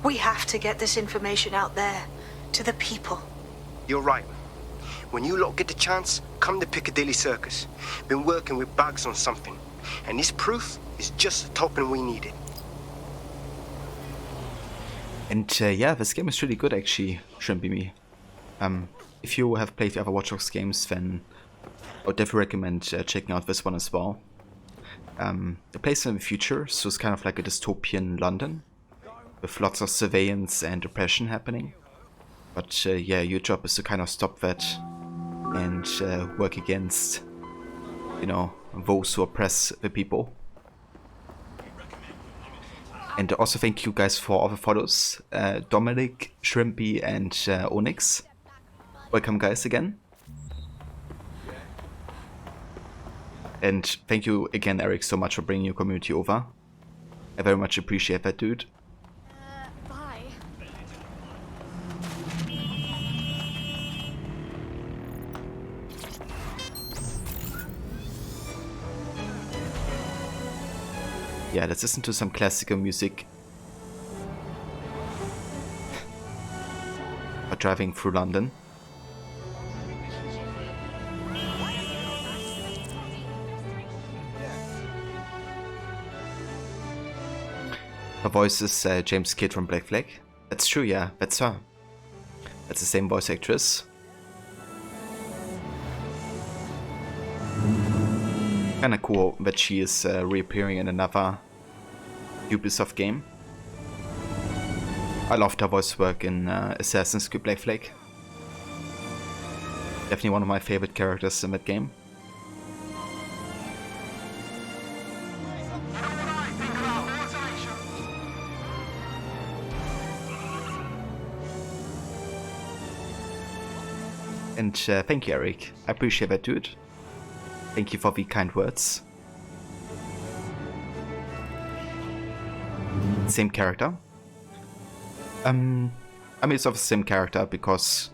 We have to get this information out there. To the people. You're right. When you lot get the chance, come to Piccadilly Circus. Been working with Bags on something. And this proof is just the topping we needed. And yeah, this game is really good actually, Shrimp Beamy. If you have played the other Watch Dogs games, then I would definitely recommend checking out this one as well. It plays in the future, so it's kind of like a dystopian London, with lots of surveillance and oppression happening. But yeah, your job is to kind of stop that and work against, you know, those who oppress the people. And also thank you guys for all the follows, Dominic, Shrimpy, and Onyx. Welcome guys again. And thank you again, Eric, so much for bringing your community over. I very much appreciate that, dude. Bye. Yeah, let's listen to some classical music. While driving through London. Her voice is James Kidd from Black Flag. That's true, yeah, that's her. That's the same voice actress. Kinda cool that she is reappearing in another Ubisoft game. I loved her voice work in Assassin's Creed Black Flag. Definitely one of my favorite characters in that game. And thank you, Eric. I appreciate that, dude. Thank you for the kind words. same character. I mean, it's of the same character because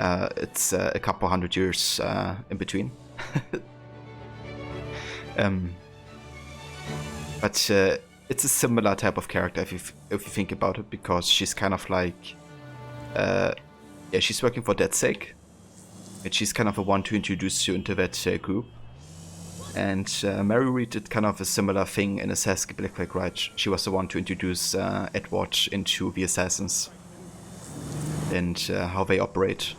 it's a couple hundred years in between. But it's a similar type of character if you think about it, because she's kind of like, yeah, she's working for DedSec, and she's kind of the one to introduce you into that group. And Mary Reed did kind of a similar thing in Assassin's Creed Black Flag, right? She was the one to introduce Edward into the Assassins and how they operate.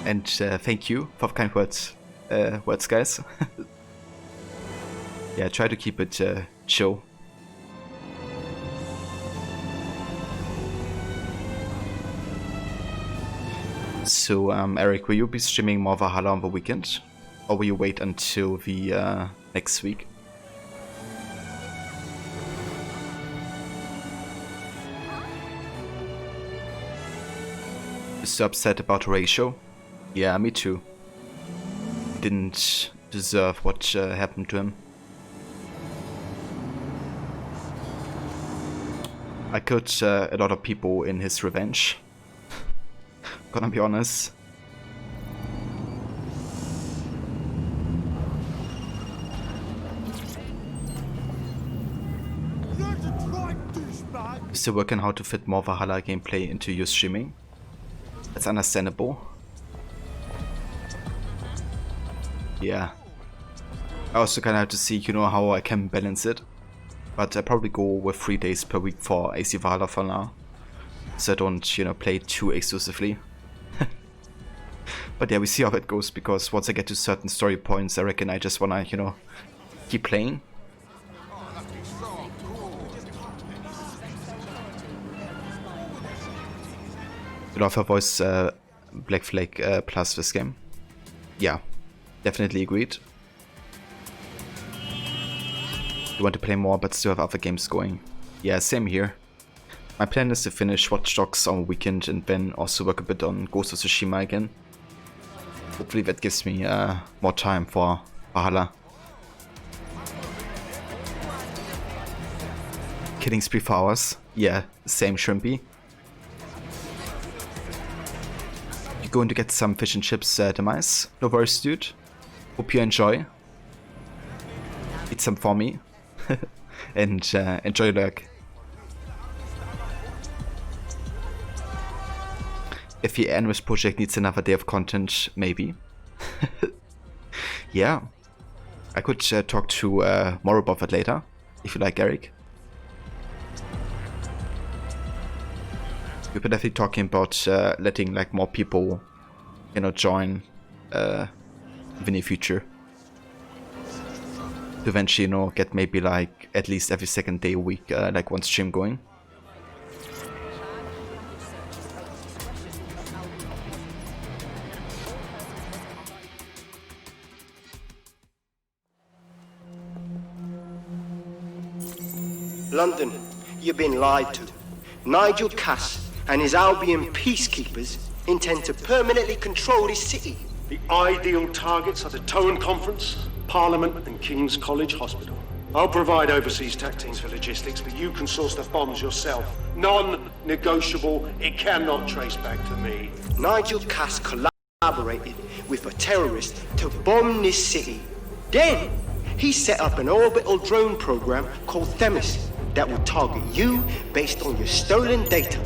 And thank you for the kind words, guys. Yeah, try to keep it chill. So, Eric, will you be streaming more Valhalla on the weekend? Or will you wait until the next week? So upset about the ratio? Yeah, me too. Didn't deserve what happened to him. I killed a lot of people in his revenge. Gonna be honest. Still working how to fit more Valhalla gameplay into your streaming. That's understandable. Yeah. I also kind of have to see, you know, how I can balance it. But I probably go with 3 days per week for AC Valhalla for now. So I don't, you know, play too exclusively. But yeah, we see how it goes, because once I get to certain story points, I reckon I just wanna, you know, keep playing. You love her voice, Black Flag plus this game. Yeah, definitely agreed. You want to play more but still have other games going. Yeah, same here. My plan is to finish Watch Dogs on the weekend and then also work a bit on Ghost of Tsushima again. Hopefully that gives me more time for Valhalla. Killing spree for hours. Yeah, same Shrimpy. You're going to get some fish and chips, Demise. No worries, dude. Hope you enjoy. Eat some for me. And enjoy your lurk. If the Animus project needs another day of content, maybe. Yeah. I could talk to more about that later, if you like, Eric. We've been definitely talking about letting like more people, you know, join in the near future. To eventually, you know, get maybe like at least every second day a week, like one stream going. London, you've been lied to. Nigel Cass and his Albion peacekeepers intend to permanently control this city. The ideal targets are the Towan Conference, Parliament, and King's College Hospital. I'll provide overseas tech teams for logistics, but you can source the bombs yourself. Non-negotiable. It cannot trace back to me. Nigel Cass collaborated with a terrorist to bomb this city. Then, he set up an orbital drone program called Themis that will target you based on your stolen data.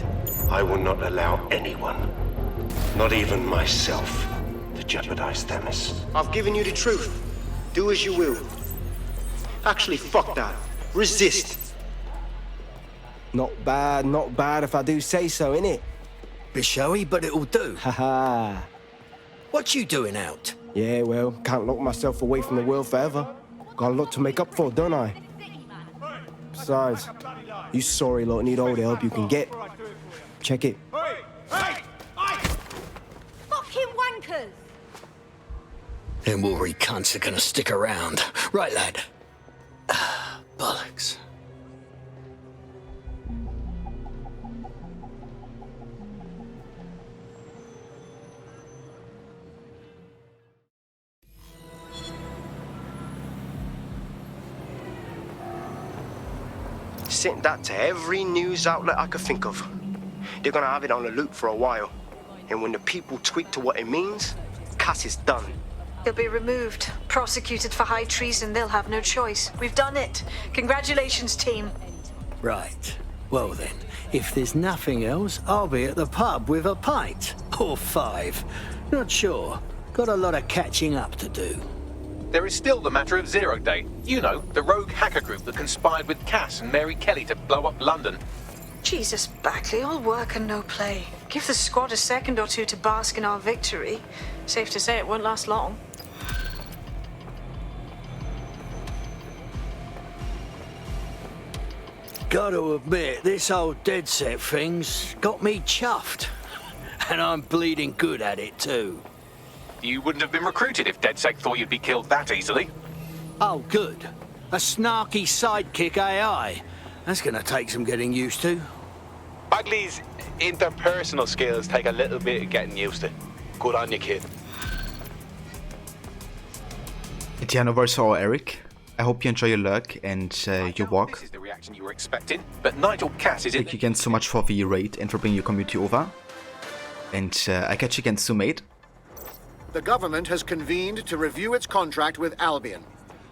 I will not allow anyone, not even myself, to jeopardize Themis. I've given you the truth. Do as you will. Actually, fuck that. Resist. Not bad if I do say so, innit? Bit showy, but it'll do. Haha. What you doing out? Yeah, well, can't lock myself away from the world forever. Got a lot to make up for, don't I? Besides, you sorry lot need all the help you can get. Check it. Fucking wankers! Them Wolverine cunts are gonna stick around. Right, lad? Bollocks. sent that to every news outlet I could think of. They're gonna have it on the loop for a while. And when the people tweak to what it means, Cass is done. He'll be removed, prosecuted for high treason. They'll have no choice. We've done it. Congratulations, team. Right. Well then, if there's nothing else, I'll be at the pub with a pint. Or 5. Not sure. Got a lot of catching up to do. There is still the matter of Zero Day. You know, the rogue hacker group that conspired with Cass and Mary Kelly to blow up London. Jesus, Bagley, all work and no play. Give the squad a second or two to bask in our victory. Safe to say it won't last long. Gotta admit, this old dead set thing's got me chuffed. And I'm bleeding good at it too. You wouldn't have been recruited if DedSec thought you'd be killed that easily. Oh, good. A snarky sidekick AI. That's gonna take some getting used to. Bagley's interpersonal skills take a little bit of getting used to. Good on you, kid. Etiano versus Eric. I hope you enjoy your lurk and your walk. This is the reaction you were expecting, but Nigel Cass is in. Thank you again so much for the raid and for bringing your community over. And I catch you again soon, mate. The government has convened to review its contract with Albion.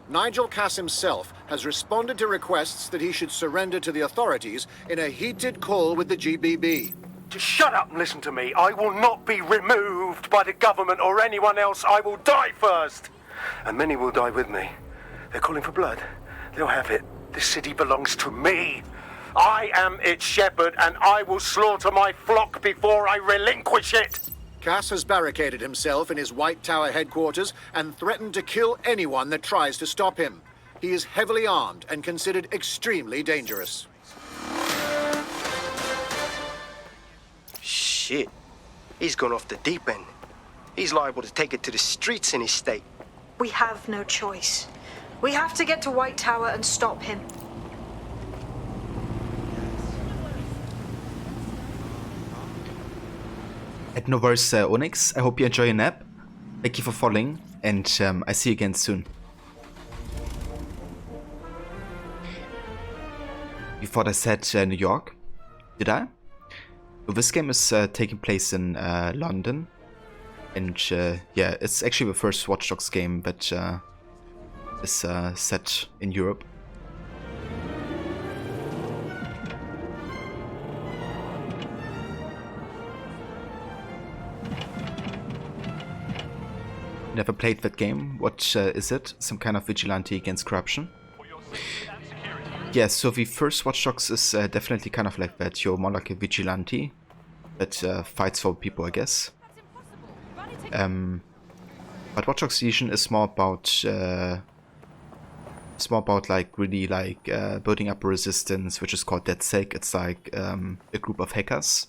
Nigel Cass himself has responded to requests that he should surrender to the authorities in a heated call with the GBB. Just shut up and listen to me. I will not be removed by the government or anyone else. I will die first. And many will die with me. They're calling for blood. They'll have it. This city belongs to me. I am its shepherd, and I will slaughter my flock before I relinquish it. Cass has barricaded himself in his White Tower headquarters and threatened to kill anyone that tries to stop him. He is heavily armed and considered extremely dangerous. Shit. He's gone off the deep end. He's liable to take it to the streets in his state. We have no choice. We have to get to White Tower and stop him. At Noverse Onyx, I hope you enjoy your nap. Thank you for following, and I see you again soon. You thought I said New York? Did I? Well, this game is taking place in London. And yeah, it's actually the first Watch Dogs game that is set in Europe. Never played that game. What is it? Some kind of vigilante against corruption? Yeah, so the first Watch Dogs is definitely kind of like that. You're more like a vigilante that fights for people, I guess. But Watch Dogs Legion is more about like really like building up a resistance, which is called DedSec. It's like a group of hackers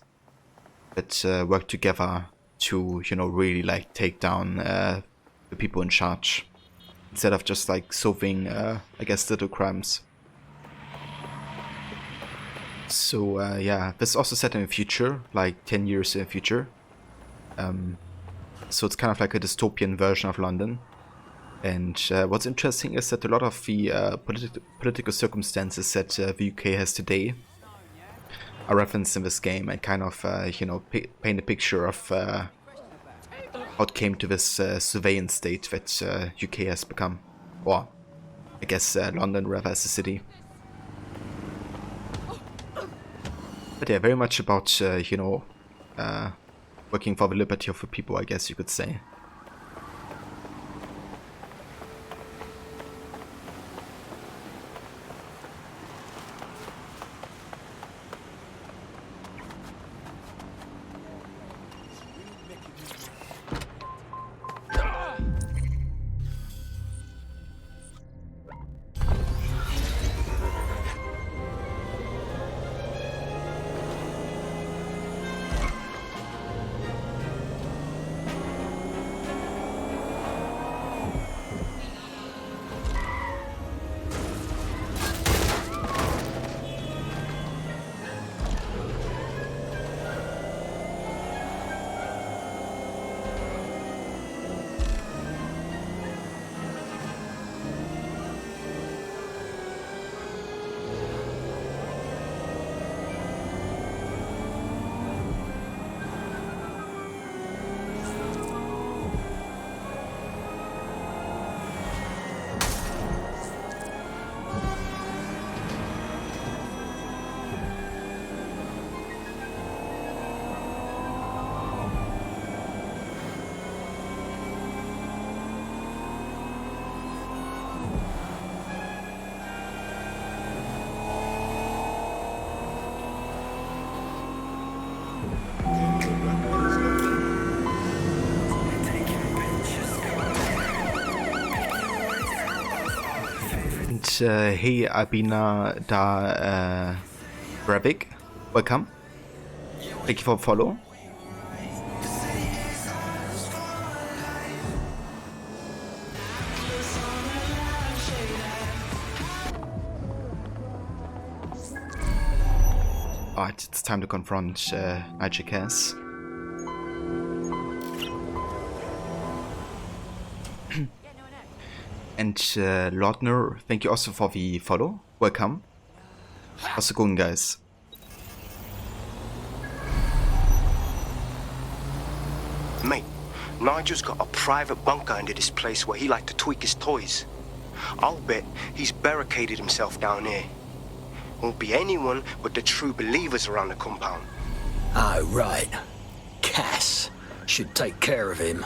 that work together to, you know, really like take down the people in charge instead of just like solving, I guess, little crimes. So yeah, this is also set in the future, like 10 years in the future. So it's kind of like a dystopian version of London. And what's interesting is that a lot of the political circumstances that the UK has today are referenced in this game and kind of, you know, paint a picture of how it came to this surveillance state that UK has become. Or, I guess, London rather as a city. But yeah, very much about, you know, working for the liberty of the people, I guess you could say. And hey, Albina da Bravik, welcome. Thank you for follow. Alright, it's time to confront Nigel Cass. And Lordner, thank you also for the follow. Welcome. How's it going, guys? Mate, Nigel's got a private bunker under this place where he liked to tweak his toys. I'll bet he's barricaded himself down here. Won't be anyone but the true believers around the compound. Oh, right. Cass should take care of him.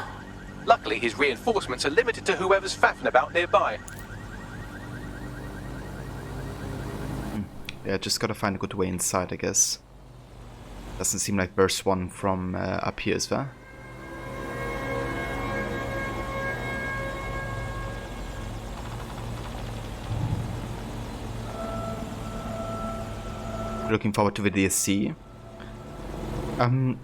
Luckily, his reinforcements are limited to whoever's faffing about nearby. Yeah, just gotta find a good way inside, I guess. Doesn't seem like there's one from up here, is there? Looking forward to the DSC.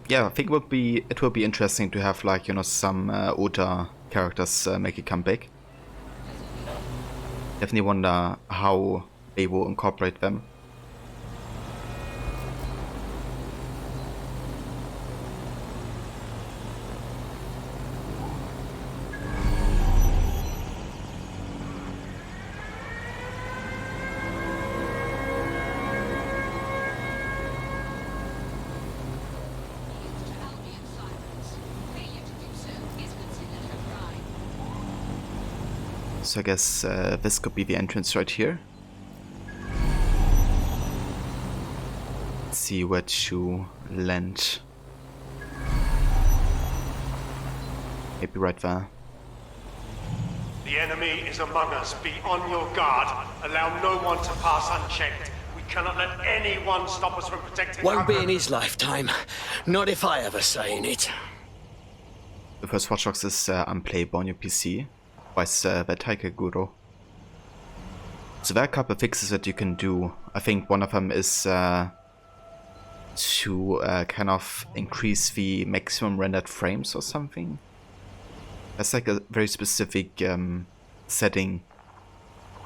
Yeah, I think it will be interesting to have, like, you know, some older characters make a comeback. Definitely wonder how they will incorporate them. So I guess this could be the entrance right here. Let's see where to land. Maybe right there. The enemy is among us. Be on your guard. Allow no one to pass unchecked. We cannot let anyone stop us from protecting. Won't be in his lifetime. Not if I ever say in it. The first Watch Dogs is unplayable on your PC. Was the Tiger Guru. So there are a couple of fixes that you can do. I think one of them is to kind of increase the maximum rendered frames or something. That's like a very specific setting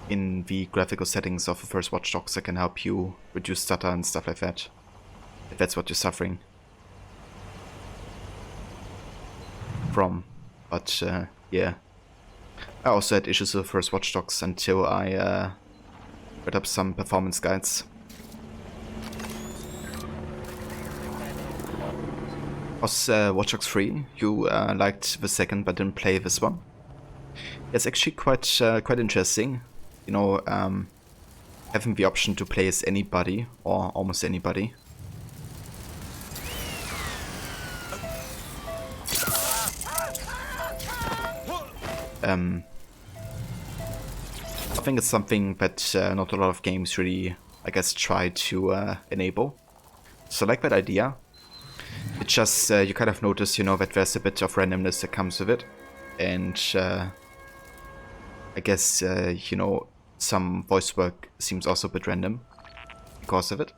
in the graphical settings of the first Watch Dogs that can help you reduce stutter and stuff like that, if that's what you're suffering from. But yeah. I also had issues with the first Watch Dogs until I read up some performance guides. Was Watch Dogs 3? You liked the second but didn't play this one? It's actually quite interesting. You know, having the option to play as anybody or almost anybody. I think it's something that not a lot of games really, I guess, try to enable. So I like that idea. It just, you kind of notice, you know, that there's a bit of randomness that comes with it. And I guess, you know, some voice work seems also a bit random because of it.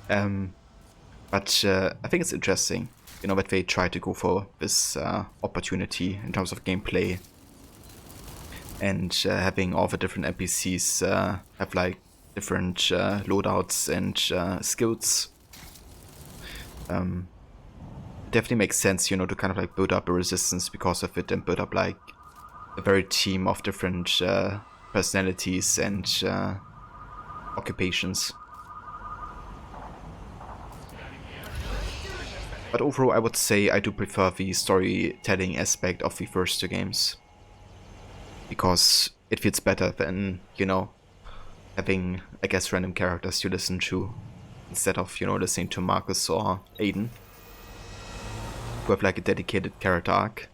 But I think it's interesting, you know, that they try to go for this opportunity in terms of gameplay. And having all the different NPCs have like different loadouts and skills. Definitely makes sense, you know, to kind of like build up a resistance because of it and build up like a very team of different personalities and occupations. But overall, I would say I do prefer the storytelling aspect of the first two games. Because it feels better than, you know, having, I guess, random characters you listen to instead of, you know, listening to Marcus or Aiden, who have like a dedicated character arc.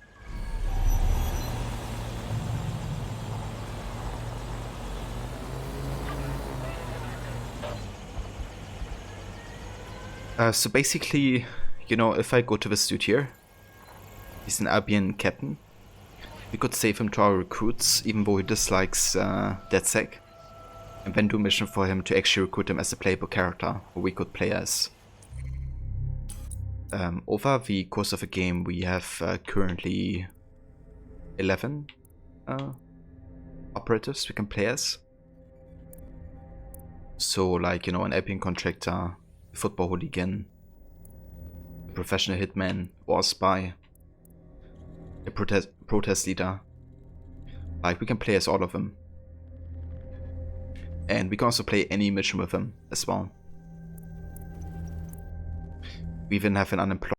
So basically, you know, if I go to this dude here, he's an Albion captain. We could save him to our recruits, even though he dislikes DedSec, and then do a mission for him to actually recruit him as a playable character who we could play as. Over the course of the game, we have currently 11 operatives we can play as. So, like, you know, an Albion contractor, a football hooligan, a professional hitman or a spy, a protest leader. Like, we can play as all of them. And we can also play any mission with them as well. We even have an unemployed